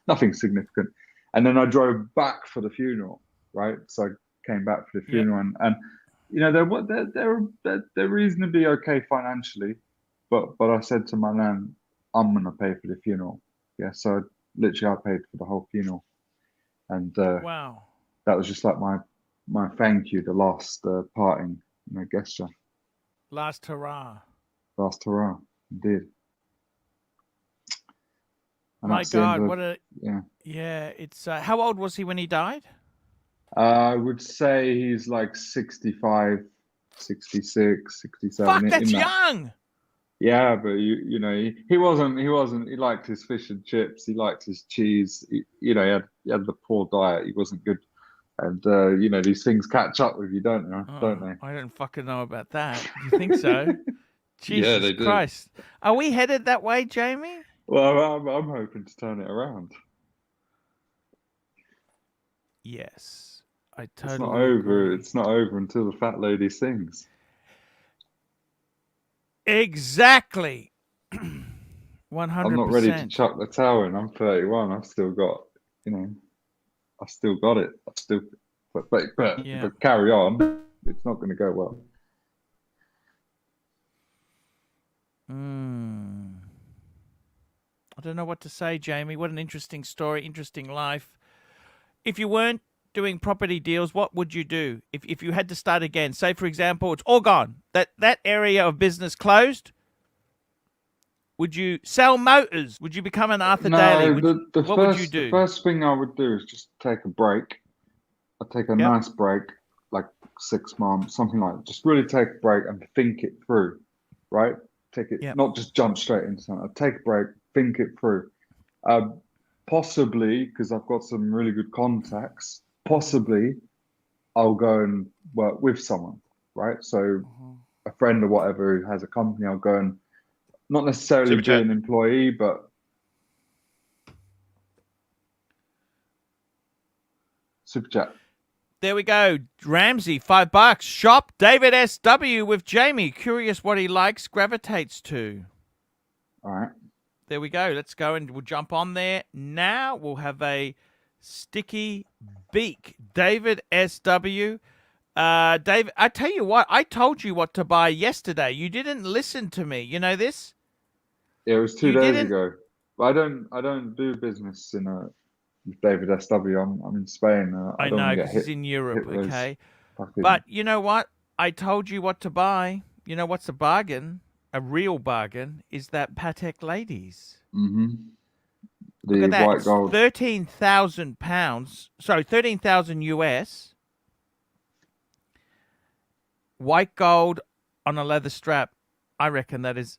nothing significant. And then I drove back for the funeral, right? So I came back for the funeral, and they're reasonably okay financially, but I said to my nan, I'm gonna pay for the funeral. Yeah, so literally I paid for the whole funeral, and wow, that was just like my thank you, the last parting gesture. Last hurrah. Last hurrah, indeed. And my God, what a it's how old was he when he died? I would say he's like 65, 66, 67. Fuck, that's young. Yeah, but he wasn't. He liked his fish and chips. He liked his cheese. He had the poor diet. He wasn't good. And these things catch up with you, don't they? I don't fucking know about that. Do you think so? Jesus they do. Christ. Are we headed that way, Jamie? Well, I'm hoping to turn it around. Yes, I totally. It's not over. Agree. It's not over until the fat lady sings. Exactly. 100%. I'm not ready to chuck the towel in. I'm 31. I've still got, I've still got it. I've still, but carry on. It's not going to go well. I don't know what to say, Jamie. What an interesting story, interesting life. If you weren't doing property deals, what would you do? If you had to start again, say for example, it's all gone. That area of business closed. Would you sell motors? Would you become an Arthur Daly? What would you do? The first thing I would do is just take a break. I'd take a nice break, like 6 months, something like that. Just really take a break and think it through, right? Take it, not just jump straight into something. I'd take a break, think it through. Possibly, because I've got some really good contacts, possibly I'll go and work with someone, right? So a friend or whatever who has a company, I'll go and not necessarily be an employee, but super chat. There we go. Ramsey, $5. Shop David SW with Jamie. Curious what he likes, gravitates to. All right. There we go. Let's go and we'll jump on there. Now we'll have a sticky beak. David SW. David, I tell you what, I told you what to buy yesterday. You didn't listen to me. You know this? Yeah, it was 2 days ago. But I don't do business with David SW. I'm in Spain. I know, because he's in Europe, okay? But you know what? I told you what to buy. You know what's a bargain? A real bargain is that Patek ladies. Mm-hmm. Look at that. White gold. 13,000 pounds. Sorry, 13,000 US. White gold on a leather strap. I reckon that is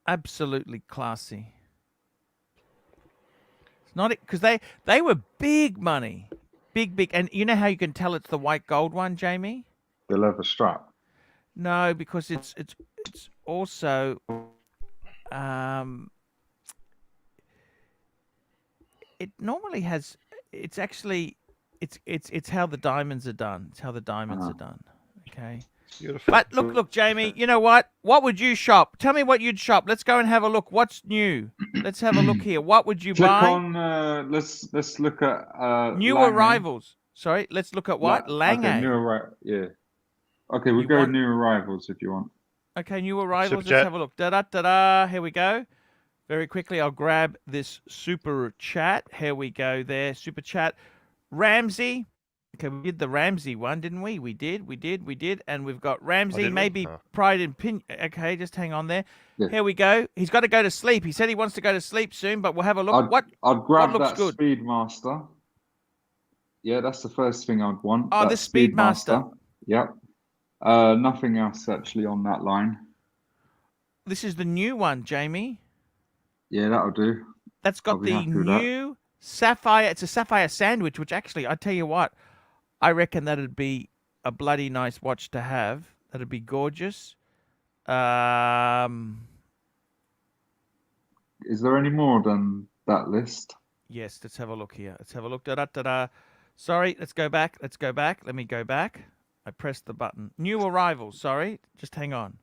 absolutely classy. It's not because they were big money, big, and you know how you can tell it's the white gold one, Jamie? The leather strap. No, because it's also it normally has. It's actually it's how the diamonds are done. It's how the diamonds are done. Okay. Beautiful. But look, Jamie, you know what? What would you shop? Tell me what you'd shop. Let's go and have a look. What's new? Let's have a look here. What would you buy? On, let's look at new Lange. arrivals. Sorry, let's look at what? Lange. Okay, yeah. Okay, we'll go new arrivals if you want. Okay, new arrivals. Let's have a look. Da-da-da-da. Here we go. Very quickly, I'll grab this super chat. Here we go there. Super chat. Ramsey. Okay, we did the Ramsey one, didn't we? We did. And we've got Ramsey, maybe Pride and Pin. Okay, just hang on there. Yeah. Here we go. He's got to go to sleep. He said he wants to go to sleep soon, but we'll have a look. I'd grab what looks that good? Speedmaster. Yeah, that's the first thing I'd want. Oh, the Speedmaster. Yep. Nothing else actually on that line. This is the new one, Jamie. Yeah, that'll do. That's got the new sapphire. It's a sapphire sandwich, which actually, I tell you what, I reckon that'd be a bloody nice watch to have. That'd be gorgeous. Is there any more than that list? Yes, let's have a look here. Let's have a look. Da-da-da-da. Sorry, let's go back. Let me go back. I pressed the button. New arrivals. Sorry, just hang on.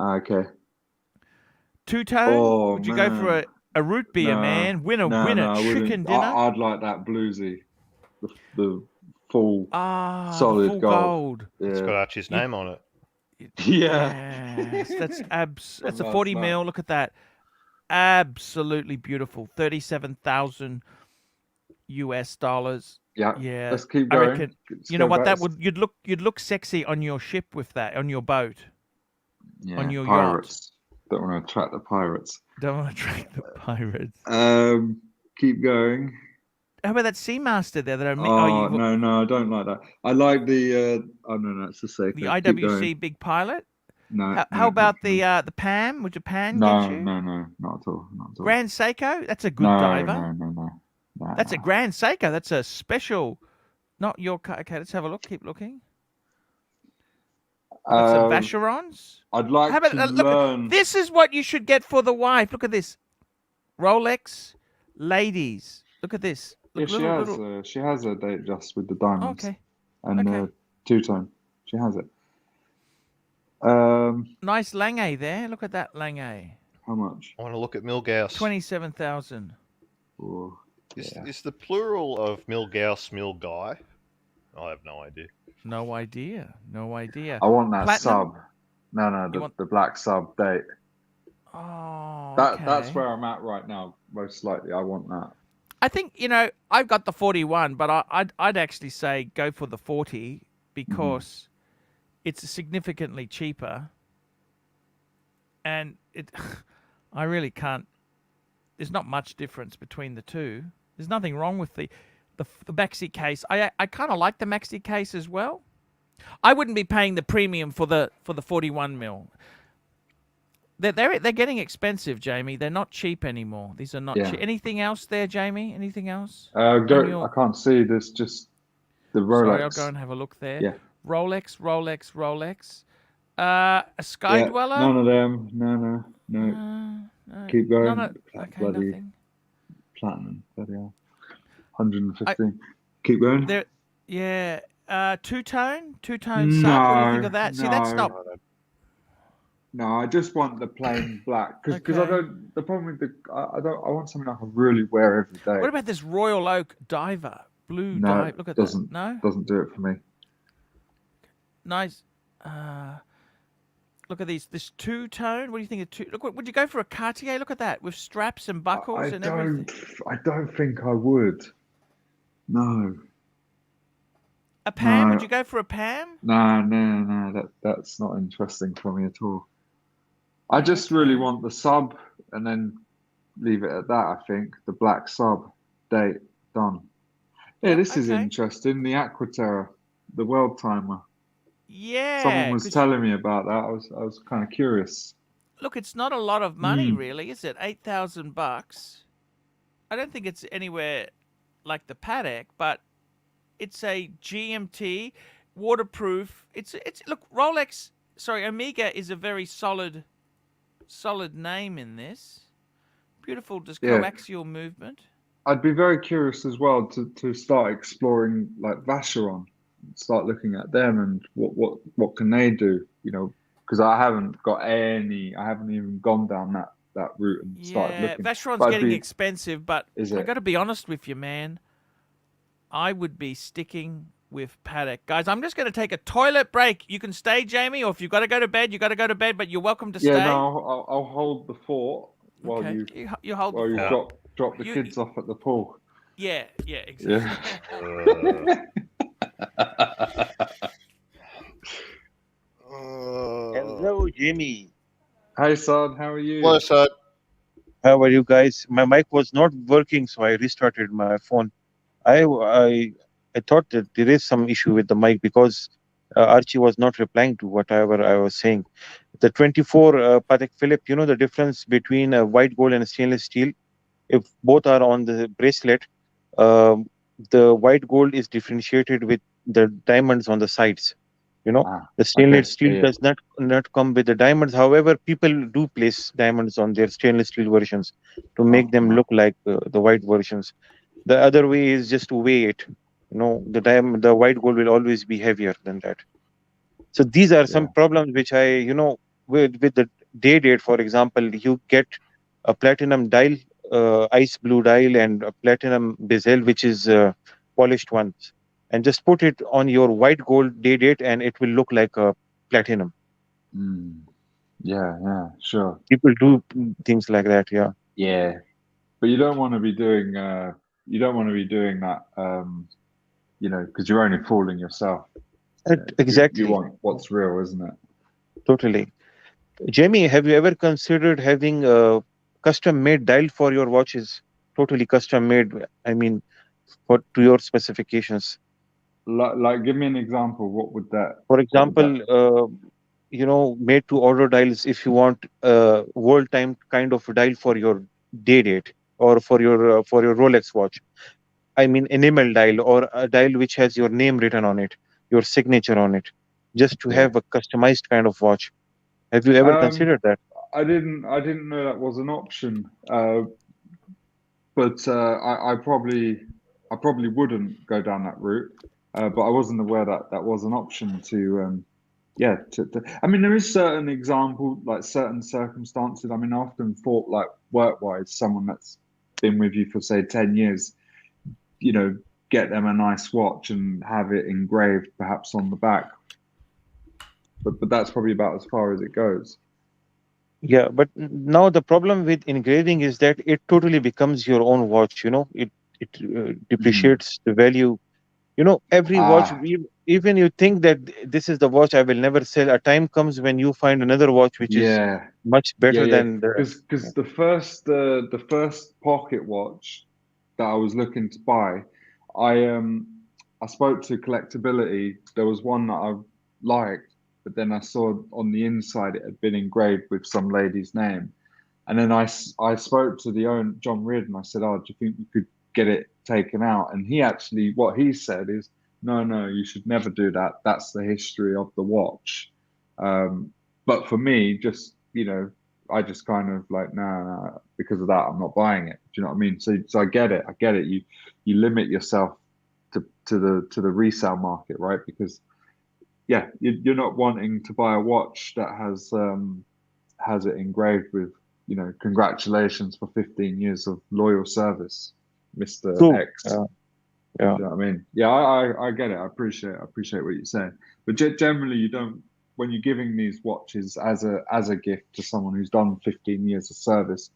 Okay. Two-tone? Oh, would you go for a root beer, man? Winner, chicken dinner? I'd like that bluesy. The full solid full gold. Yeah. It's got Archie's name on it. Yeah. Yes, that's a 40 mil. Look at that. Absolutely beautiful. 37,000 US dollars. Yeah. Let's keep going. I reckon, you know what? You'd look sexy on your ship with that, on your boat. Yeah, on your pirates. yacht. Don't want to attract the pirates. Keep going. How about that Seamaster there? No, I don't like that. I like the. No, it's the safe. The IWC Big Pilot. No. How about the Pan? Would your Pan get you? No, not at all. Grand Seiko. That's a good diver. No. That's a Grand Seiko. That's a special. Not your car. Okay, let's have a look. Keep looking. Some Vacherons. I'd like to learn. This is what you should get for the wife. Look at this. Rolex ladies. Look at this. Look, she has a date just with the diamonds. Okay. And two-tone. She has it. Nice Lange there. Look at that Lange. How much? I want to look at Milgauss. 27,000. Oh, yeah. Is the plural of Milgauss Milguy? I have no idea. No idea. No idea. I want that Platinum? sub. No, You want- the black sub date. Oh, That's okay. where I'm at right now. Most likely, I want that. I think, I've got the 41, but I'd actually say go for the 40 because it's significantly cheaper. And I really can't. There's not much difference between the two. There's nothing wrong with the maxi case. I kind of like the maxi case as well. I wouldn't be paying the premium for the 41 mil. They're getting expensive, Jamie. They're not cheap anymore. These are not cheap. Anything else there, Jamie? Anything else? I can't see. There's just the Rolex. Sorry, I'll go and have a look there. Yeah. Rolex. A Sky Dweller? None of them. No. Keep going. Okay, Bloody nothing. platinum. Bloody hell. 115. Keep going. Two-tone sub. What do you think of that? See, that's not. No, I just want the plain black because I don't. The problem with I want something I can really wear every day. What about this Royal Oak Diver blue? No, Look at doesn't, that. No, doesn't do it for me. Nice. Look at this two-tone. What do you think of two? Look, would you go for a Cartier? Look at that with straps and buckles and everything. I don't think I would. No. A Pam? No. Would you go for a Pam? No. That's not interesting for me at all. I just really want the sub and then leave it at that, I think. The black sub date done. Yeah, this is interesting. The Aquaterra, the World Timer. Yeah. Someone was telling me about that. I was kind of curious. Look, it's not a lot of money, really, is it? $8,000. I don't think it's anywhere like the Patek, but it's a GMT, waterproof. Look, Rolex. Sorry, Omega is a very solid name in this. Beautiful, just coaxial movement. I'd be very curious as well to start exploring like Vacheron, start looking at them and what can they do, because I haven't even gone down that route and started looking. Vacheron's getting expensive, but I got to be honest with you, man. I would be sticking with Patek. Guys, I'm just going to take a toilet break. You can stay, Jamie, or if you've got to go to bed, you've got to go to bed, but you're welcome to stay. Yeah, no, I'll hold the fort while you hold the fort. Drop the kids off at the pool. Yeah, exactly. Hello, Jimmy. Hi, son. How are you? Hello, son. How are you guys? My mic was not working, so I restarted my phone. I thought that there is some issue with the mic because Archie was not replying to whatever I was saying. The 24 Patek Philippe, the difference between a white gold and a stainless steel, if both are on the bracelet, the white gold is differentiated with the diamonds on the sides. The stainless steel does not come with the diamonds. However, people do place diamonds on their stainless steel versions to make them look like the white versions. The other way is just to weigh it. The white gold will always be heavier than that. So these are some problems which I, with the date, for example, you get a platinum dial, ice blue dial, and a platinum bezel, which is polished ones, and just put it on your white gold date, and it will look like a platinum. Yeah, sure. People do things like that, yeah. But you don't want to be doing that, because you're only fooling yourself. Exactly. You want what's real, isn't it? Totally. Jamie, have you ever considered having a custom-made dial for your watches? Totally custom-made, to your specifications. Like, give me an example. What would that? For example, made-to-order dials. If you want a world-time kind of dial for your date or for your Rolex watch, enamel dial or a dial which has your name written on it, your signature on it, just to have a customized kind of watch. Have you ever considered that? I didn't know that was an option. But I probably wouldn't go down that route. But I wasn't aware that was an option to yeah. I mean, there is certain example, like certain circumstances. I mean, I often thought, like work-wise, someone that's been with you for say 10 years, you know, get them a nice watch and have it engraved perhaps on the back. But that's probably about as far as it goes. Yeah, but now the problem with engraving is that it totally becomes your own watch. It depreciates the value. Every watch, Ah, even you think that this is the watch I will never sell. A time comes when you find another watch which is yeah, much yeah, better yeah. than the. Because the first pocket watch that I was looking to buy, I spoke to Collectability. There was one that I liked, but then I saw on the inside it had been engraved with some lady's name. And then I spoke to the owner, John Reardon, and I said, "Oh, do you think you could get it taken out?" And he actually, what he said is, "No, no, you should never do that. That's the history of the watch." But for me, just I just kind of like, nah, because of that, I'm not buying it. Do you know what I mean? So I get it. I get it. You limit yourself to the resale market, right? Because yeah, you're not wanting to buy a watch that has it engraved with, congratulations for 15 years of loyal service, Mr. True. X. Yeah. Do you know what I mean? Yeah, I get it. I appreciate what you're saying. But generally, you don't, when you're giving these watches as a gift to someone who's done 15 years of service,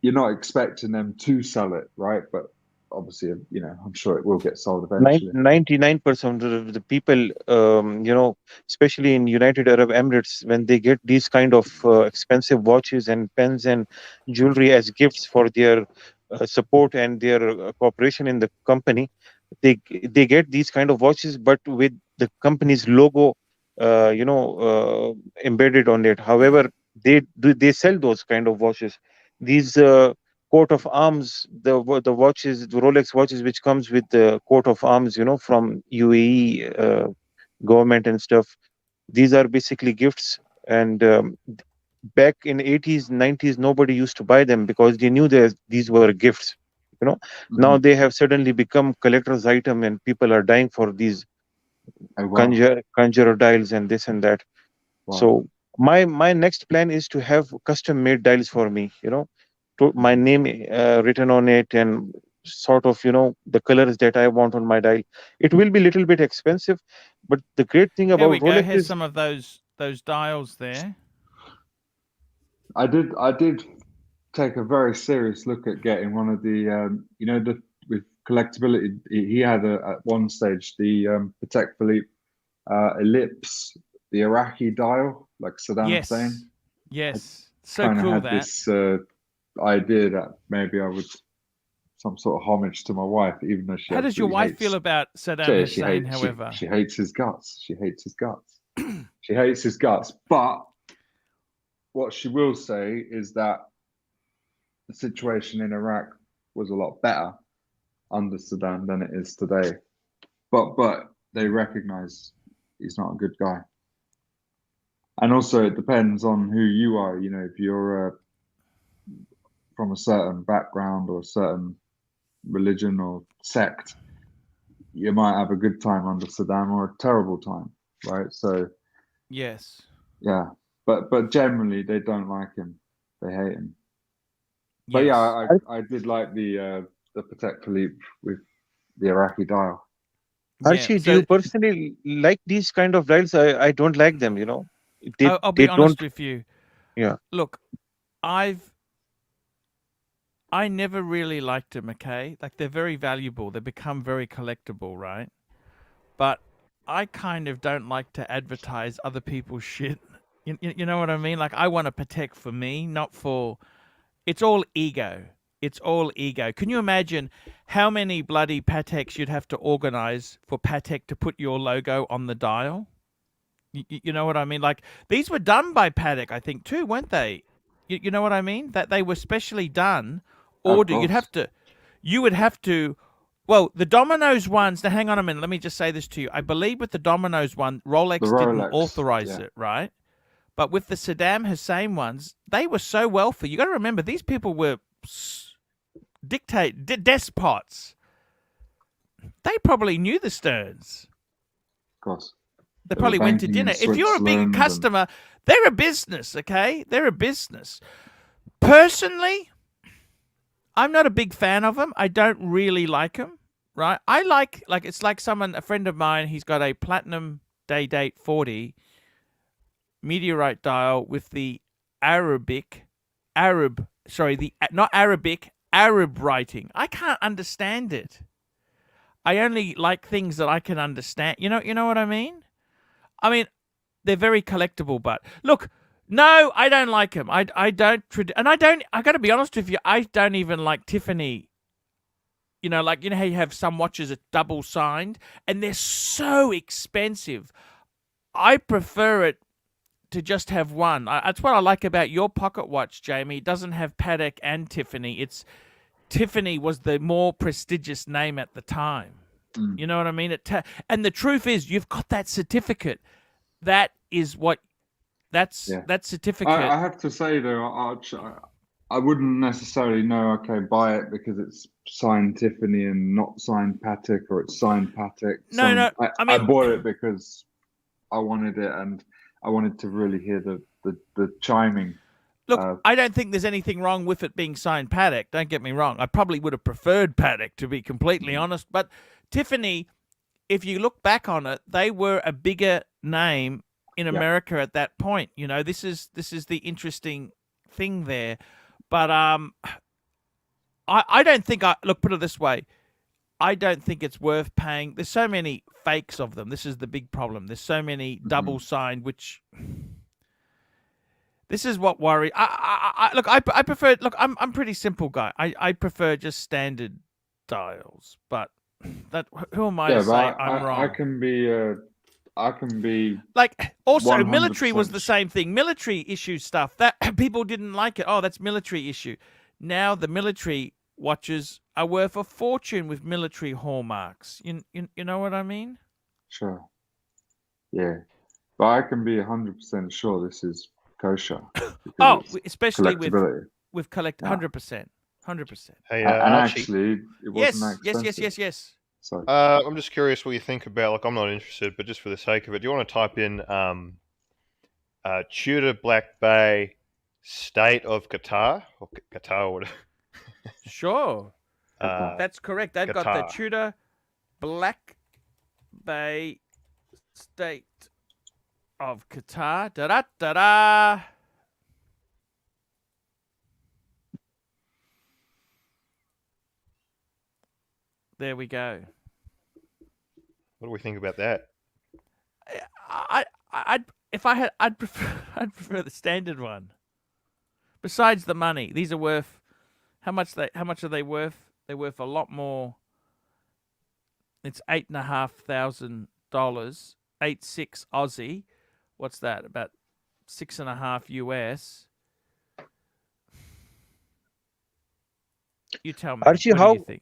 you're not expecting them to sell it, right? But obviously, I'm sure it will get sold eventually. 99% of the people, especially in United Arab Emirates, when they get these kind of expensive watches and pens and jewelry as gifts for their support and their cooperation in the company, they get these kind of watches, but with the company's logo, embedded on it. However, they sell those kind of watches. These coat of arms, the watches, the Rolex watches, which comes with the coat of arms, from UAE government and stuff. These are basically gifts. And back in 80s, 90s, nobody used to buy them because they knew that these were gifts. Now they have suddenly become collector's item, and people are dying for these Oh, wow. conjurer dials and this and that. Wow. So my next plan is to have custom made dials for me. My name written on it, and sort of the colors that I want on my dial. It will be a little bit expensive, but the great thing Here we about go. Rolex Here's is some of those dials there. I did take a very serious look at getting one of the with collectability. He had at one stage the Patek Philippe ellipse, the Iraqi dial, like Saddam Hussein. Yes, so Kind of cool had that. this idea that maybe I would some sort of homage to my wife, even though she How does your absolutely wife hates. feel about Saddam She Hussein? hates. However, She hates his guts. She hates his guts. She hates his guts. But what she will say is that the situation in Iraq was a lot better under Saddam than it is today. But they recognize he's not a good guy. And also it depends on who you are. If you're from a certain background or a certain religion or sect, you might have a good time under Saddam or a terrible time, right? So yes, yeah, but generally they don't like him. They hate him. But yes. yeah, I did like the Patek Philippe with the Iraqi dial. Archie, do you personally like these kind of dials? I don't like them. I'll be honest with you. Yeah. Look, I never really liked them, okay? Like, they're very valuable. They become very collectible, right? But I kind of don't like to advertise other people's shit. You know what I mean? Like, I want to Patek for me, not for... It's all ego. It's all ego. Can you imagine how many bloody Pateks you'd have to organize for Patek to put your logo on the dial? You know what I mean? Like, these were done by Patek, I think, too, weren't they? You know what I mean? That they were specially done. Order. You would have to. Well, the Domino's ones. Now, hang on a minute. Let me just say this to you. I believe with the Domino's one, Rolex didn't authorize it, right? But with the Saddam Hussein ones, they were so wealthy. You got to remember, these people were despots. They probably knew the Sterns. Of course. They were probably went to banking in dinner. If you're a big Switzerland and- customer, they're a business, okay? They're a business. Personally, I'm not a big fan of them. I don't really like them, right? I like it's like a friend of mine, he's got a platinum day date 40 meteorite dial with the not Arabic, Arab writing. I can't understand it. I only like things that I can understand. You know what I mean? I mean, they're very collectible, but look, no, I don't like them. I don't, and I got to be honest with you, I don't even like Tiffany. How you have some watches that double signed, and they're so expensive. I prefer it to just have one. That's what I like about your pocket watch, Jamie. It doesn't have Patek and Tiffany. Tiffany was the more prestigious name at the time. You know what I mean? And the truth is, you've got that certificate. That is what. That certificate. I have to say though, Arch, I wouldn't necessarily know. Okay, buy it because it's signed Tiffany and not signed Patek, or it's signed Patek. No. I bought it because I wanted it, and I wanted to really hear the chiming. Look, I don't think there's anything wrong with it being signed Patek. Don't get me wrong. I probably would have preferred Patek, to be completely honest. But Tiffany, if you look back on it, they were a bigger name in America at that point. This is the interesting thing there. But I don't think put it this way. I don't think it's worth paying. There's so many fakes of them. This is the big problem. There's so many double signed, which this is what worries. I prefer. Look, I'm pretty simple guy. I prefer just standard dials. But who am I to say I'm wrong? I can be also 100%. Military was the same thing. Military issue stuff that people didn't like it. Oh, that's military issue. Now the military watches are worth a fortune with military hallmarks. You know what I mean? Sure. Yeah, but I can be 100% sure this is kosher. Especially with collect 100%. Hey, and Archie. actually, it wasn't that expensive. Yes. So, I'm just curious what you think about. I'm not interested, but just for the sake of it, do you want to type in Tudor Black Bay State of Qatar or Qatar or whatever? Sure, that's correct. They've got the Tudor Black Bay State of Qatar. Da-da-da-da. There we go. What do we think about that? I'd prefer the standard one. Besides the money, these are worth how much are they worth? They're worth a lot more. It's $8,500, 8.6 Aussie. What's that? About 6.5 US. You tell me. Archie, what do you think?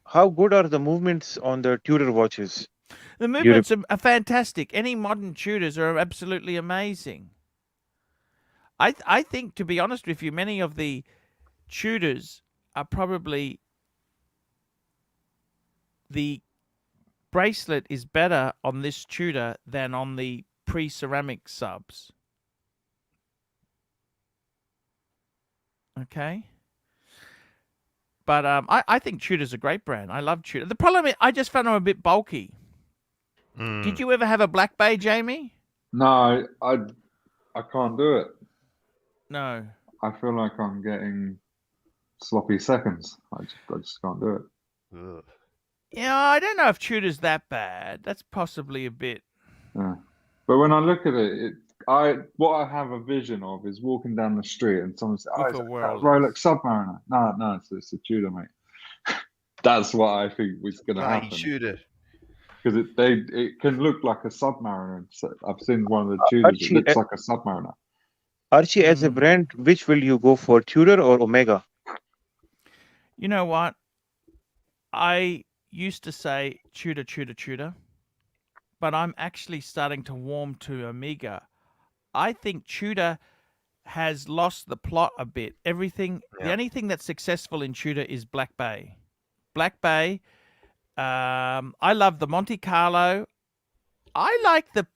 How good are the movements on the Tudor watches? The movements are fantastic. Any modern Tudors are absolutely amazing. I think, to be honest with you, many of the Tudors are probably the bracelet is better on this Tudor than on the pre-ceramic subs. Okay. But I think Tudor's a great brand. I love Tudor. The problem is I just found them a bit bulky. Did you ever have a Black Bay, Jamie? no, I can't do it. No. I feel like I'm getting sloppy seconds. I just can't do it. Ugh. Yeah, I don't know if Tudor's that bad. That's possibly a bit. Yeah. But when I look at it, what I have a vision of is walking down the street and someone says, "Oh, With it's a a Rolex." Rolex Submariner." No, it's a Tudor, mate. That's what I think was going to happen. Tudor. Because it can look like a Submariner. So I've seen one of the Tudors. Archie, It looks like a Submariner. Archie, as a brand, which will you go for, Tudor or Omega? You know what? I used to say Tudor, but I'm actually starting to warm to Omega. I think Tudor has lost the plot a bit. The only thing that's successful in Tudor is Black Bay. Black Bay. I love the Monte Carlo. I like the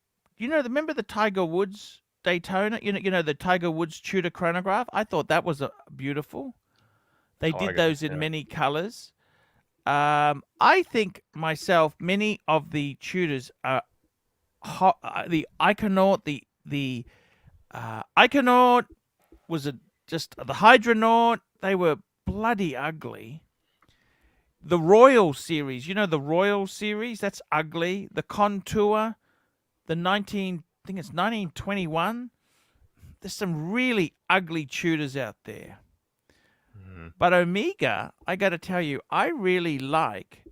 remember the Tiger Woods Daytona? You know the Tiger Woods Tudor chronograph. I thought that was beautiful. They did those in many colors. I think myself, many of the Tudors are the Iconaut. The Iconaut was just the Hydronaut. They were bloody ugly. The Royal series, the Royal series, that's ugly. The Contour, I think it's 1921. There's some really ugly Tudors out there. But Omega, I got to tell you, I really like,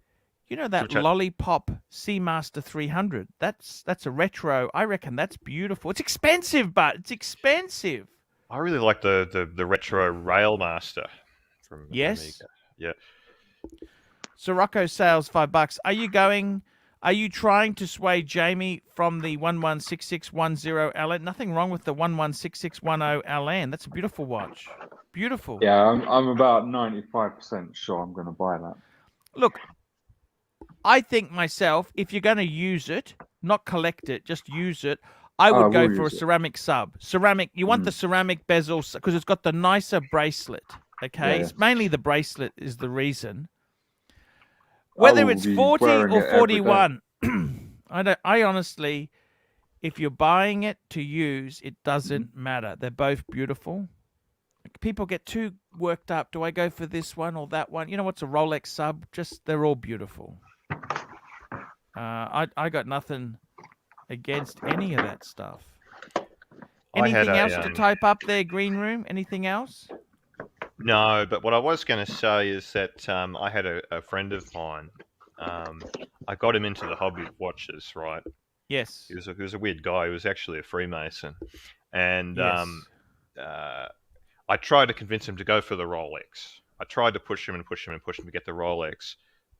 that Lollipop Seamaster 300. That's a retro. I reckon that's beautiful. It's expensive, but it's expensive. I really like the retro Railmaster from Omega. Yeah. Sirocco sales $5. Are you trying to sway Jamie from the 116610 LN? Nothing wrong with the 116610 LN. That's a beautiful watch. Beautiful. Yeah, I'm about 95% sure I'm going to buy that. Look, I think myself, if you're going to use it, not collect it, just use it, I would go for a ceramic sub. Ceramic, you want the ceramic bezel because it's got the nicer bracelet. Okay, it's mainly the bracelet is the reason. Whether it's 40 or 41, I honestly, if you're buying it to use, it doesn't matter. They're both beautiful. People get too worked up. Do I go for this one or that one? You know what's a Rolex sub? Just they're all beautiful. I got nothing against any of that stuff. Anything else to type up there, Green Room? Anything else? No, but what I was going to say is that I had a friend of mine. I got him into the hobby of watches, right? Yes. He was a weird guy. He was actually a Freemason. And I tried to convince him to go for the Rolex. I tried to push him to get the Rolex.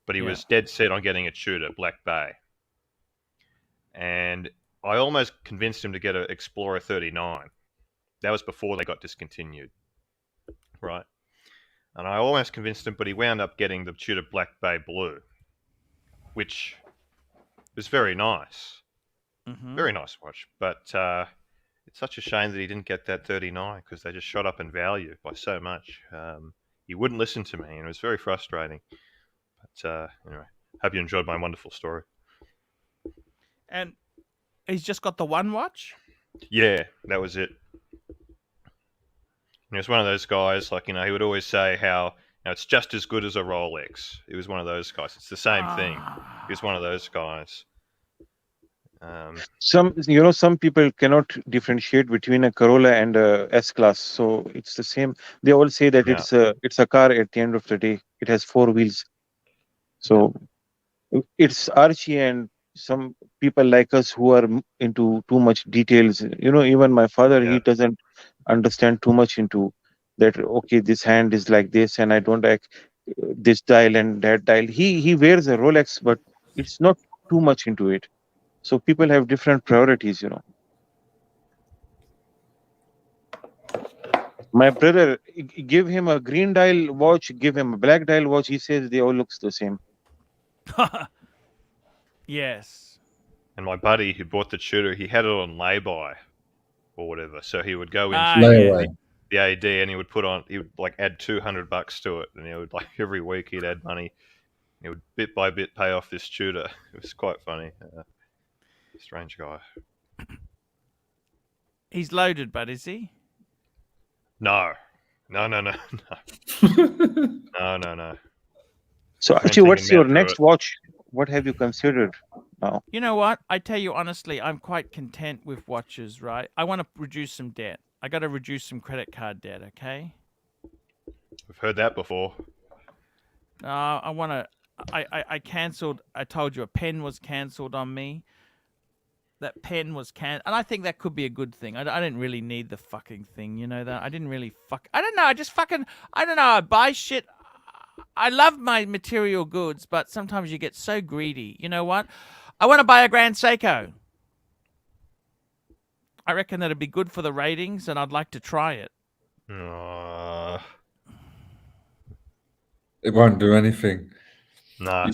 But he was dead set on getting a Tudor, Black Bay. And I almost convinced him to get an Explorer 39. That was before they got discontinued. Right. And I almost convinced him, but he wound up getting the Tudor Black Bay Blue, which was very nice. Very nice watch. But it's such a shame that he didn't get that 39 because they just shot up in value by so much. He wouldn't listen to me, and it was very frustrating. But anyway, hope you enjoyed my wonderful story. And he's just got the one watch? Yeah, that was it. He was one of those guys, he would always say how it's just as good as a Rolex. He was one of those guys. It's the same thing. He was one of those guys. Some people cannot differentiate between a Corolla and a S-Class, so it's the same. They all say that it's a car at the end of the day. It has four wheels. So it's Archie and some people like us who are into too much details. Even my father, he doesn't understand too much into that. Okay, this hand is like this, and I don't like this dial and that dial. He wears a Rolex, but it's not too much into it. So people have different priorities. My brother, give him a green dial watch, give him a black dial watch. He says they all looks the same. Yes. And my buddy who bought the Tudor, he had it on lay-by or whatever. So he would go into the AD and he would add $200 to it, and he would every week he'd add money. He would bit by bit pay off this Tudor. It was quite funny. Strange guy. He's loaded, but is he? No. No. No. So Archie, what's your next watch? What have you considered now? You know what? I tell you honestly, I'm quite content with watches, right? I want to reduce some debt. I got to reduce some credit card debt, okay? We've heard that before. I want to... I cancelled... I told you a pen was cancelled on me. That pen was cancelled. And I think that could be a good thing. I didn't really need the fucking thing, you know that? I didn't really I don't know. I just fucking... I don't know. I buy shit... I love my material goods, but sometimes you get so greedy. You know what? I want to buy a Grand Seiko. I reckon that'd be good for the ratings, and I'd like to try it. It won't do anything. No.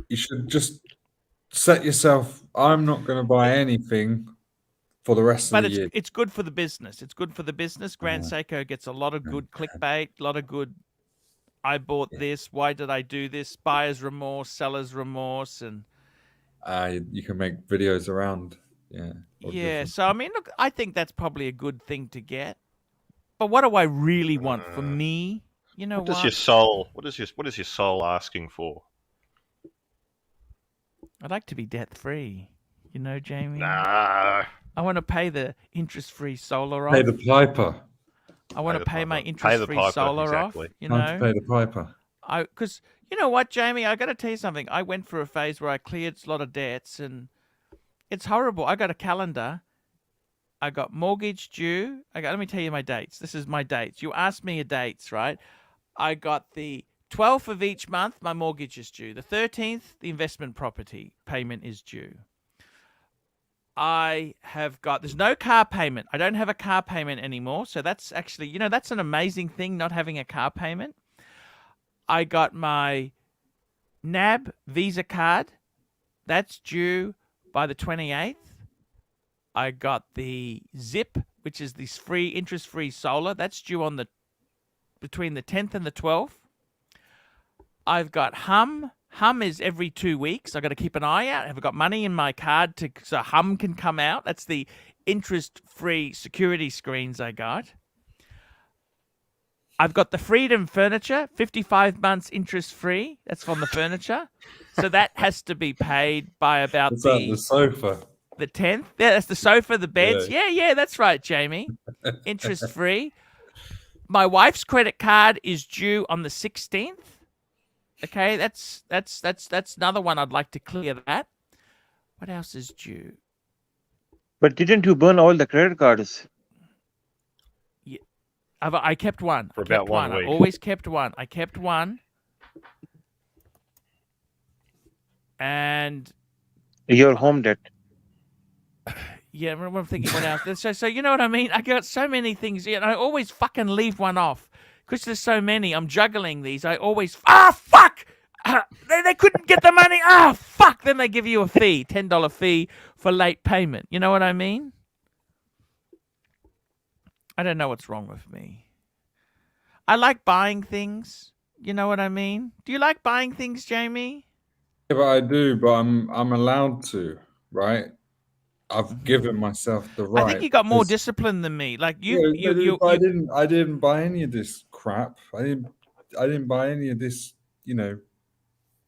You should just set yourself. I'm not going to buy anything for the rest of But the year. it's good for the business. It's good for the business. Grand Seiko gets a lot of good clickbait, a lot of good. I bought this. Why did I do this? Buyer's remorse, seller's remorse, and you can make videos around. yeah. So I mean, look, I think that's probably a good thing to get. But what do I really want for me? You know what does your soul? What is your soul asking for? I'd like to be debt free. You know, Jamie. Nah. I want to pay the interest-free solar off. Pay the piper. I want to pay my interest-free solar off. You know, Time to pay the piper. Because you know what, Jamie, I got to tell you something. I went through a phase where I cleared a lot of debts, and it's horrible. I got a calendar. I got mortgage due. Let me tell you my dates. This is my dates. You asked me your dates, right? I got the 12th of each month, my mortgage is due. The 13th, the investment property payment is due. I have got, there's no car payment. I don't have a car payment anymore. So that's actually, you know, that's an amazing thing, not having a car payment. I got my NAB Visa card. That's due by the 28th. I got the Zip, which is this free, interest-free solar. That's due on between the 10th and the 12th. I've got Hum. Hum is every 2 weeks. I've got to keep an eye out. Have I got money in my card so Hum can come out? That's the interest-free security screens I got. I've got the Freedom Furniture, 55 months interest-free. That's from the furniture. So that has to be paid by about the sofa. The 10th. Yeah, that's the sofa, the beds. Yeah, that's right, Jamie. Interest-free. My wife's credit card is due on the 16th. Okay, that's another one I'd like to clear that. What else is due? But didn't you burn all the credit cards? Yeah, I kept one. For about 1 week. I always kept one. I kept one. And your home debt. Yeah, I'm thinking what else. So you know what I mean? I got so many things, and I always fucking leave one off. Because there's so many, I'm juggling these. I always, fuck! They couldn't get the money. Fuck! Then they give you a fee, $10 fee for late payment. You know what I mean? I don't know what's wrong with me. I like buying things. You know what I mean? Do you like buying things, Jamie? Yeah, but I do. But I'm allowed to, right? I've given myself the right. I think you got more discipline than me. Like I didn't buy any of this crap. I didn't buy any of this, you know,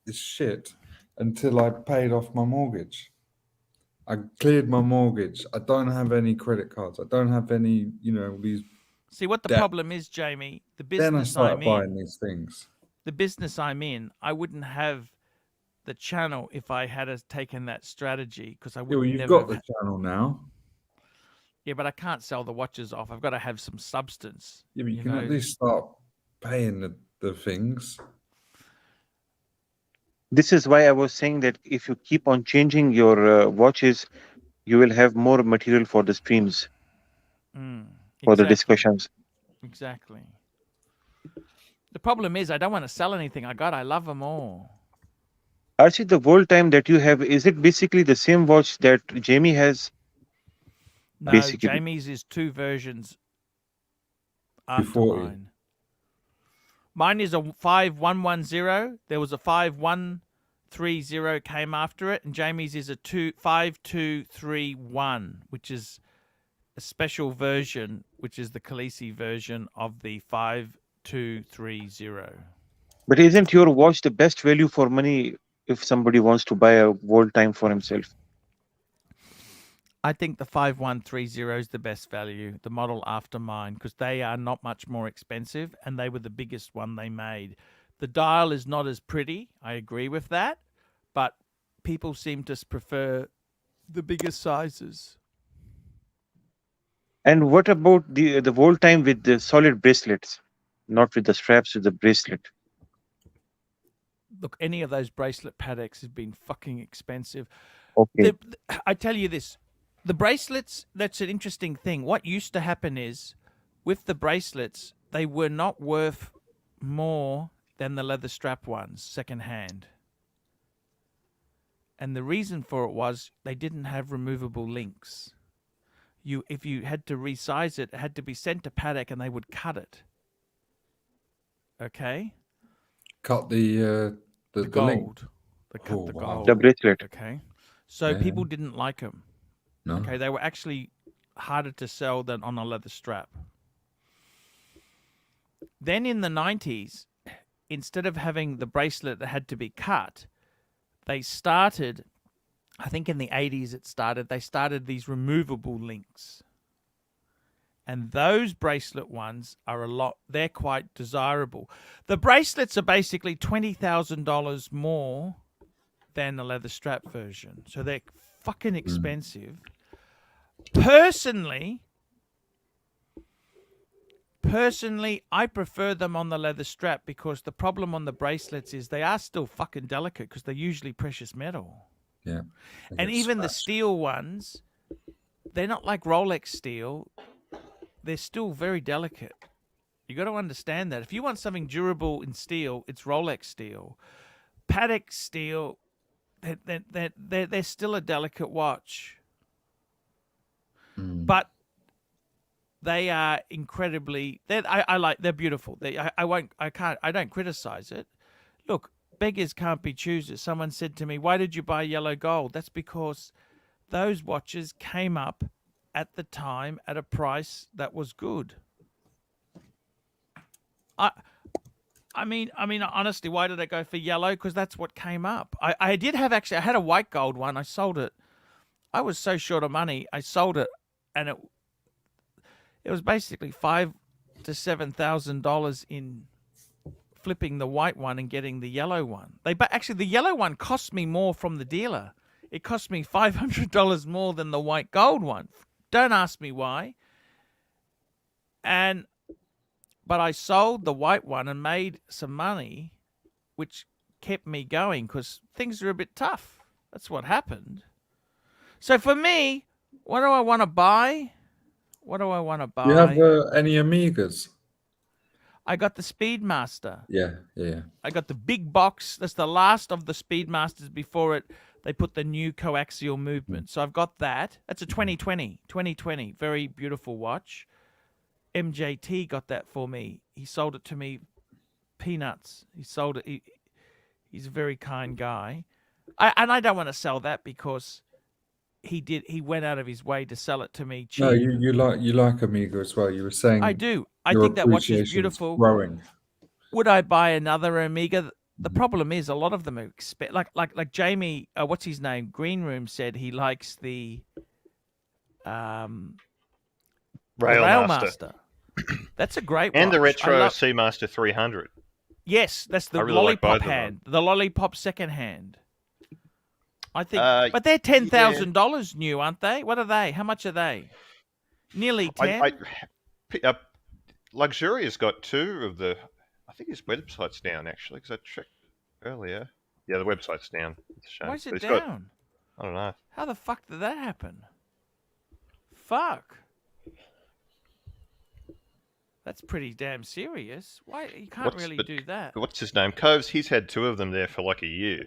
this shit until I paid off my mortgage. I cleared my mortgage. I don't have any credit cards. I don't have any, you know, these. See what the problem is, Jamie. The business then I started I'm buying in. These things. The business I'm in, I wouldn't have the channel if I had taken that strategy because I would. Well, you've got the channel now. Yeah, but I can't sell the watches off. I've got to have some substance. Yeah, but you can at least start paying the things. This is why I was saying that if you keep on changing your watches, you will have more material for the streams, for the discussions. Exactly. The problem is I don't want to sell anything. I love them all. Archie, the whole time that you have, is it basically the same watch that Jamie has? No, basically. Jamie's is 2 versions after mine. Mine is a 5110. There was a 5130 came after it, and Jamie's is a 5231, which is a special version, which is the Khaleesi version of the 5230. But isn't your watch the best value for money if somebody wants to buy a world time for himself? I think the 5130 is the best value, the model after mine, because they are not much more expensive and they were the biggest one they made. The dial is not as pretty, I agree with that, but people seem to prefer the bigger sizes. And what about the whole time with the solid bracelets, not with the straps, with the bracelet? Look, any of those bracelet Pateks has been fucking expensive. Okay. I tell you this, the bracelets, that's an interesting thing. What used to happen is, with the bracelets, they were not worth more than the leather strap ones, secondhand. And the reason for it was they didn't have removable links. If you had to resize it, it had to be sent to Paddock and they would cut it. Okay? Cut the link. Gold. They cut Oh, the wow. gold. The bracelet. Okay? So Yeah. people didn't like them. No. Okay? They were actually harder to sell than on a leather strap. Then in the 90s, instead of having the bracelet that had to be cut, they started, I think in the 80s they started these removable links. And those bracelet ones are they're quite desirable. The bracelets are basically $20,000 more than the leather strap version. So they're fucking expensive. Personally, I prefer them on the leather strap because the problem on the bracelets is they are still fucking delicate because they're usually precious metal. Yeah. And even the steel ones, they're not like Rolex steel. They're still very delicate. You got to understand that. If you want something durable in steel, it's Rolex steel. Paddock steel, they're still a delicate watch. But they are incredibly. They're beautiful. I don't criticize it. Look, beggars can't be choosers. Someone said to me, "Why did you buy yellow gold?" That's because those watches came up at the time at a price that was good. I mean, honestly, why did I go for yellow? Because that's what came up. I had a white gold one. I sold it. I was so short of money. I sold it, and it was basically $5,000 to $7,000 in flipping the white one and getting the yellow one. Actually, the yellow one cost me more from the dealer. It cost me $500 more than the white gold one. Don't ask me why. But I sold the white one and made some money, which kept me going because things are a bit tough. That's what happened. So for me, what do I want to buy? What do I want to buy? Do you have any Amigas? I got the Speedmaster. Yeah. I got the big box. That's the last of the Speedmasters before they put the new coaxial movement. So I've got that. That's a 2020. Very beautiful watch. MJT got that for me. He sold it to me peanuts. He sold it. He's a very kind guy. I don't want to sell that because he went out of his way to sell it to me cheap. No, you like Amiga as well. You were saying I do. I think that watch is beautiful. Growing. Would I buy another Amiga? The problem is a lot of them are like Jamie. What's his name? Green Room said he likes the Railmaster. That's a great watch. And the retro Seamaster 300. Yes, that's the really lollipop like hand. The lollipop second hand. I think, but they're $10,000 new, aren't they? What are they? How much are they? Nearly 10. Luxury has got two of the. I think his website's down actually because I checked earlier. Yeah, the website's down. It's a shame. Why is it down? I don't know. How the fuck did that happen? Fuck. That's pretty damn serious. Why you can't really do that? What's his name? Coves. He's had two of them there for like a year.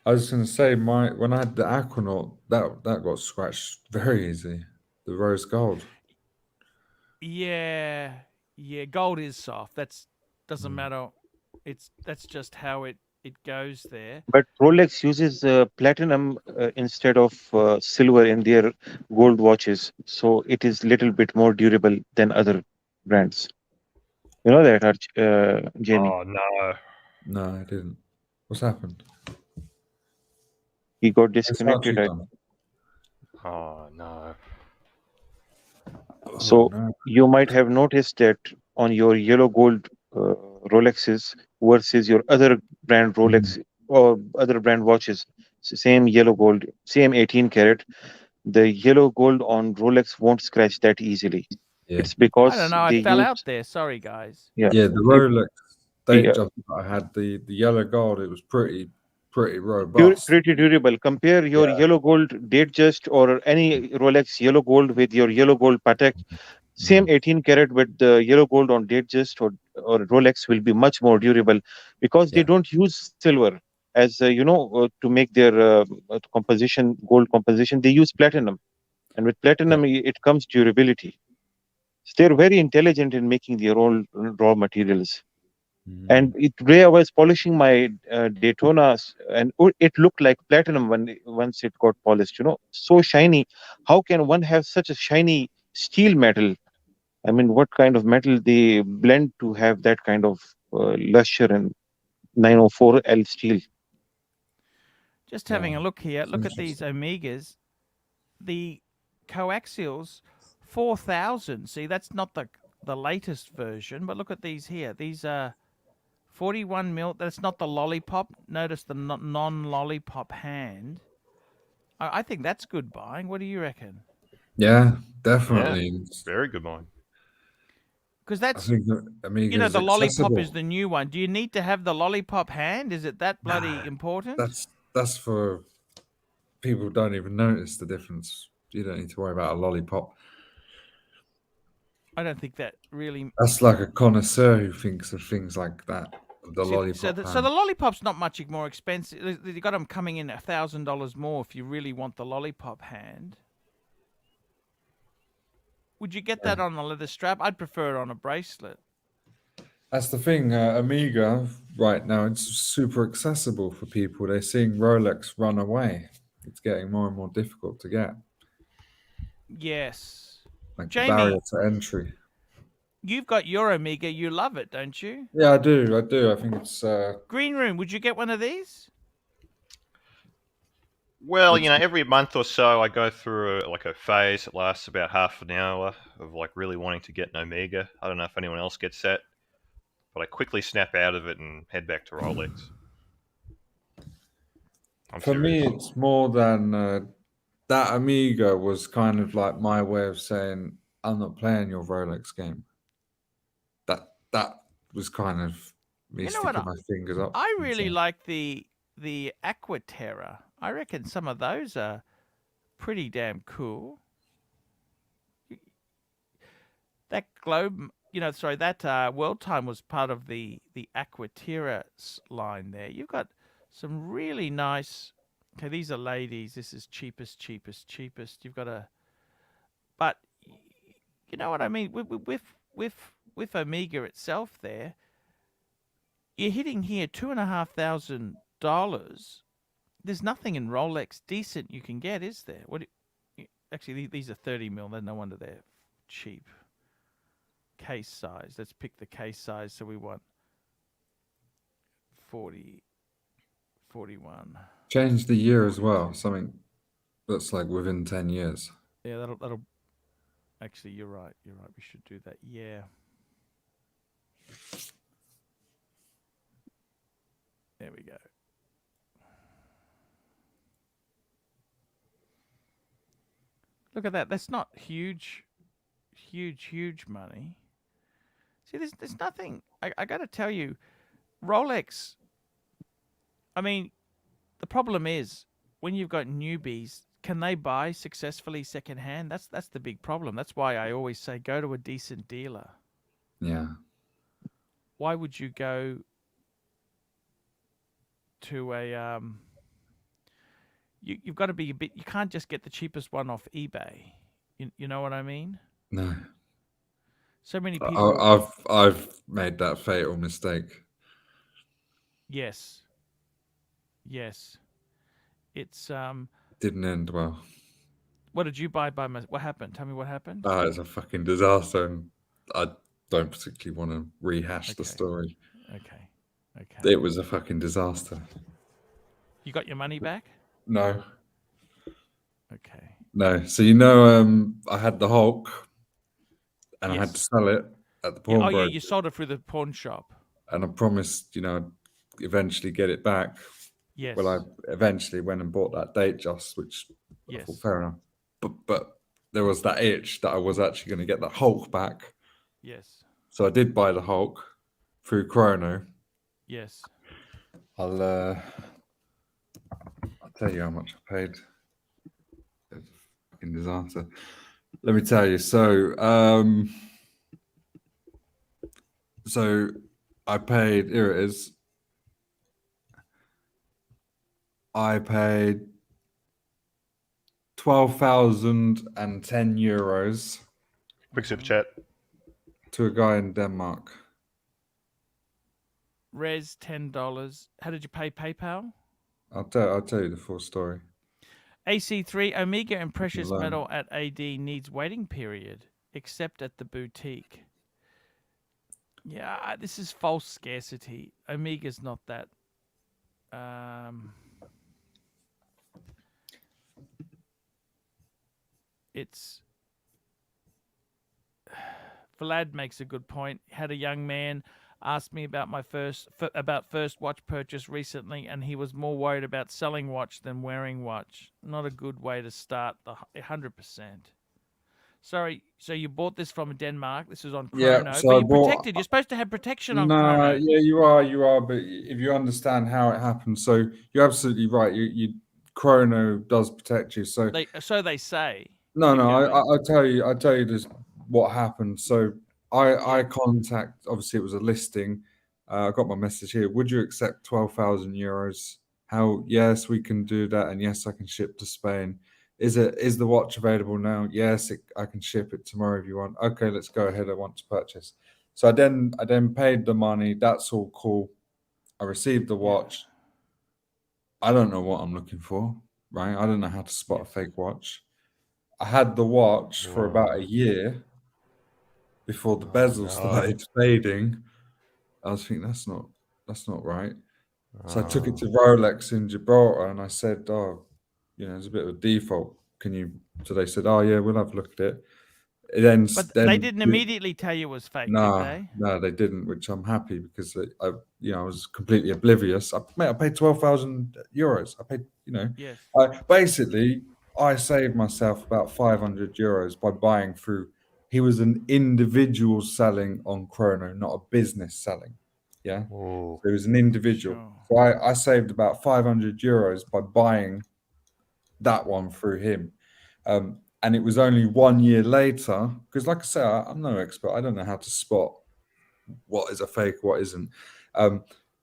I was going to say when I had the Aquanaut, that got scratched very easy. The rose gold. Yeah. Gold is soft. Doesn't matter. That's just how it goes there. But Rolex uses platinum instead of silver in their gold watches, so it is little bit more durable than other brands. You know that, Jamie? Oh no. No, I didn't. What's happened? He got disconnected. Oh no. So you might have noticed that on your yellow gold Rolexes versus your other brand Rolex or other brand watches, same yellow gold, same 18 karat, the yellow gold on Rolex won't scratch that easily. Yeah. It's because I don't know. I fell out there. Sorry, guys. Yeah, the Rolex date job I had, the yellow gold, it was pretty robust. Pretty durable. Compare your yellow gold Datejust or any Rolex yellow gold with your yellow gold Patek. Same 18 karat with the yellow gold on Datejust or Rolex will be much more durable because they don't use silver. as to make their composition, gold composition, they use platinum, and with platinum it comes durability. So they're very intelligent in making their own raw materials. And today I was polishing my Daytona, and it looked like platinum once it got polished. So shiny. How can one have such a shiny steel metal? I mean, what kind of metal they blend to have that kind of luster and 904L steel? Just having a look here. Look at these Omegas. The coaxials, 4,000. See, that's not the latest version, but look at these here. These are 41 mil. That's not the lollipop. Notice the non-lollipop hand. I think that's good buying. What do you reckon? Yeah, definitely. Yeah, very good buying. Because that's, I think the Amiga the lollipop accessible. is the new one. Do you need to have the lollipop hand? Is it that bloody important? That's for people who don't even notice the difference. You don't need to worry about a lollipop. I don't think that really. That's like a connoisseur who thinks of things like that. The lollipop. So the lollipop's not much more expensive. You got them coming in $1,000 more if you really want the lollipop hand. Would you get that on a leather strap? I'd prefer it on a bracelet. That's the thing. Amiga right now, it's super accessible for people. They're seeing Rolex run away. It's getting more and more difficult to get. Yes. Like Jamie, the barrier to entry. You've got your Amiga. You love it, don't you? Yeah, I do. I think it's... Green Room, would you get one of these? Well, every month or so I go through a phase that lasts about half an hour of really wanting to get an Omega. I don't know if anyone else gets that, but I quickly snap out of it and head back to Rolex. For me, it's more than that Amiga was kind of like my way of saying, I'm not playing your Rolex game. That was kind of me sticking my fingers up. I really like the Aquaterra. I reckon some of those are pretty damn cool. That globe, that World Time was part of the Aquaterra line there. You've got some really nice. Okay, these are ladies. This is cheapest. You've got but you know what I mean. With Omega itself, there, you're hitting here $2,500. There's nothing in Rolex decent you can get, is there? Actually, these are 30 mil. Then no wonder they're cheap. Case size. Let's pick the case size. So we want 40, 41. Change the year as well. Something that's like within 10 years. Yeah, that'll. Actually, you're right. We should do that. Yeah. There we go. Look at that. That's not huge money. See, there's nothing. I got to tell you, Rolex. I mean, the problem is when you've got newbies, can they buy successfully secondhand? That's the big problem. That's why I always say go to a decent dealer. Yeah. Why would you go to a You've got to be a bit. You can't just get the cheapest one off eBay. You know what I mean? No. So many people. I've made that fatal mistake. Yes. It's didn't end well. What did you buy by? What happened? Tell me what happened. It's a fucking disaster, and I don't particularly want to rehash the story. Okay. It was a fucking disaster. You got your money back? No. Okay. No. So I had the Hulk, and I had to sell it at the pawn broker. You sold it through the pawn shop. And I promised, I'd eventually get it back. Yes. Well, I eventually went and bought that Datejust, which I thought fair enough. But there was that itch that I was actually going to get the Hulk back. Yes. So I did buy the Hulk through Chrono. Yes. I'll tell you how much I paid. It's a fucking disaster. Let me tell you. So I paid. Here it is. I paid 12,010 euros. Quick super chat. To a guy in Denmark. Res $10. How did you pay PayPal? I'll tell you the full story. AC3 Omega and precious Alone. metal at AD needs waiting period, except at the boutique. Yeah, this is false scarcity. Omega's not that. It's Vlad makes a good point. Had a young man asked me about my first watch purchase recently, and he was more worried about selling watch than wearing watch. Not a good way to start the 100%. Sorry, so you bought this from Denmark. This is on Chrono, so but I you're protected. You're supposed to have protection on Chrono. Yeah, you are. But if you understand how it happened, so you're absolutely right. You Chrono does protect you. So they say. No, I'll tell you this what happened. So I contact. Obviously, it was a listing. I got my message here. Would you accept 12,000 euros? How? Yes, we can do that, and yes, I can ship to Spain. Is the watch available now? Yes, I can ship it tomorrow if you want. Okay, let's go ahead. I want to purchase. So I then paid the money. That's all cool. I received the watch. I don't know what I'm looking for, right? I don't know how to spot a fake watch. I had the watch for about a year before the bezel started fading. I was thinking that's not right. So I took it to Rolex in Gibraltar and I said, there's a bit of a default. So they said, oh yeah, we'll have a look at it. Then they didn't immediately tell you it was fake, did they? No, they didn't, which I'm happy because I was completely oblivious. I paid 12,000 euros. I paid, Yes. I saved myself about 500 euros by buying through. He was an individual selling on Chrono, not a business selling. Yeah. Ooh. So it was an individual. Sure. So I saved about 500 euros by buying that one through him. And it was only 1 year later, because like I say, I'm no expert. I don't know how to spot what is a fake, what isn't.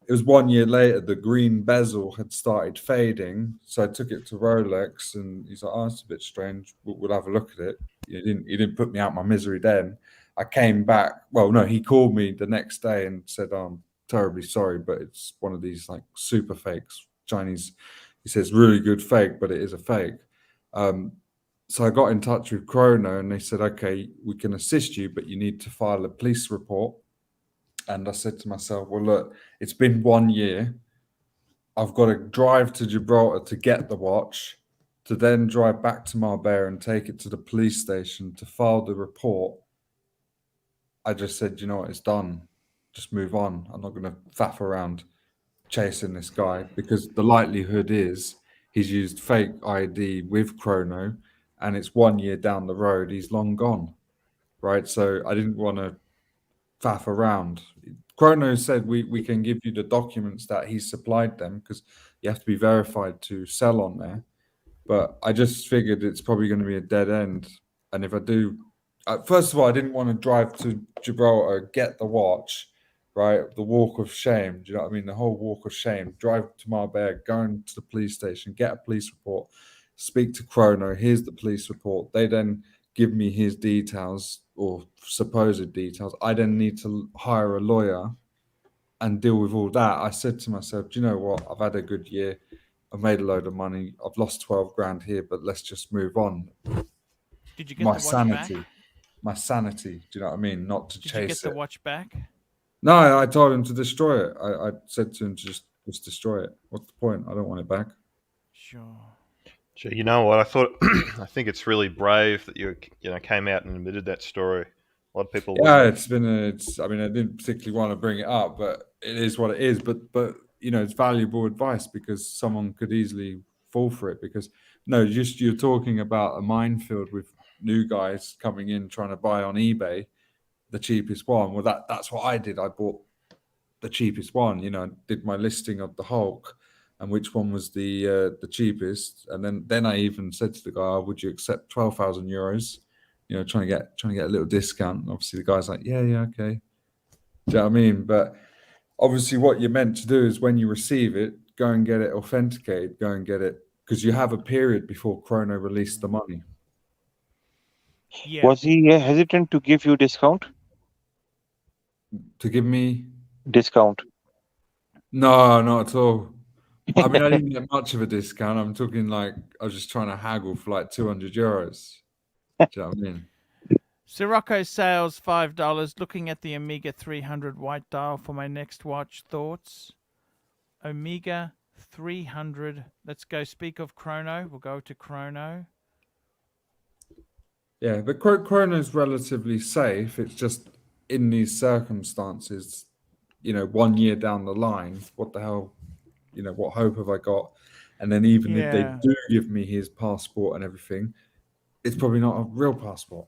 It was 1 year later, the green bezel had started fading. So I took it to Rolex and he's like, oh, it's a bit strange. We'll have a look at it. He didn't put me out my misery then. I came back. Well, no, he called me the next day and said, oh, I'm terribly sorry, but it's one of these like super fakes, Chinese. He says, really good fake, but it is a fake. So I got in touch with Chrono and they said, okay, we can assist you, but you need to file a police report. And I said to myself, well, look, it's been 1 year. I've got to drive to Gibraltar to get the watch, to then drive back to Marbella and take it to the police station to file the report. I just said, you know what, it's done. Just move on. I'm not going to faff around chasing this guy because the likelihood is he's used fake ID with Chrono and it's 1 year down the road. He's long gone, right? So I didn't want to faff around. Chrono said we can give you the documents that he supplied them because you have to be verified to sell on there. But I just figured it's probably going to be a dead end. And if I do, first of all, I didn't want to drive to Gibraltar, get the watch, right? The walk of shame. Do you know what I mean? The whole walk of shame. Drive to Marbella, going to the police station, get a police report, speak to Chrono. Here's the police report. They then give me his details or supposed details. I then need to hire a lawyer and deal with all that. I said to myself, do you know what? I've had a good year. I've made a load of money. I've lost 12 grand here, but let's just move on. Did you get the watch back? My sanity. Do you know what I mean? Not to chase it. Did you get the watch back? No, I told him to destroy it. I said to him to just destroy it. What's the point? I don't want it back. Sure. Gee, you know what? I think it's really brave that you came out and admitted that story. A lot of people. Yeah, I didn't particularly want to bring it up, but it is what it is. But it's valuable advice because someone could easily fall for it. Because you're talking about a minefield with new guys coming in trying to buy on eBay the cheapest one. Well, that's what I did. I bought the cheapest one. Did my listing of the Hulk and which one was the cheapest. And then I even said to the guy, oh, would you accept 12,000 euros? Trying to get a little discount. Obviously, the guy's like, yeah, okay. Do you know what I mean? But obviously, what you're meant to do is when you receive it, go and get it authenticated, go and get it, because you have a period before Chrono released the money. Yeah. Was he hesitant to give you discount? To give me discount? No, not at all. I mean, I didn't get much of a discount. I'm talking like I was just trying to haggle for like €200. Do you know what I mean? Sirocco sales $5. Looking at the Omega 300 white dial for my next watch. Thoughts? Omega 300. Let's go. Speak of Chrono. We'll go to Chrono. Yeah, but Chrono's relatively safe. It's just in these circumstances, 1 year down the line, what the hell, what hope have I got? And then even if they do give me his passport and everything, it's probably not a real passport.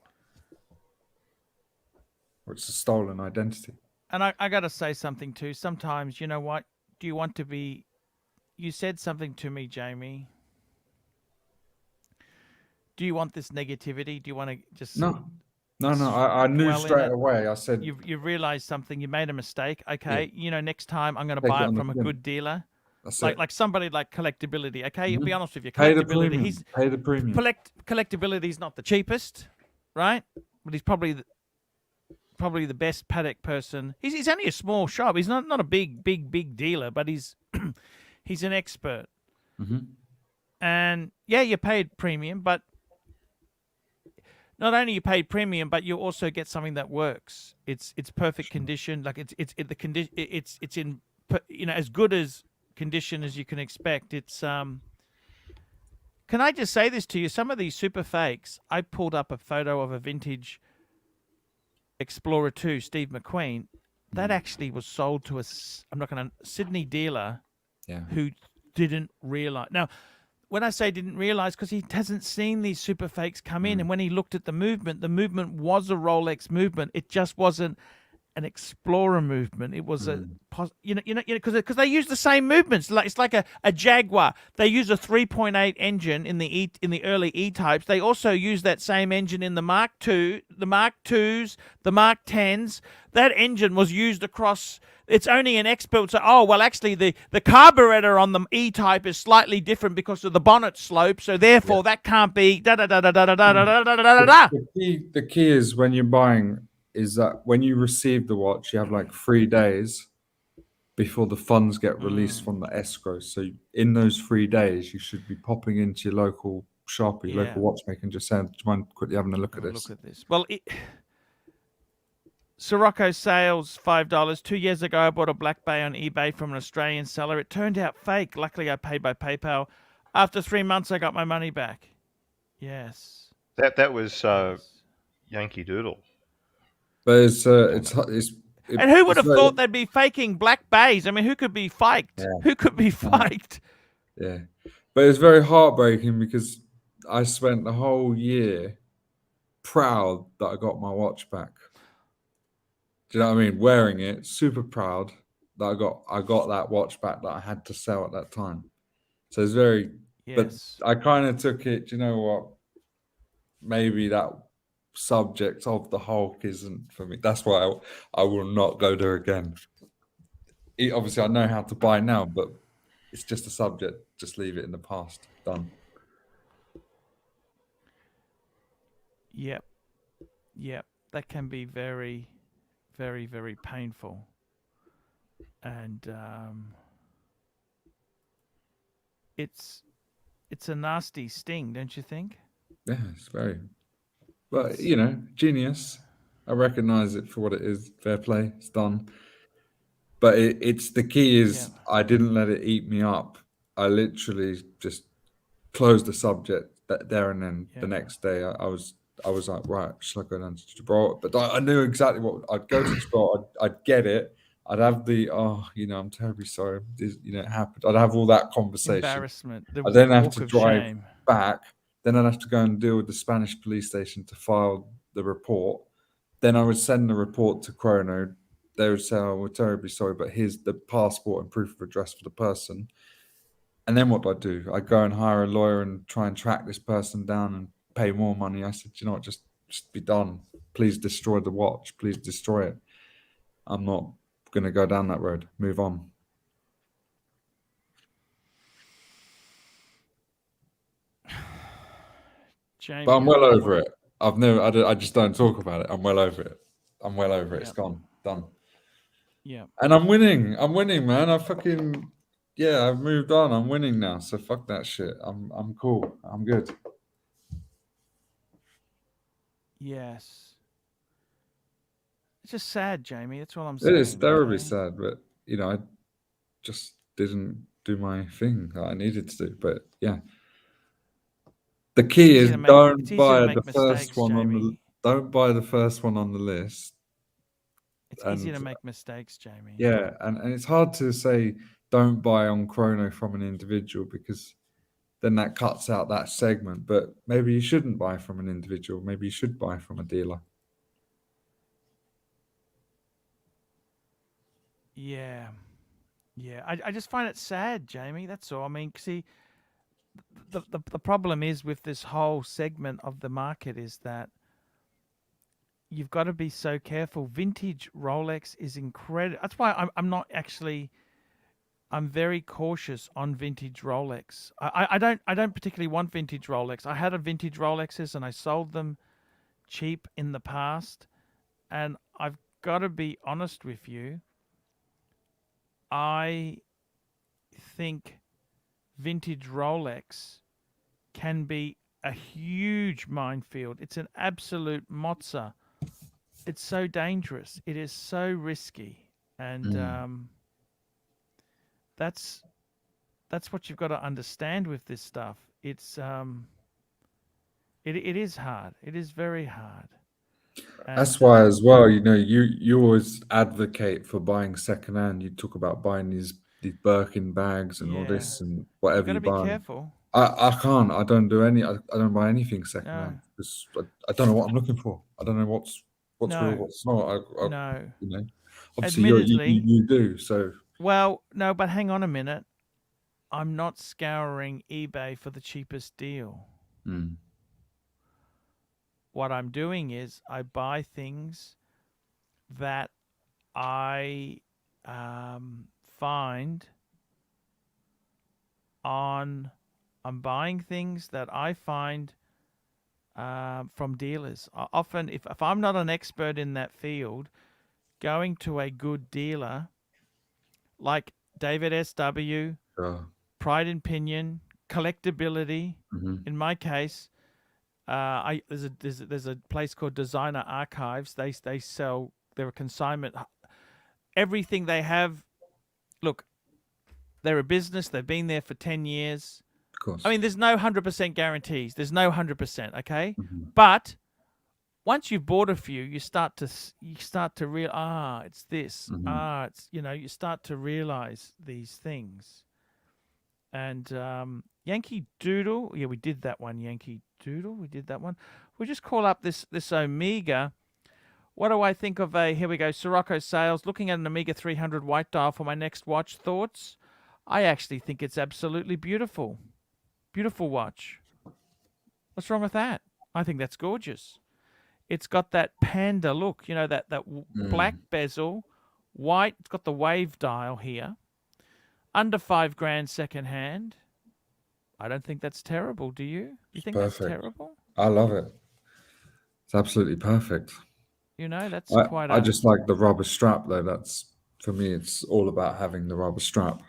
Or it's a stolen identity. And I got to say something too. Sometimes, you know what? Do you want to be... You said something to me, Jamie. Do you want this negativity? Do you want to just... No. I knew straight away. I said... You realized something. You made a mistake. Okay, next time I'm going to Take buy it it on from the a chin. good dealer. That's like somebody like Collectability. Okay, I'll be honest with you. Pay the Collectability. premium. Pay the premium. Collectability is not the cheapest, right? But he's probably the best paddock person. He's only a small shop. He's not a big dealer, but he's he's an expert. Mm-hmm. And yeah, you paid premium, but not only you paid premium, but you also get something that works. It's perfect condition. Like it's in as good as condition as you can expect. It's Can I just say this to you? Some of these super fakes. I pulled up a photo of a vintage Explorer 2 Steve McQueen. That actually was sold to a Sydney dealer who didn't realize. Now, when I say didn't realize, because he hasn't seen these super fakes come in, and when he looked at the movement was a Rolex movement. It just wasn't an Explorer movement. It was because they use the same movements. It's like a Jaguar. They use a 3.8 engine in the early E types. They also use that same engine in the Mark II, the Mark IIs, the Mark X. That engine was used across. It's only an expert say, actually the carburetor on the E type is slightly different because of the bonnet slope, so therefore that can't be da da da da da da da da da da da. The key is when you're buying is that when you receive the watch, you have like 3 days before the funds get released from the escrow. So in those 3 days, you should be popping into your local shop, your local watchmaker, and just saying, "Do you mind quickly having a look at this?" Well, Sirocco sales $5. 2 years ago, I bought a Black Bay on eBay from an Australian seller. It turned out fake. Luckily, I paid by PayPal. After 3 months, I got my money back. Yes. That was Yankee Doodle. But and who would have thought they'd be faking Black Bays? I mean, who could be faked? Yeah. Who could be faked? Yeah. But it's very heartbreaking because I spent the whole year proud that I got my watch back. Do you know what I mean? Wearing it, super proud that I got that watch back that I had to sell at that time. So it's very... Yes. But I kind of took it, do you know what? Maybe that subject of the Hulk isn't for me. That's why I will not go there again. Obviously, I know how to buy now, but it's just a subject. Just leave it in the past. Done. Yep. That can be very, very, very painful. And it's a nasty sting, don't you think? Yeah, it's very... But, genius. I recognize it for what it is. Fair play. It's done. But it's the key is I didn't let it eat me up. I literally just closed the subject there and then. The next day, I was like, right, shall I go down to Gibraltar? But I knew exactly what I'd go to Gibraltar. I'd get it. I'd have the I'm terribly sorry. It happened. I'd have all that conversation. Embarrassment. I then have to drive shame. back. Then I'd have to go and deal with the Spanish police station to file the report. Then I would send the report to Chrono. They would say, "Oh, we're terribly sorry, but here's the passport and proof of address for the person." And then what do I do? I go and hire a lawyer and try and track this person down and pay more money. I said, "You know what? Just be done. Please destroy the watch. Please destroy it. I'm not going to go down that road. Move on." Jamie, But I'm well over it. I just don't talk about it. I'm well over it. I'm well over it. It's Yep. gone. Done. Yeah. And I'm winning. I'm winning, man. I've moved on. I'm winning now. So fuck that shit. I'm cool. I'm good. Yes. It's just sad, Jamie. That's all I'm It saying. is terribly okay? sad, but I just didn't do my thing that I needed to do. But yeah. The key is don't buy the first one on the don't buy the first one on the list. It's easy to make mistakes, Jamie. Yeah, and it's hard to say don't buy on chrono from an individual because then that cuts out that segment. But maybe you shouldn't buy from an individual. Maybe you should buy from a dealer. Yeah. Yeah. I just find it sad, Jamie. That's all. I mean, see, the problem is with this whole segment of the market is that you've got to be so careful. Vintage Rolex is incredible. That's why I'm not actually. I'm very cautious on vintage Rolex. I don't particularly want vintage Rolex. I had a vintage Rolexes and I sold them cheap in the past, and I've got to be honest with you. I think vintage Rolex can be a huge minefield. It's an absolute mozza. It's so dangerous. It is so risky, and that's what you've got to understand with this stuff. It's it is hard. It is very hard. That's why, as well, you always advocate for buying secondhand. You talk about buying these Birkin bags and all this and whatever you You've got to buy. be careful. I can't. I don't do any. I don't buy anything secondhand because I don't know what I'm looking for. I don't know what's real, what's not. No. Obviously Admittedly, you do. So well, no, but hang on a minute. I'm not scouring eBay for the cheapest deal. What I'm doing is I buy things that I find on. I'm buying things that I find from dealers. Often, if I'm not an expert in that field, going to a good dealer like David S.W., Pride and Pinion, Collectability. In my case, there's a place called Designer Archives. They sell. They're a consignment. Everything they have. Look, they're a business. They've been there for 10 years. Of course. I mean, there's no 100% guarantees. There's no 100%. Okay, but once you've bought a few, you start to realize, it's this. It's you start to realize these things. And Yankee Doodle, yeah, we did that one. Yankee Doodle, we did that one. We'll just call up this Omega. What do I think of here we go, Sirocco Sales, looking at an Omega 300 white dial for my next watch. Thoughts? I actually think it's absolutely beautiful. Beautiful watch. What's wrong with that? I think that's gorgeous. It's got that panda look, that black bezel, white. It's got the wave dial here. Under $5,000 second hand. I don't think that's terrible. Do you? You think that's terrible? I love it. It's absolutely perfect. That's quite. I just like the rubber strap though. That's for me. It's all about having the rubber strap.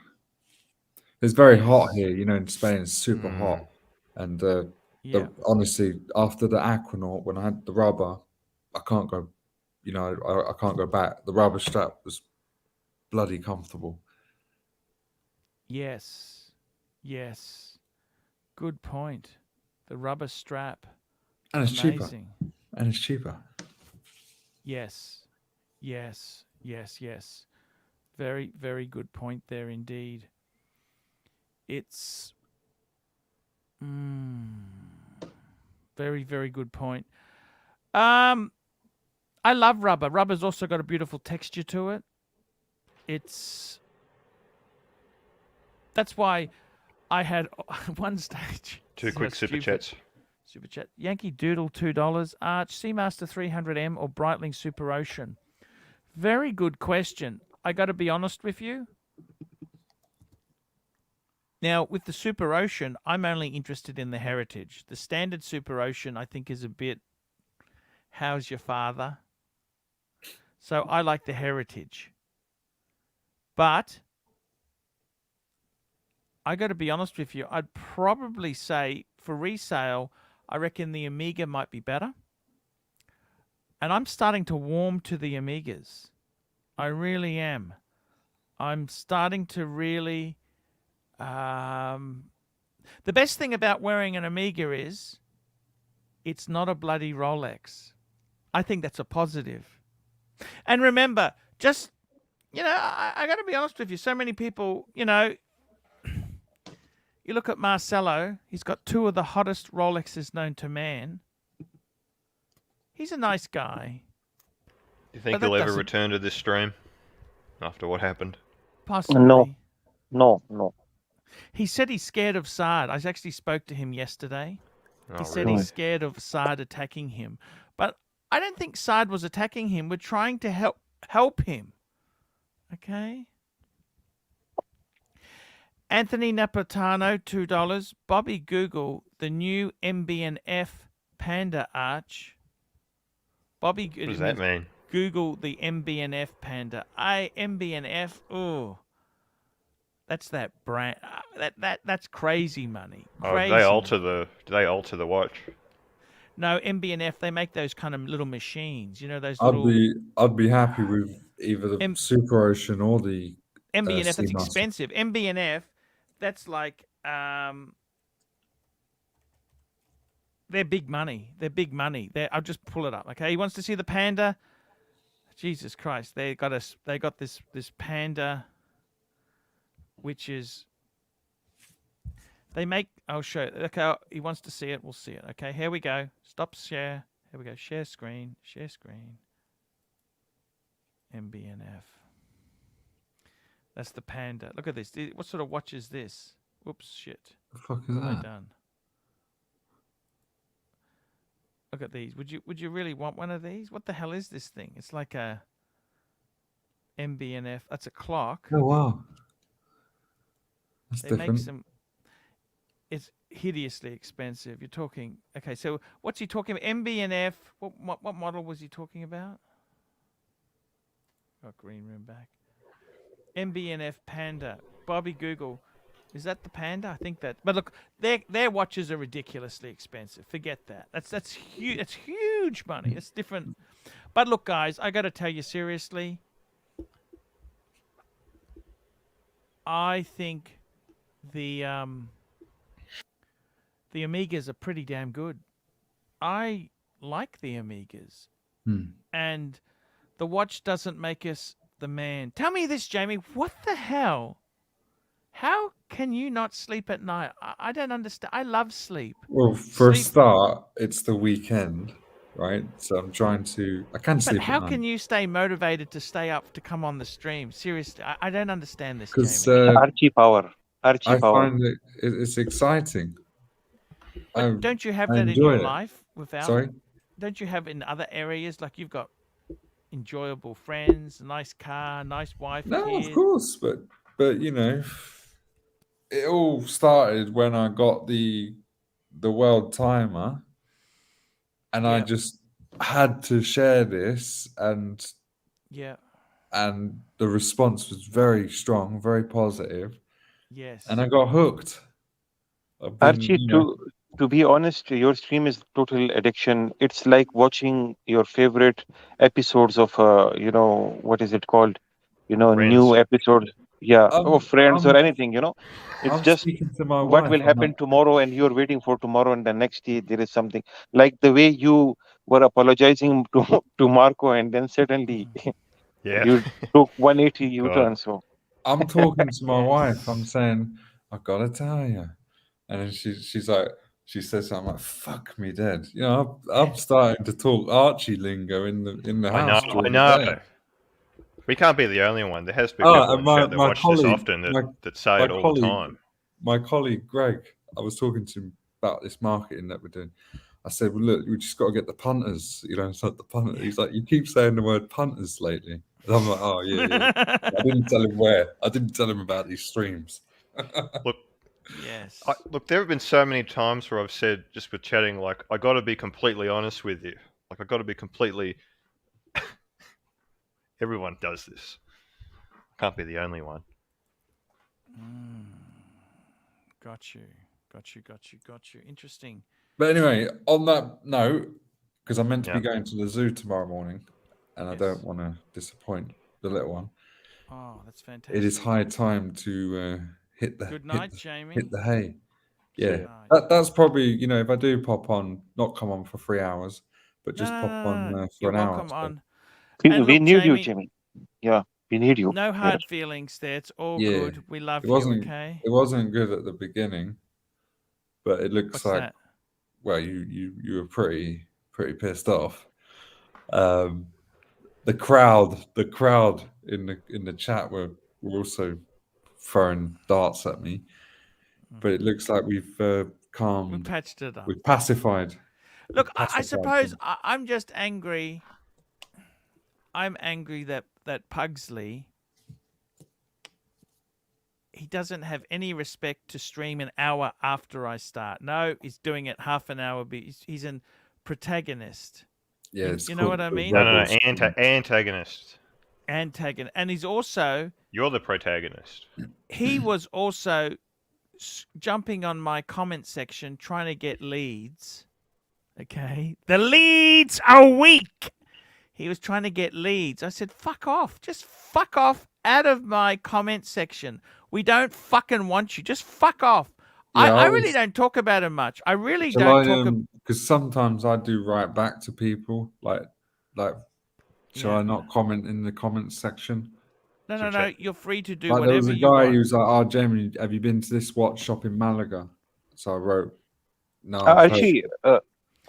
It's very hot here. In Spain, it's super hot, and honestly, after the Aquanaut, when I had the rubber, I can't go. I can't go back. The rubber strap was bloody comfortable. Yes. Good point. The rubber strap. And it's cheaper. And it's cheaper. Yes. Very, very good point there indeed. It's very, very good point. I love rubber. Rubber's also got a beautiful texture to it. That's why I had one stage. Two quick super chats. Super chat. Yankee Doodle, $2. Arch, Seamaster 300M or Breitling Super Ocean? Very good question. I got to be honest with you. Now, with the Super Ocean, I'm only interested in the heritage. The standard Super Ocean, I think, is a bit, how's your father? So I like the heritage. But I got to be honest with you, I'd probably say for resale, I reckon the Amiga might be better. And I'm starting to warm to the Amigas. I really am. I'm starting to really... the best thing about wearing an Amiga is it's not a bloody Rolex. I think that's a positive. And remember, just, I got to be honest with you. So many people, you look at Marcelo. He's got 2 of the hottest Rolexes known to man. He's a nice guy. Do you think he'll ever return to this stream after what happened? Possibly. No. He said he's scared of Saad. I actually spoke to him yesterday. Oh, He said really? he's scared of Saad attacking him. But I don't think Saad was attacking him. We're trying to help him. Okay? Anthony Napolitano, $2. Bobby Google, the new MB&F Panda Arch. Bobby, What does that mean? Google the MB&F Panda. MB&F, oh. That's that brand. That's crazy money. Crazy. Oh, do they alter the watch? No, MB&F, they make those kind of little machines. Those I'd little... I'd be happy with either the Super Ocean or the MB&F, that's Seamaster. expensive. MB&F, that's like... they're big money. They're big money. I'll just pull it up, okay? He wants to see the Panda. Jesus Christ. They got this Panda, which is... They make... I'll show you. Okay, he wants to see it. We'll see it. Okay, here we go. Stop share. Here we go. Share screen. Share screen. MB&F. That's the Panda. Look at this. What sort of watch is this? Whoops, shit. The fuck is What have I that? done? Look at these. Would you really want one of these? What the hell is this thing? It's like a MB&F. That's a clock. Oh wow. That's They different. make some... It's hideously expensive. You're talking... Okay, so what's he talking about? MB&F. What model was he talking about? Got green room back. MB&F Panda. Bobby Google. Is that the Panda? I think that... But look, their watches are ridiculously expensive. Forget that. That's huge. That's huge money. It's different. But look, guys, I got to tell you seriously. I think the Amigas are pretty damn good. I like the Amigas. And the watch doesn't make us the man. Tell me this, Jamie. What the hell? How can you not sleep at night? I don't understand. I love sleep. Well, for a Sleep- start, it's the weekend, right? So I'm trying to. I can But sleep how at night. can you stay motivated to stay up to come on the stream? Seriously, I don't understand this, Because Jamie. Archie power. I Power. find it's exciting. But don't you have I that in enjoy your it. life without? Sorry? Don't you have in other areas, like you've got enjoyable friends, a nice car, nice wife, No, kids? of course, but it all started when I got the world timer, and I just had to share this, and Yeah. and the response was very strong, very positive. Yes. And I got hooked. I've been, Archie, to be honest, your stream is total addiction. It's like watching your favorite episodes of what is it called? New episodes. Yeah, or Friends or anything. It's I'm just speaking to my what wife, will I'm happen like- tomorrow, and you're waiting for tomorrow, and the next day there is something like the way you were apologizing to Marco, and then suddenly you took 180 U-turn. So I'm talking to my wife. I'm saying, I gotta tell you, and then she's like, she says, I'm like, fuck me dead. I'm starting to talk Archie lingo in the I house. know. during I the know. day. We can't be the only one. There has to be Oh, people and in my- chat that my watch colleague- this often that say my it all the colleague- time. My colleague Greg, I was talking to him about this marketing that we're doing. I said, well, look, we just got to get the punters. It's like the punters. He's like, you keep saying the word punters lately. And I'm like, oh, yeah. I didn't tell him where. I didn't tell him about these streams. Look, Yes. Look, there have been so many times where I've said, just with chatting, like, I got to be completely honest with you. Like, I got to be completely. Everyone does this. Can't be the only one. Got you. Interesting. But anyway, on that note, because I'm meant to be Yeah. going to the zoo tomorrow morning, and I Yes. don't want to disappoint the little one. Oh, that's fantastic. It is high time to hit the Good night, Jamie. hit the hay. Yeah, Good night. that's probably, you know, if I do pop on, not come on for 3 hours, but just No, pop no, on no. for You're an hour. welcome on. We And need look, you, Jamie, Jimmy. Yeah, we need you. no here. hard feelings there. It's all Yeah, good. We love it you, wasn't. okay? It wasn't good at the beginning, but it looks What's like. that? Well, you were pretty pissed off. The crowd in the chat were also throwing darts at me, but it looks like we've We calmed. patched it up. We've pacified. Look, I pacified suppose them. I'm just angry. I'm angry that Pugsley, he doesn't have any respect to stream an hour after I start. No, he's doing it half an hour. He's an protagonist. Yeah, you know what I mean? No, antagonist. Antagonist, and he's also. You're the protagonist. He was also jumping on my comment section trying to get leads. Okay, the leads are weak. He was trying to get leads. I said, fuck off. Just fuck off out of my comment section. We don't fucking want you. Just fuck off. Yeah, I really don't talk about him much. I really Shall don't I, talk about... because sometimes I do write back to people, like, shall Yeah. I not comment in the comments section? No. You're free to do Like, there was whatever a you guy want. who was like, "Oh, Jamie, have you been to this watch shop in Malaga?" So I wrote, "No, Archie,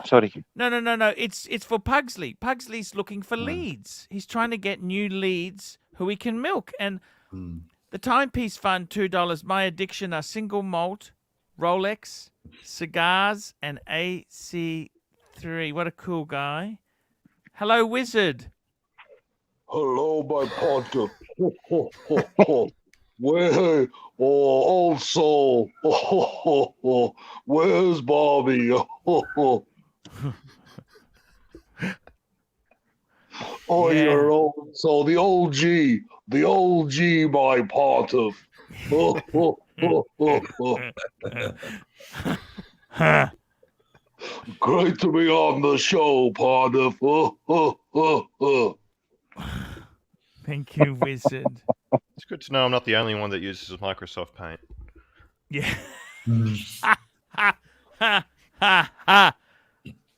sorry. No. It's for Pugsley. Pugsley's looking for leads. He's trying to get new leads who he can milk. And the Timepiece Fund, $2. My addiction are single malt, Rolex, cigars, and AC3. What a cool guy. Hello, Wizard. Hello, my partner. Where? Oh, old soul. Where's Bobby? Oh, Yeah. you're old soul. The old G, my partner. Great to be on the show, partner. Thank you, Wizard. It's good to know I'm not the only one that uses Microsoft Paint. Yeah.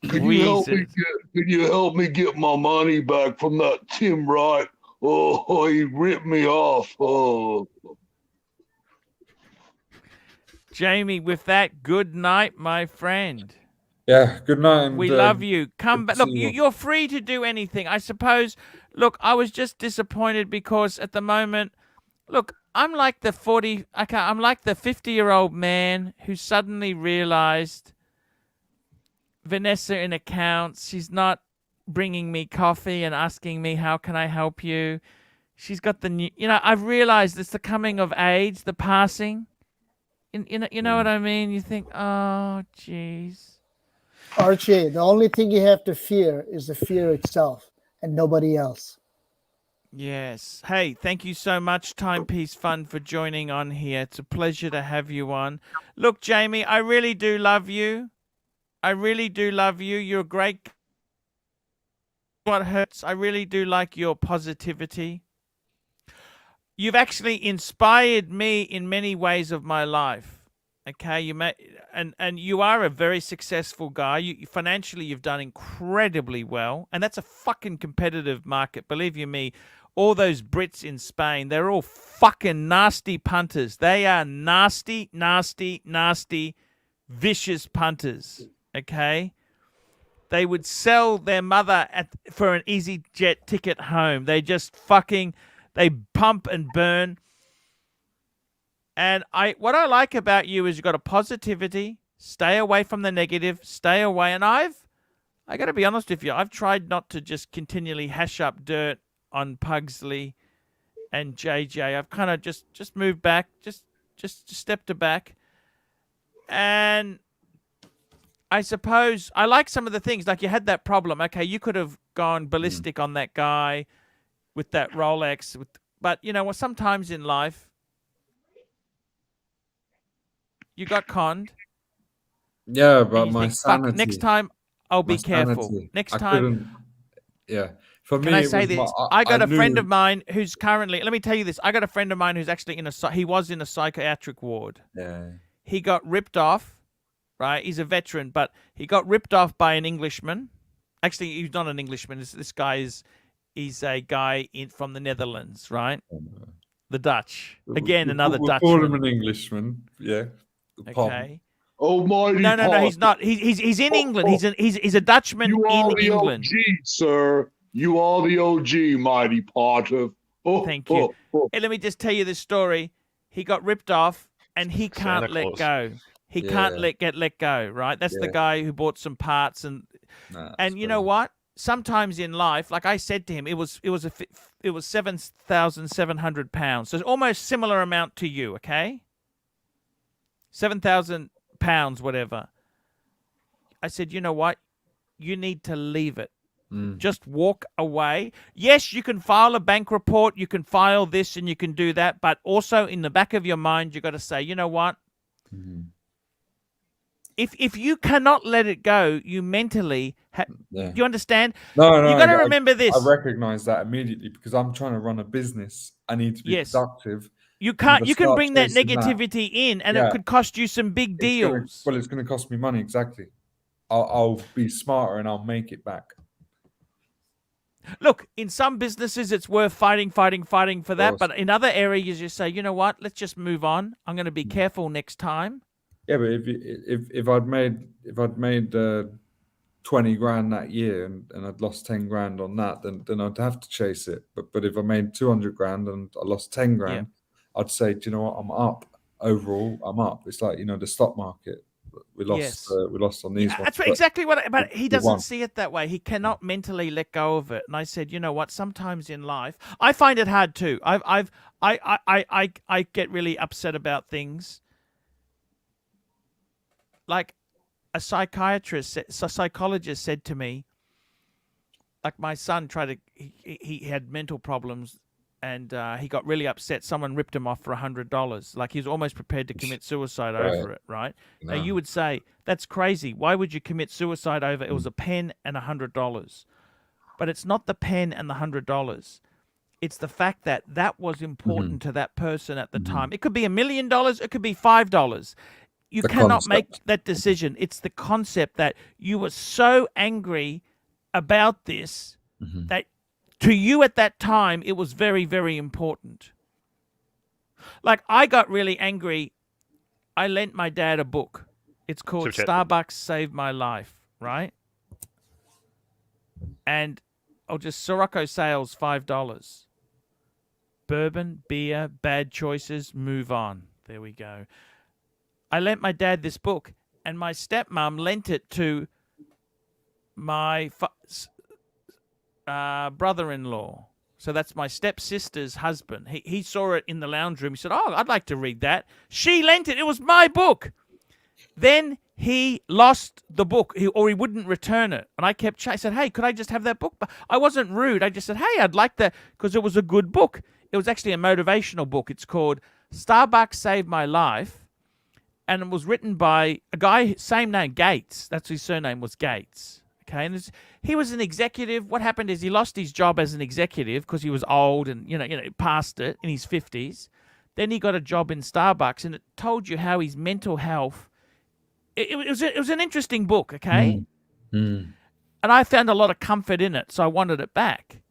Can you help me get my money back from that Tim Wright? Oh, he ripped me off. Oh. Jamie, with that, good night, my friend. Yeah, good night. And, we love you. Come back. Look, see you. you're free to do anything. I suppose, look, I was just disappointed because at the moment, look, I'm like the 50-year-old man who suddenly realized Vanessa in accounts, she's not bringing me coffee and asking me, how can I help you? She's got the new, I've realized it's the coming of age, the passing. You know what I mean? You think, oh, jeez. Archie, the only thing you have to fear is the fear itself and nobody else. Yes. Hey, thank you so much, Timepiece Fund, for joining on here. It's a pleasure to have you on. Look, Jamie, I really do love you. I really do love you. You're great. What hurts, I really do like your positivity. You've actually inspired me in many ways of my life. Okay, and you are a very successful guy. Financially, you've done incredibly well, and that's a fucking competitive market. Believe you me, all those Brits in Spain, they're all fucking nasty punters. They are nasty, vicious punters. Okay, they would sell their mother for an EasyJet ticket home. They just they pump and burn. And what I like about you is you've got a positivity. Stay away from the negative. Stay away. And I got to be honest with you, I've tried not to just continually hash up dirt on Pugsley and JJ. I've kind of just moved back, just stepped back. And I suppose I like some of the things. Like you had that problem. Okay, you could have gone ballistic on that guy with that Rolex. But you know what? Sometimes in life, you got conned. Yeah, and but you my think, fuck, sanity. next time I'll My be careful. sanity. Next I time. couldn't. Yeah. For Can me, I it say was this? my. I got I a friend knew. of mine who's currently. Let me tell you this. I got a friend of mine who's actually he was in a psychiatric ward. Yeah. He got ripped off. Right, he's a veteran, but he got ripped off by an Englishman. Actually, he's not an Englishman. This guy he's a guy from the Netherlands, right? The Dutch. Again, another We'll Dutchman. call him an Englishman. Yeah. Okay. Almighty No, he's not. He's in England. He's a Dutchman You are in the England. OG, sir. You are the OG, mighty Potter. Thank you. Hey, let me just tell you this story. He got ripped off, and he Santa can't let Claus. go. He can't let go, right? That's the guy who bought some parts and you know what? Sometimes in life, like I said to him, it was £7,700. So it's almost similar amount to you, okay? £7,000, whatever. I said, you know what? You need to leave it. Just walk away. Yes, you can file a bank report, you can file this and you can do that, but also in the back of your mind, you got to say, you know what? If you cannot let it go, you mentally do you understand? No, you got to remember this. I recognize that immediately because I'm trying to run a business. I need to be productive. You can't. You can bring that negativity in, and it could cost you some big deals. It's going to cost me money. Exactly. I'll be smarter and I'll make it back. Look, in some businesses, it's worth fighting for that. But in other areas, you say, you know what? Let's just move on. I'm going to be careful next time. Yeah, but if I'd made 20 grand that year and I'd lost 10 grand on that, then I'd have to chase it. But if I made 200 grand and I lost 10 grand, I'd say, do you know what? I'm up overall. I'm up. It's like, the stock market. We lost. We lost on these ones. That's exactly what. But he doesn't see it that way. He cannot mentally let go of it. And I said, you know what? Sometimes in life, I find it hard too. I get really upset about things. Like a psychologist said to me, like my son he had mental problems and he got really upset. Someone ripped him off for $100. Like he was almost prepared to commit suicide over it, right? No. Now you would say, that's crazy. Why would you commit suicide over? It was a pen and $100. But it's not the pen and the $100. It's the fact that was important to that person at the time. It could be $1 million. It could be $5. You cannot make that decision. It's the concept that you were so angry about this that to you at that time, it was very, very important. Like I got really angry. I lent my dad a book. It's called Starbucks Saved My Life, right? And Sirocco sales, $5. Bourbon, beer, bad choices, move on. There we go. I lent my dad this book, and my stepmom lent it to my brother-in-law. So that's my stepsister's husband. He saw it in the lounge room. He said, oh, I'd like to read that. She lent it. It was my book. Then he lost the book, or he wouldn't return it. And I kept I said, hey, could I just have that book? But I wasn't rude. I just said, hey, I'd like that because it was a good book. It was actually a motivational book. It's called Starbucks Saved My Life. And it was written by a guy, same name, Gates. That's his surname was Gates. Okay, and he was an executive. What happened is he lost his job as an executive because he was old and past it in his 50s. Then he got a job in Starbucks, and it told you how his mental health. It was an interesting book. Okay, and I found a lot of comfort in it, so I wanted it back.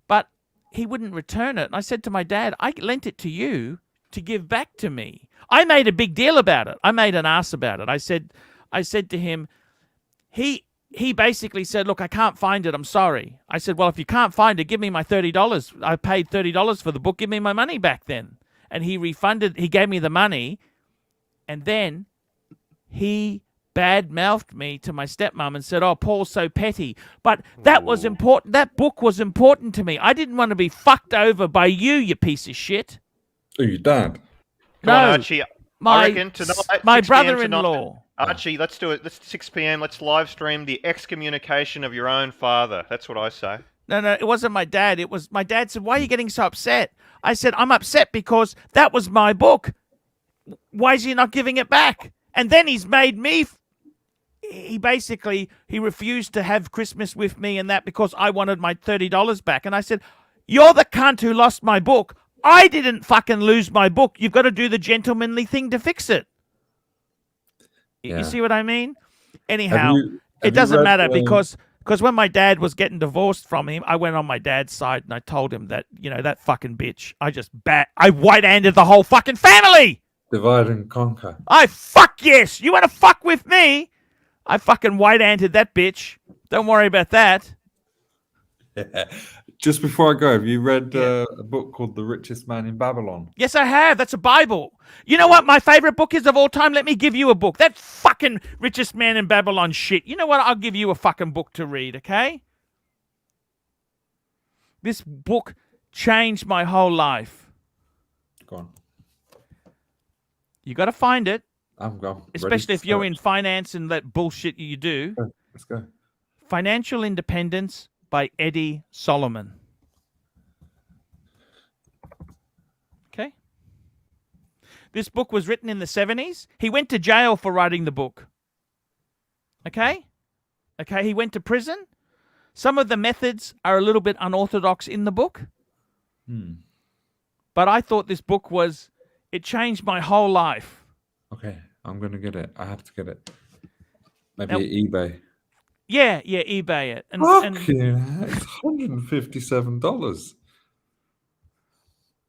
But he wouldn't return it, and I said to my dad, I lent it to you to give back to me. I made a big deal about it. I made an ass about it. I said to him, he basically said, look, I can't find it. I'm sorry. I said, well, if you can't find it, give me my $30. I paid $30 for the book. Give me my money back then. And he gave me the money. And then he bad-mouthed me to my stepmom and said, oh, Paul's so petty. But that was important. That book was important to me. I didn't want to be fucked over by you piece of shit. Oh, your dad? Come on, Archie. I reckon tonight, my 6 p.m. brother-in-law. tonight, Archie, let's do it. Let's 6 p.m. Let's live stream the excommunication of your own father. That's what I say. No, it wasn't my dad. It was my dad said, "Why are you getting so upset?" I said, "I'm upset because that was my book. Why is he not giving it back?" And then he's made me. He refused to have Christmas with me and that because I wanted my $30 back. And I said, "You're the cunt who lost my book. I didn't fucking lose my book. You've got to do the gentlemanly thing to fix it." Yeah. You see what I mean? Anyhow, have it doesn't you read, matter because when my dad was getting divorced from him, I went on my dad's side and I told him that, that fucking bitch, I white-handed the whole fucking family. Divide and Conquer. Fuck yes. You want to fuck with me? I fucking white-handed that bitch. Don't worry about that. Yeah. Just before I go, have you read a book called The Richest Man in Babylon? Yes, I have. That's a Bible. You know what my favorite book is of all time? Let me give you a book. That fucking Richest Man in Babylon shit. You know what? I'll give you a fucking book to read, okay? This book changed my whole life. Go on. You got to find it. I'm going. Especially if you're in finance and that bullshit you do. Let's go. Financial Independence by Eddie Solomon. Okay. This book was written in the 70s. He went to jail for writing the book. Okay? Okay, he went to prison. Some of the methods are a little bit unorthodox in the book. But I thought this book it changed my whole life. Okay, I'm going to get it. I have to get it. Maybe Now, at eBay. Yeah, eBay it. And it's $157.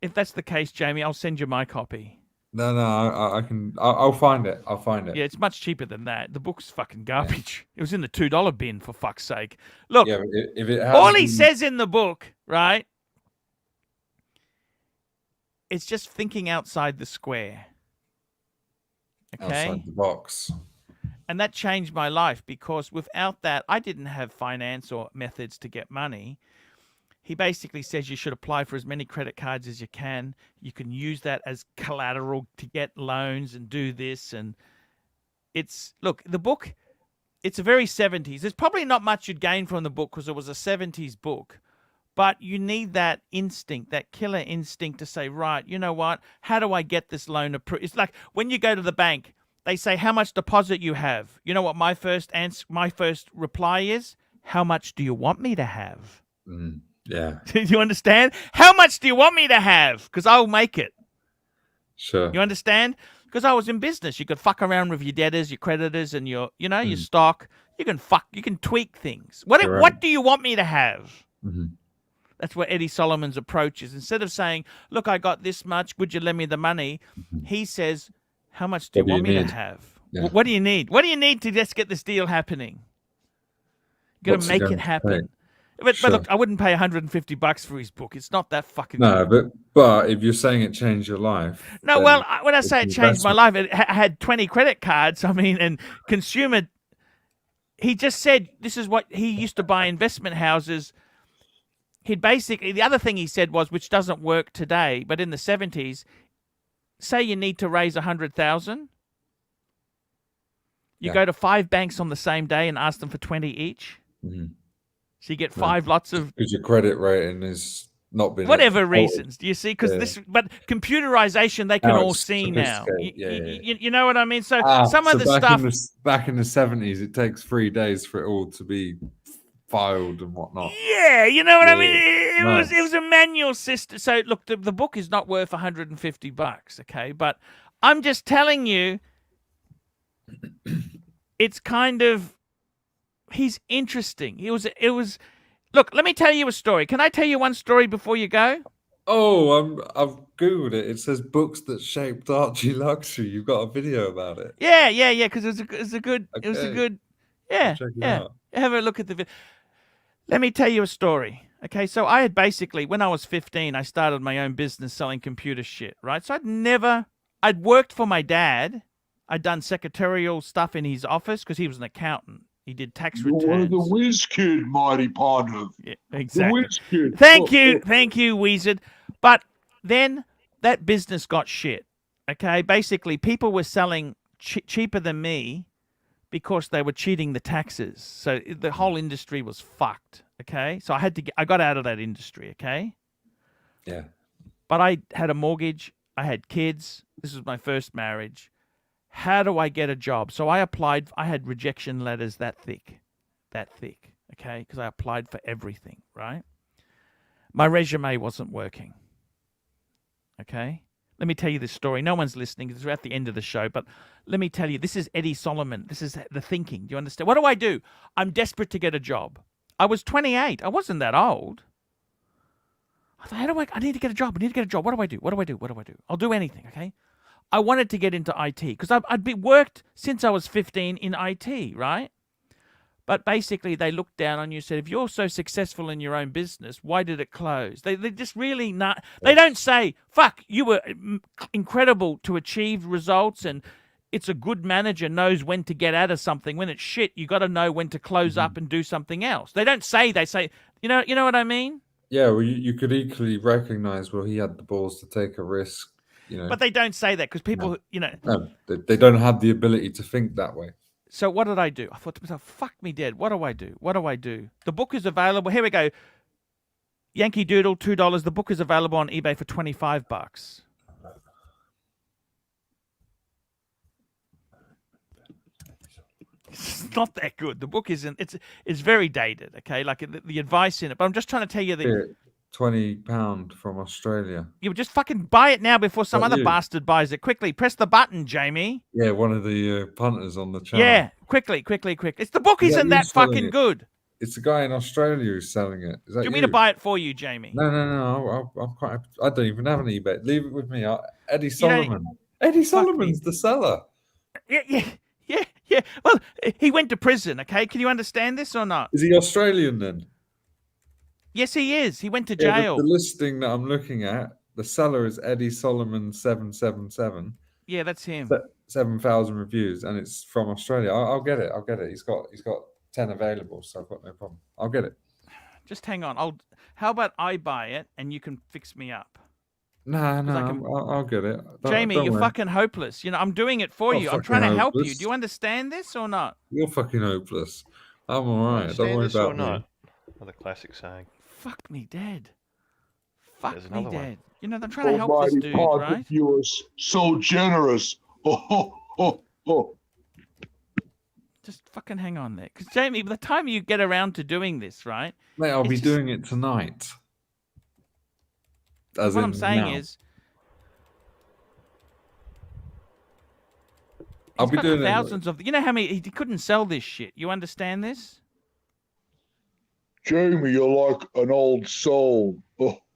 If that's the case, Jamie, I'll send you my copy. No, I can. I'll find it. I'll find it. Yeah, it's much cheaper than that. The book's fucking garbage. Yeah. It was in the $2 bin, for fuck's sake. Look, if it has all he says in the book, right? It's just thinking outside the square. Okay? Outside the box. And that changed my life because without that, I didn't have finance or methods to get money. He basically says you should apply for as many credit cards as you can. You can use that as collateral to get loans and do this. And the book, it's a very 70s. There's probably not much you'd gain from the book because it was a 70s book. But you need that instinct, that killer instinct to say, right, you know what? How do I get this loan approved? It's like when you go to the bank, they say how much deposit you have. You know what my first reply is? How much do you want me to have? Yeah. Do you understand? How much do you want me to have? Because I'll make it. Sure. You understand? Because I was in business. You could fuck around with your debtors, your creditors, and your stock. You can tweak things. What do you want me to have? Mm-hmm. That's what Eddie Solomon's approach is. Instead of saying, look, I got this much, would you lend me the money? He says, how much do you want me to have? Yeah. What do you need? What do you need to just get this deal happening? You got to make it happen. But look, I wouldn't pay $150 for his book. It's not that fucking good. but if you're saying it changed your life. No, well, when I say it changed my life, it had 20 credit cards. I mean, and consumer. He just said this is what he used to buy investment houses. The other thing he said was, which doesn't work today, but in the 70s, say you need to raise 100,000. You go to 5 banks on the same day and ask them for 20 each. Mm-hmm. So you get 5 lots of... Because your credit rating has not been... Whatever reasons. Do you see? Because but computerization, they can all see now. You know what I mean? So some of the stuff... Back in the 70s, it takes 3 days for it all to be filed and whatnot. Yeah, you know what I mean? It was a manual system. So look, the book is not worth $150, okay? But I'm just telling you, it's kind of... He's interesting. It was. Look, let me tell you a story. Can I tell you one story before you go? Oh, I've googled it. It says books that shaped ArchieLuxury. You've got a video about it. Yeah. Because it was a good. Yeah. Have a look at the video. Let me tell you a story. Okay, so I had basically, when I was 15, I started my own business selling computer shit. Right, so I'd worked for my dad. I'd done secretarial stuff in his office because he was an accountant. He did tax returns. You're the whiz kid, mighty partner. Yeah, exactly. The whiz kid. Thank you, Wizard. But then that business got shit. Okay, basically, people were selling cheaper than me because they were cheating the taxes. So the whole industry was fucked. Okay, so I got out of that industry. Okay. Yeah. But I had a mortgage. I had kids. This was my first marriage. How do I get a job? So I applied. I had rejection letters that thick. Okay, because I applied for everything. Right. My resume wasn't working. Okay. Let me tell you this story. No one's listening. It's at the end of the show, but let me tell you, this is Eddie Solomon. This is the thinking. Do you understand? What do? I'm desperate to get a job. I was 28. I wasn't that old. I thought, I need to get a job. What do I do? I'll do anything, okay? I wanted to get into IT because I'd worked since I was 15 in IT, right? But basically, they looked down on you and said, if you're so successful in your own business, why did it close? They just really not. They don't say, fuck, you were incredible to achieve results, and it's a good manager knows when to get out of something. When it's shit, you got to know when to close up and do something else. They don't say, they say, you know what I mean? Yeah, well, you could equally recognize, well, he had the balls to take a risk, But they don't say that because people, No, they don't have the ability to think that way. So what did I do? I thought to myself, fuck me dead. What do I do? The book is available. Here we go. Yankee Doodle, $2. The book is available on eBay for $25. It's not that good. The book isn't. It's very dated. Okay, like the advice in it. But I'm just trying to tell you that. £20 from Australia. You would just fucking buy it now before some other you? bastard buys it. Quickly, press the button, Jamie. Yeah, one of the punters on the channel. Yeah, quickly. It's the book isn't that fucking good. It's the guy in Australia who's selling it. Is that Do you want me to buy it for you, Jamie? No. I'm quite. I don't even have an eBay. Leave it with me. Eddie Solomon. Eddie Solomon's the seller. Yeah. Well, he went to prison. Okay, can you understand this or not? Is he Australian then? Yes, he is. He went to jail. The listing that I'm looking at, the seller is Eddie Solomon 777. Yeah, that's him. 7,000 reviews, and it's from Australia. I'll get it. He's got 10 available, so I've got no problem. I'll get it. Just hang on. How about I buy it and you can fix me up? No, I'll get it. Jamie, you're fucking hopeless. I'm doing it for you. I'm trying to help you. Do you understand this or not? You're fucking hopeless. I'm all right. Don't worry about me. Another classic saying. Fuck me dead. Fuck There's me another dead. one. I'm trying to help this dude, right? You were so generous. Oh. Just fucking hang on there. Because, Jamie, by the time you get around to doing this, right? Mate, I'll be doing it tonight. What I'm saying is, I'll be doing thousands of. You know how many he couldn't sell this shit. You understand this? Jamie, you're like an old soul. That's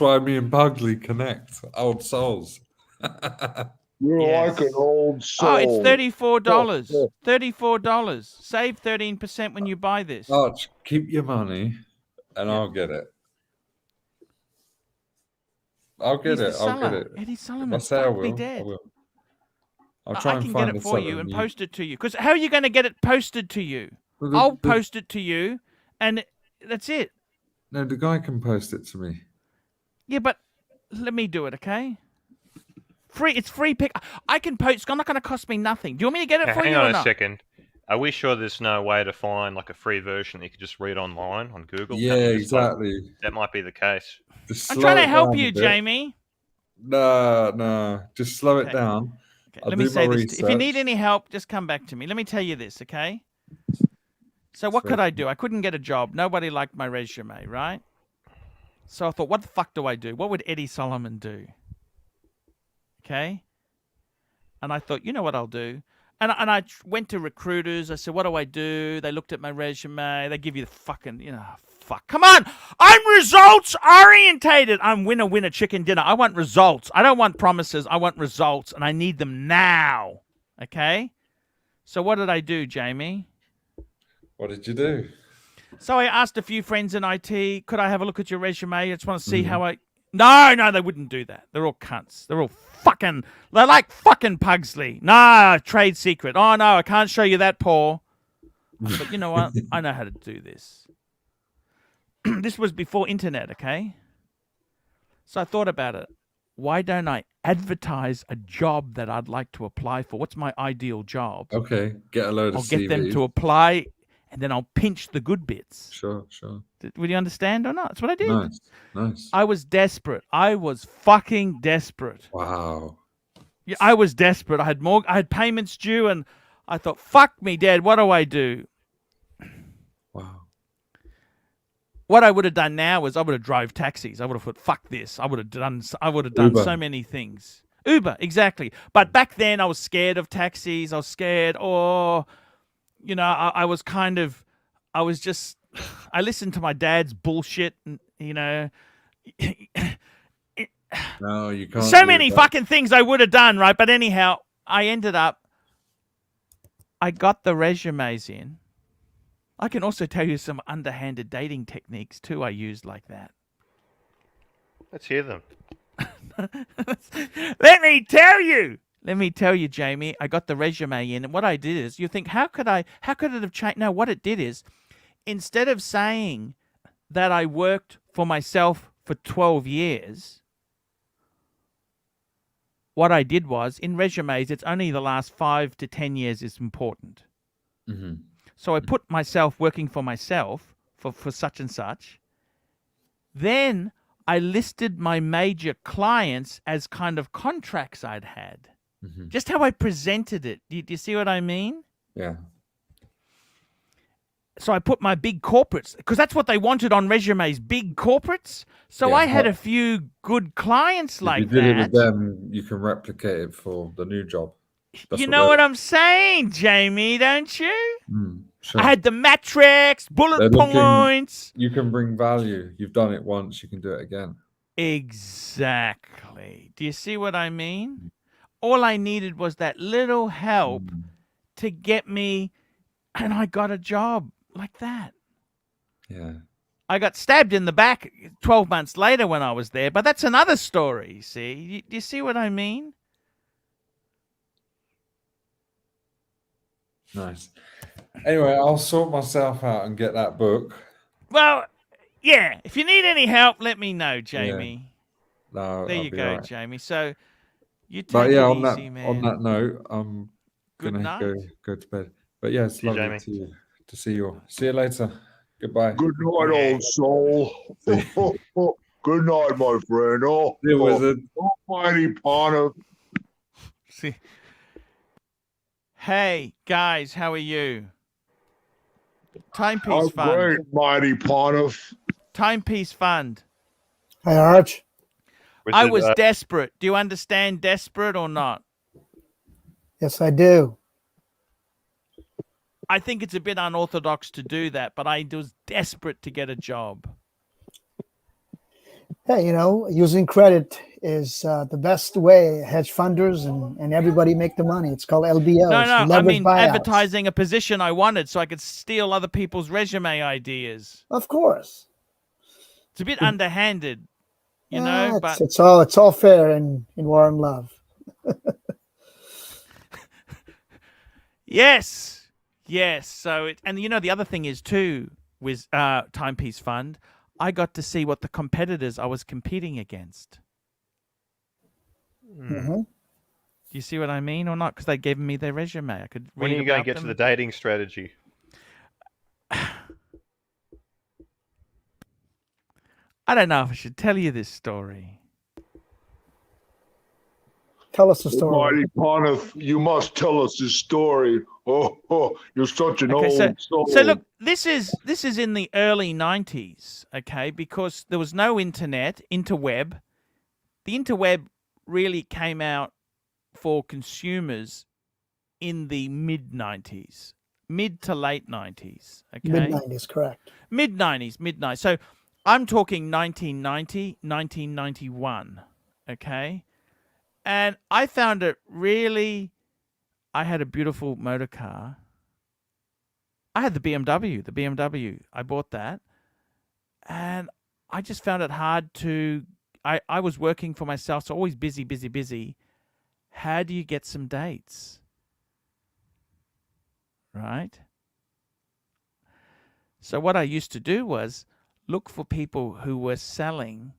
why me and Pugsley connect. Old souls. You're like an old soul. Oh, it's $34. $34. Save 13% when you buy this. Arch, keep your money, and I'll get it. I'll get it. Eddie Solomon. If I say I will, dead. I will. I'll try and find get it for you and post it to you. Because how are you going to get it posted to you? I'll post it to you, and that's it. No, the guy can post it to me. Yeah, but let me do it, okay? It's free pick. I can post. It's not going to cost me nothing. Do you want me to get it for you or not? Hang on a second. Are we sure there's no way to find like a free version that you could just read online on Google? Yeah, exactly. That might be the case. I'm trying to help you, Jamie. No. Just slow it down. Okay, let me say this. If you need any help, just come back to me. Let me tell you this, okay? So what could I do? I couldn't get a job. Nobody liked my resume, right? So I thought, what the fuck do I do? What would Eddie Solomon do? Okay? And I thought, you know what I'll do? And I went to recruiters. I said, what do I do? They looked at my resume. They give you the fucking, fuck. Come on! I'm results orientated. I'm winner, chicken dinner. I want results. I don't want promises. I want results, and I need them now. Okay? So what did I do, Jamie? What did you do? So I asked a few friends in IT, could I have a look at your resume? I just want to see how I... No, they wouldn't do that. They're all cunts. They're like fucking Pugsley. Nah, trade secret. Oh, no, I can't show you that, Paul. But you know what? I know how to do this. This was before internet, okay? So I thought about it. why don't I advertise a job that I'd like to apply for? What's my ideal job? Okay, get a load I'll of get them CVs. to apply, and then I'll pinch the good bits. Sure, sure. Would you understand or not? That's what I did. Nice, nice. I was desperate. I was fucking desperate. Wow. Yeah, I was desperate. I had payments due, and I thought, fuck me, Dad, what do I do? Wow. What I would have done now is I would have drove taxis. I would have thought, fuck this. I would have done Uber. so many things. Uber, exactly. But back then I was scared of taxis. I was scared, I was I listened to my dad's bullshit, and, No, you can't. so many fucking things I would have done, right? But anyhow, I got the resumes in. I can also tell you some underhanded dating techniques too I used like that. Let's hear them. Let me tell you, Jamie, I got the resume in, and what I did is, you think, how could it have changed? No, what it did is, instead of saying that I worked for myself for 12 years, what I did was, in resumes, it's only the last 5 to 10 years is important. Mm-hmm. So I put myself working for myself for such and such. Then I listed my major clients as kind of contracts I'd had. Mm-hmm. Just how I presented it. Do you see what I mean? Yeah. So I put my big corporates, because that's what they wanted on resumes, big corporates. So Yeah, I had a few good clients like if you did that. it with them, you can replicate it for the new job. That's You know what I'm saying, Jamie, don't you? Sure. I had the matrix, bullet points. You can bring value. You've done it once, you can do it again. Exactly. Do you see what I mean? All I needed was that little help to get me, and I got a job like that. Yeah. I got stabbed in the back 12 months later when I was there, but that's another story, see? Do you see what I mean? Nice. Anyway, I'll sort myself out and get that book. Well, yeah. If you need any help, let me know, Jamie. Yeah. No, there I'll you be go, all right. Jamie. So you take But yeah, it on easy, that man. on that note, I'm Good gonna night. go to bed. But yeah, it's See you, lovely Jamie. to see you all. See you later. Goodbye. Good night, old soul. Good night, my friend. Oh, See you, wizard. Mighty Ponder. See. Hey guys, how are you? Timepiece Fund. Great, Mighty Ponder. Timepiece Fund. Hi, Arch. I was desperate. Do you understand desperate or not? Yes, I do. I think it's a bit unorthodox to do that, but I was desperate to get a job. Hey, using credit is the best way. Hedge funders and everybody make the money. It's called LBOs. No, I mean buyouts. advertising a position I wanted so I could steal other people's resume ideas. Of course. It's a bit underhanded, but it's all fair in war and love. Yes. So the other thing is too with Timepiece Fund, I got to see what the competitors I was competing against. Mm-hmm. Do you see what I mean or not? Because they gave me their resume. I could. When are you going to get to the dating strategy? I don't know if I should tell you this story. Tell us the story. Mighty Ponder, you must tell us this story. Oh, you're such an old soul. So look, this is in the early 90s, okay? Because there was no interweb. The interweb really came out for consumers in the mid-90s, mid to late 90s, okay? Mid-90s, correct. Mid-90s. So I'm talking 1990, 1991, okay? And I found it really... I had a beautiful motor car. I had the BMW. I bought that. And I just found it hard to... I was working for myself, so always busy. How do you get some dates? Right? So what I used to do was look for people who were selling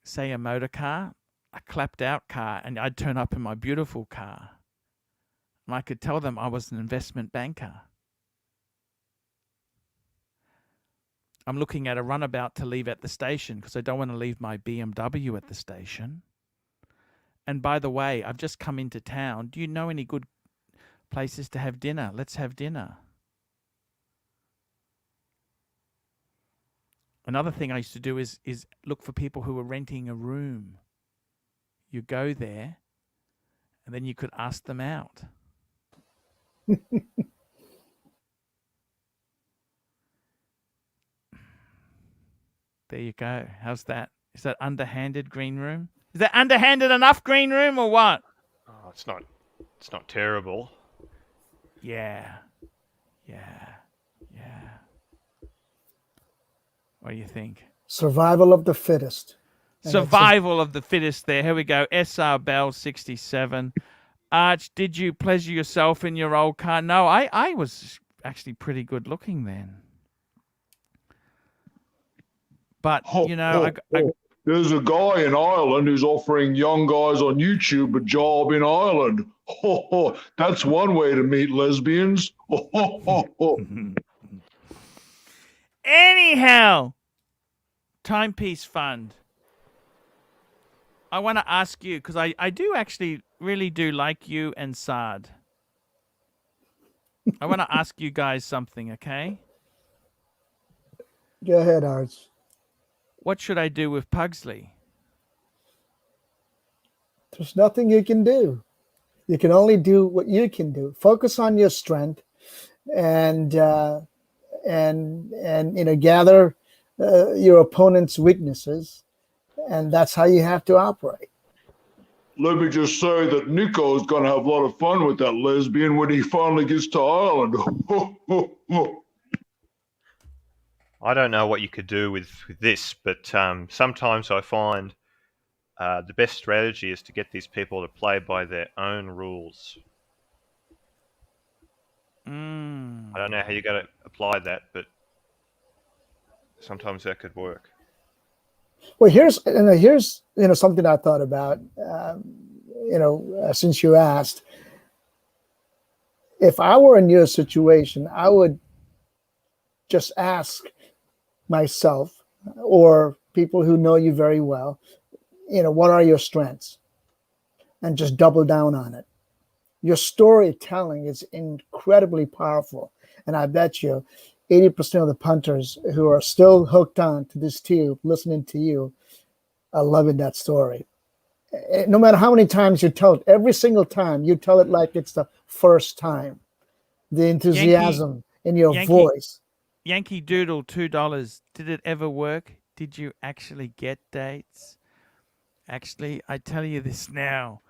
say a motor car, a clapped out car, and I'd turn up in my beautiful car. And I could tell them I was an investment banker. I'm looking at a runabout to leave at the station because I don't want to leave my BMW at the station. And by the way, I've just come into town. Do you know any good places to have dinner? Let's have dinner. Another thing I used to do is look for people who were renting a room. You go there, and then you could ask them out. There you go. How's that? Is that underhanded, green room? Is that underhanded enough, green room, or what? Oh, it's not terrible. Yeah. What do you think? Survival of the fittest. Survival of the fittest there. Here we go. SR Bell 67. Arch, did you pleasure yourself in your old car? No, I was actually pretty good looking then. But, you know, there's a guy in Ireland who's offering young guys on YouTube a job in Ireland. That's one way to meet lesbians. Anyhow, Timepiece Fund. I want to ask you, because I do actually really do like you and Sard. I want to ask you guys something, okay? Go ahead, Arch. What should I do with Pugsley? There's nothing you can do. You can only do what you can do. Focus on your strength, and gather your opponent's weaknesses, and that's how you have to operate. Let me just say that Nico's going to have a lot of fun with that lesbian when he finally gets to Ireland. I don't know what you could do with this, but sometimes I find the best strategy is to get these people to play by their own rules. I don't know how you're going to apply that, but sometimes that could work. Well, here's something I thought about. Since you asked, if I were in your situation, I would just ask myself or people who know you very well, what are your strengths, and just double down on it. Your storytelling is incredibly powerful, and I bet you 80% of the punters who are still hooked on to this tube listening to you are loving that story. No matter how many times you tell it, every single time you tell it like it's the first time. The enthusiasm in your voice. Yankee Doodle, $2. Did it ever work? Did you actually get dates? Actually, I tell you this now.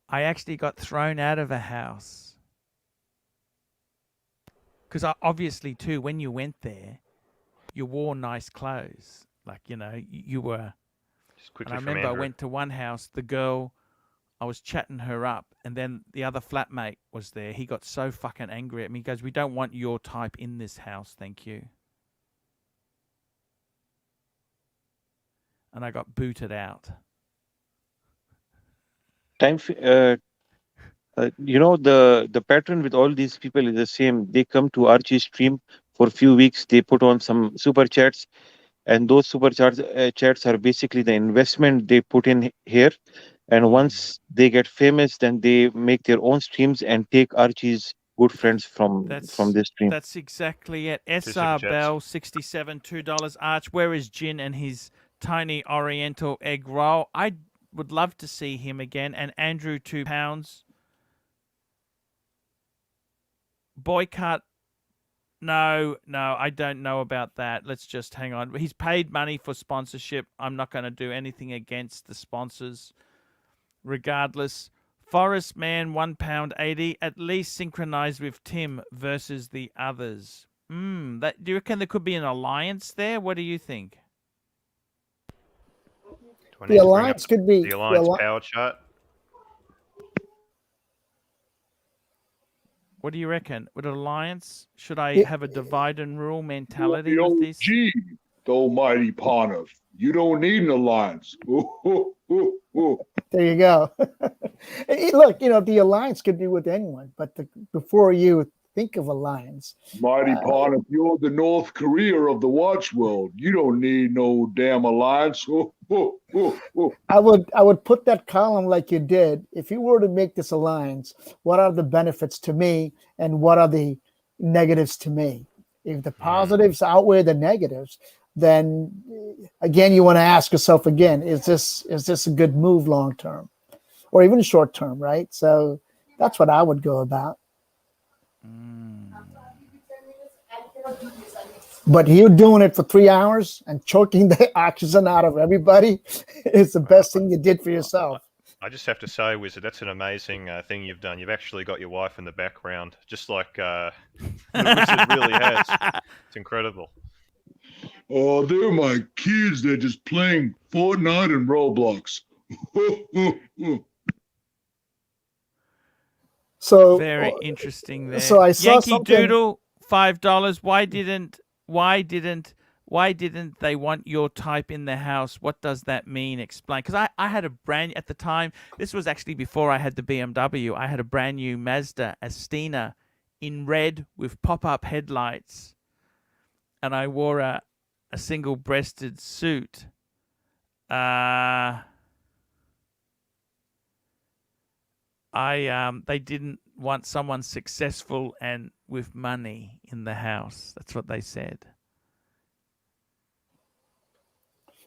I actually got thrown out of a house. Because obviously, too, when you went there, you wore nice clothes. Like, you were... Just quickly, and I remember I went to one house, the girl, I was chatting her up, and then the other flatmate was there. He got so fucking angry at me. He goes, "We don't want your type in this house, thank you." And I got booted out. The pattern with all these people is the same. They come to Archie's stream for a few weeks. They put on some super chats, and those super chats are basically the investment they put in here. And once they get famous, then they make their own streams and take Archie's good friends from this stream. That's exactly it. SR Bell 67, $2. Arch, where is Jin and his tiny Oriental egg roll? I would love to see him again. And Andrew, £2. Boycott. No, I don't know about that. Let's just hang on. He's paid money for sponsorship. I'm not going to do anything against the sponsors. Regardless, Forest Man, £1.80. At least synchronized with Tim versus the others. Do you reckon there could be an alliance there? What do you think? The alliance could be the alliance power chart. What do you reckon? With alliance, should I have a divide and rule mentality with this? The almighty Pontiff. You don't need an alliance. There you go. Look, the alliance could be with anyone, but before you think of alliance, Mighty Pawn, if you're the North Korea of the watch world, you don't need no damn alliance. I would put that column like you did. If you were to make this alliance, what are the benefits to me and what are the negatives to me? If the positives outweigh the negatives, then again you want to ask yourself again, is this a good move long term or even short term, right? So that's what I would go about. But you doing it for 3 hours and choking the oxygen out of everybody is the best thing you did for yourself. I just have to say, Wizard, that's an amazing thing you've done. You've actually got your wife in the background, just like the Wizard really has. It's incredible. Oh, they're my kids. They're just playing Fortnite and Roblox. So very interesting there. So I saw Yankee something. Doodle, $5. Why didn't they want your type in the house? What does that mean? Explain. Because I had a brand at the time. This was actually before I had the BMW. I had a brand new Mazda Astina in red with pop-up headlights, and I wore a single-breasted suit. They didn't want someone successful and with money in the house. That's what they said.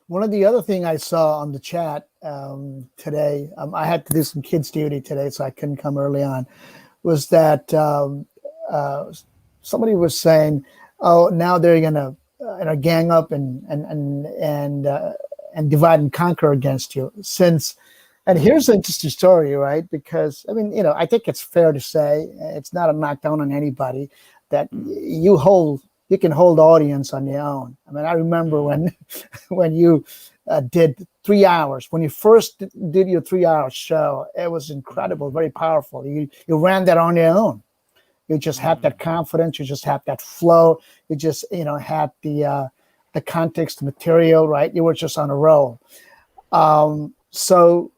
One of the other thing I saw on the chat today, I had to do some kids' duty today, so I couldn't come early on, was that somebody was saying, "Oh, now they're gonna gang up and divide and conquer against you." And here's an interesting story, right? Because I mean, I think it's fair to say it's not a knockdown on anybody that you can hold audience on your own. I mean, I remember when you did 3 hours, when you first did your 3-hour show, it was incredible, very powerful. You ran that on your own. You just had that confidence. You just had that flow. You just, had the context material, right? You were just on a roll. So,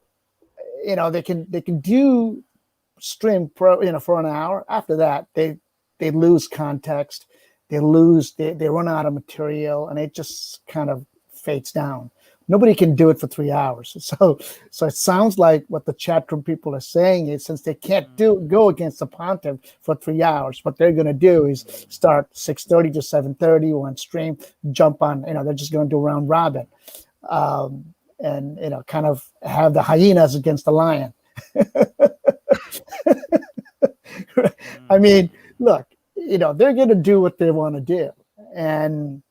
they can do stream for an hour. After that, they lose context. They run out of material, and it just kind of fades down. Nobody can do it for 3 hours. So it sounds like what the chat room people are saying is, since they can't go against the pontiff for 3 hours, what they're going to do is start 6:30 to 7:30 on stream, jump on. They're just going to do round robin, and kind of have the hyenas against the lion. I mean, look. They're going to do what they want to do, and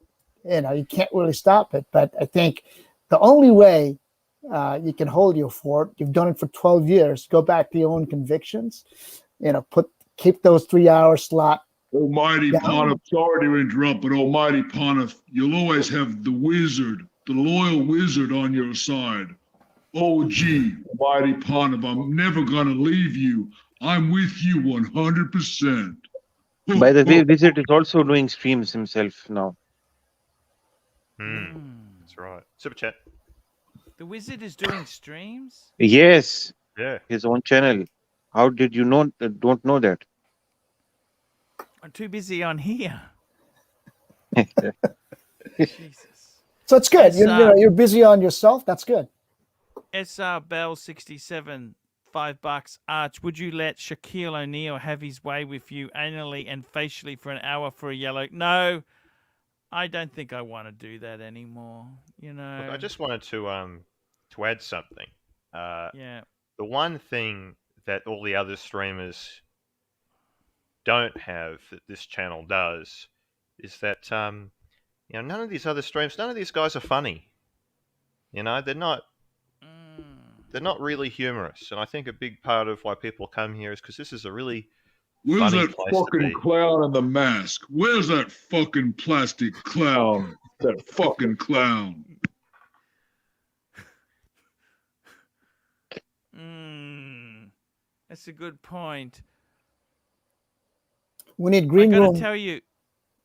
you can't really stop it. But I think the only way you can hold your fort, you've done it for 12 years. Go back to your own convictions. Keep those 3-hour slot. Almighty Pontiff, sorry to interrupt, but Almighty Pontiff, you'll always have the wizard, the loyal wizard on your side. Oh, gee, Almighty Pontiff, I'm never going to leave you. I'm with you 100%. By the way, Wizard is also doing streams himself now. That's right. Super chat. The Wizard is doing streams? Yes. Yeah. His own channel. How did you don't know that? I'm too busy on here. Jesus. So it's good. You're busy on yourself. That's good. SR Bell 67. $5. Arch, would you let Shaquille O'Neal have his way with you anally and facially for an hour for a yellow? No, I don't think I want to do that anymore. Look, I just wanted to add something. Yeah. The one thing that all the other streamers don't have that this channel does is that none of these other streams, none of these guys are funny. They're not really humorous, and I think a big part of why people come here is because this is a really Where's funny that place to fucking be. clown in the mask? Where's that fucking plastic clown? That fucking clown. That's a good point. We need green I room. gotta tell you,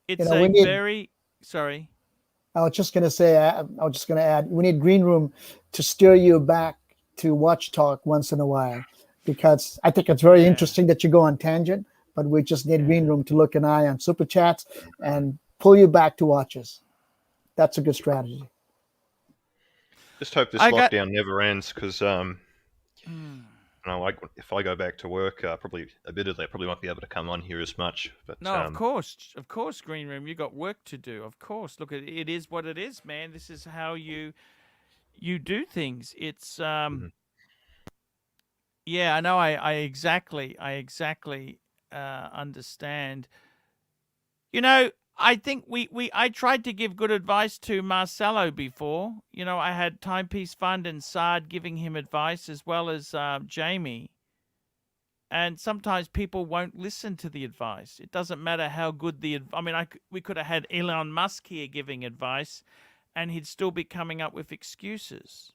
it's sorry. I was just going to say, I was just going to add, we need Green Room to steer you back to Watch Talk once in a while, because I think it's very interesting that you go on tangent, but we just need Green Room to look an eye on Super Chats and pull you back to watches. That's a good strategy. Just hope this lockdown never ends, because if I go back to work, probably admittedly I probably won't be able to come on here as much. But no, of course, Green Room, you got work to do. Of course, look, it is what it is, man. This is how you do things. It's yeah, I know. I exactly understand. You know, I think I tried to give good advice to Marcelo before. You know, I had Timepiece Fund and Sard giving him advice, as well as Jamie. And sometimes people won't listen to the advice. It doesn't matter how good we could have had Elon Musk here giving advice, and he'd still be coming up with excuses.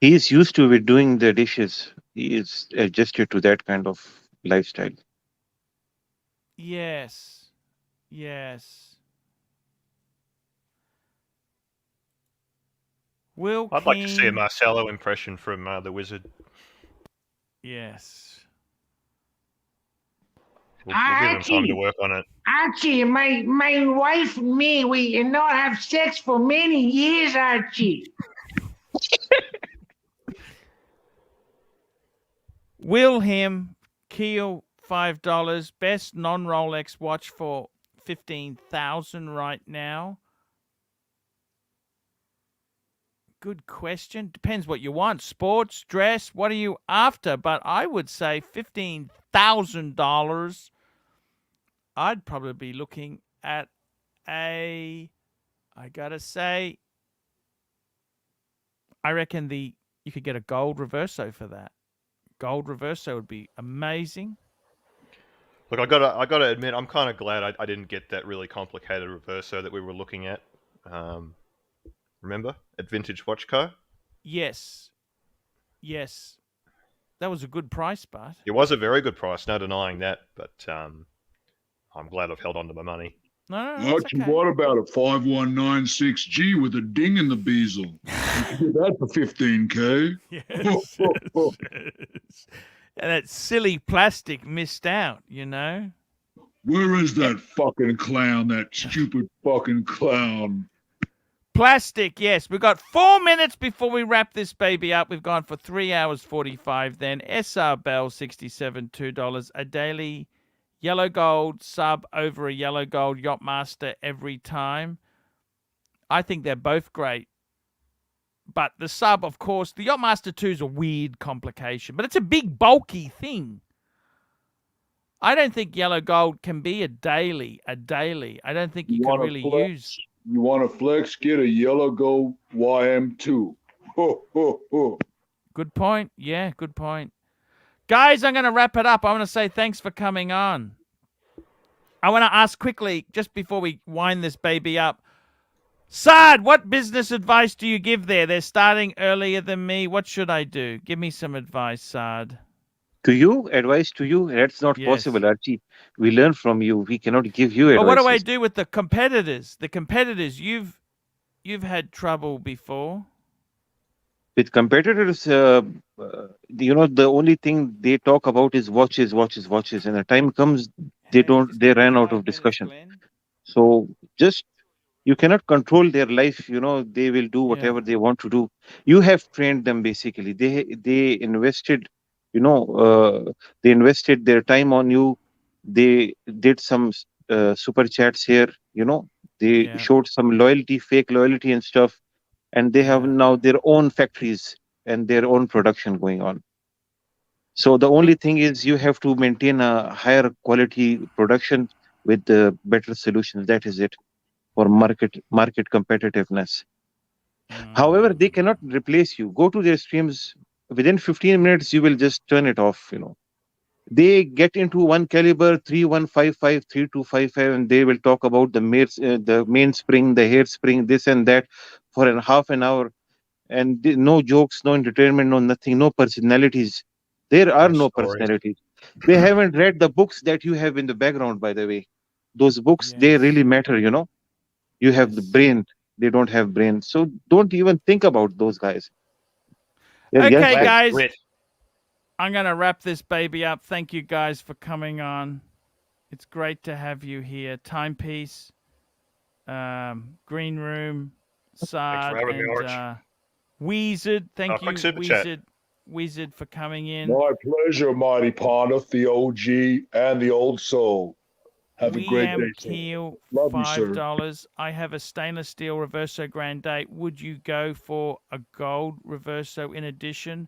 He is used to with doing the dishes. He is adjusted to that kind of lifestyle. Yes. Will I'd like to see a Marcelo impression from the Wizard. Yes. We'll give him time to work on it. Archie, my wife and me, we not have sex for many years, Archie. Wilhelm Keel, $5. Best non-Rolex watch for $15,000 right now. Good question. Depends what you want. Sports, dress, what are you after? But I would say $15,000. I'd probably be looking at I gotta say, I reckon you could get a gold reverso for that. Gold reverso would be amazing. Look, I gotta admit, I'm kind of glad I didn't get that really complicated reverso that we were looking at. Remember at Vintage Watch Co? Yes. That was a good price, but it was a very good price. No denying that. But I'm glad I've held on to my money. No, Archie, what about a 5196G with a ding in the bezel? You can get that for $15K. Yes. And that silly plastic missed out, you know? Where is that fucking clown, that stupid fucking clown? Plastic, yes. We've got 4 minutes before we wrap this baby up. We've gone for 3 hours 45 then. SR Bell, $67, $2. A daily yellow gold sub over a yellow gold Yachtmaster every time. I think they're both great. But the sub, of course, the Yachtmaster 2 is a weird complication, but it's a big, bulky thing. I don't think yellow gold can be a daily. I don't think you can really use. You want to flex? Get a yellow gold YM2. Good point. Yeah, good point. Guys, I'm going to wrap it up. I want to say thanks for coming on. I want to ask quickly, just before we wind this baby up, Sard, what business advice do you give there? They're starting earlier than me. What should I do? Give me some advice, Sard. To you? Advice to you? That's not possible, Archie. We learn from you. We cannot give you advice. But what do I do with the competitors? The competitors, you've had trouble before. With competitors, the only thing they talk about is watches. And the time comes, they ran out of discussion. So just, you cannot control their life. They will do whatever they want to do. You have trained them basically. They invested, they invested their time on you. They did some super chats here. They showed some loyalty, fake loyalty and stuff. And they have now their own factories and their own production going on. So the only thing is you have to maintain a higher quality production with the better solutions. That is it for market competitiveness. However, they cannot replace you. Go to their streams. Within 15 minutes, you will just turn it off. They get into one caliber 3155, 3255, and they will talk about the mainspring, the hairspring, this and that for half an hour. And no jokes, no entertainment, no nothing, no personalities. There are no personalities. They haven't read the books that you have in the background, by the way. Those books, they really matter, You have the brain. they don't have brains. So don't even think about those guys. Okay, youngsters. guys. I'm going to wrap this baby up. Thank you guys for coming on. It's great to have you here. Timepiece, Green Room, Sard, having me, and Arch. Weezard. Thank you, quick super chat. Weezard, for coming in. My pleasure, Mighty Pontiff, the OG, and the old soul. Have a great day, sir. Keel, Love you, sir. $5. I have a stainless steel Reverso Grande. Would you go for a gold Reverso in addition?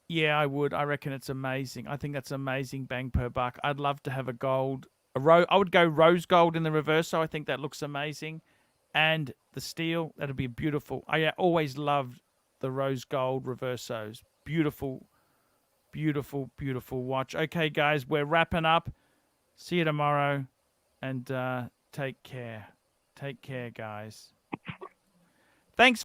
Yeah, I would. I reckon it's amazing. I think that's amazing bang per buck. I'd love to have a gold. I would go rose gold in the Reverso. I think that looks amazing. And the steel, that'd be beautiful. I always loved the rose gold Reversos. Beautiful, beautiful, beautiful watch. Okay, guys, we're wrapping up. See you tomorrow. And take care. Take care, guys. Thanks.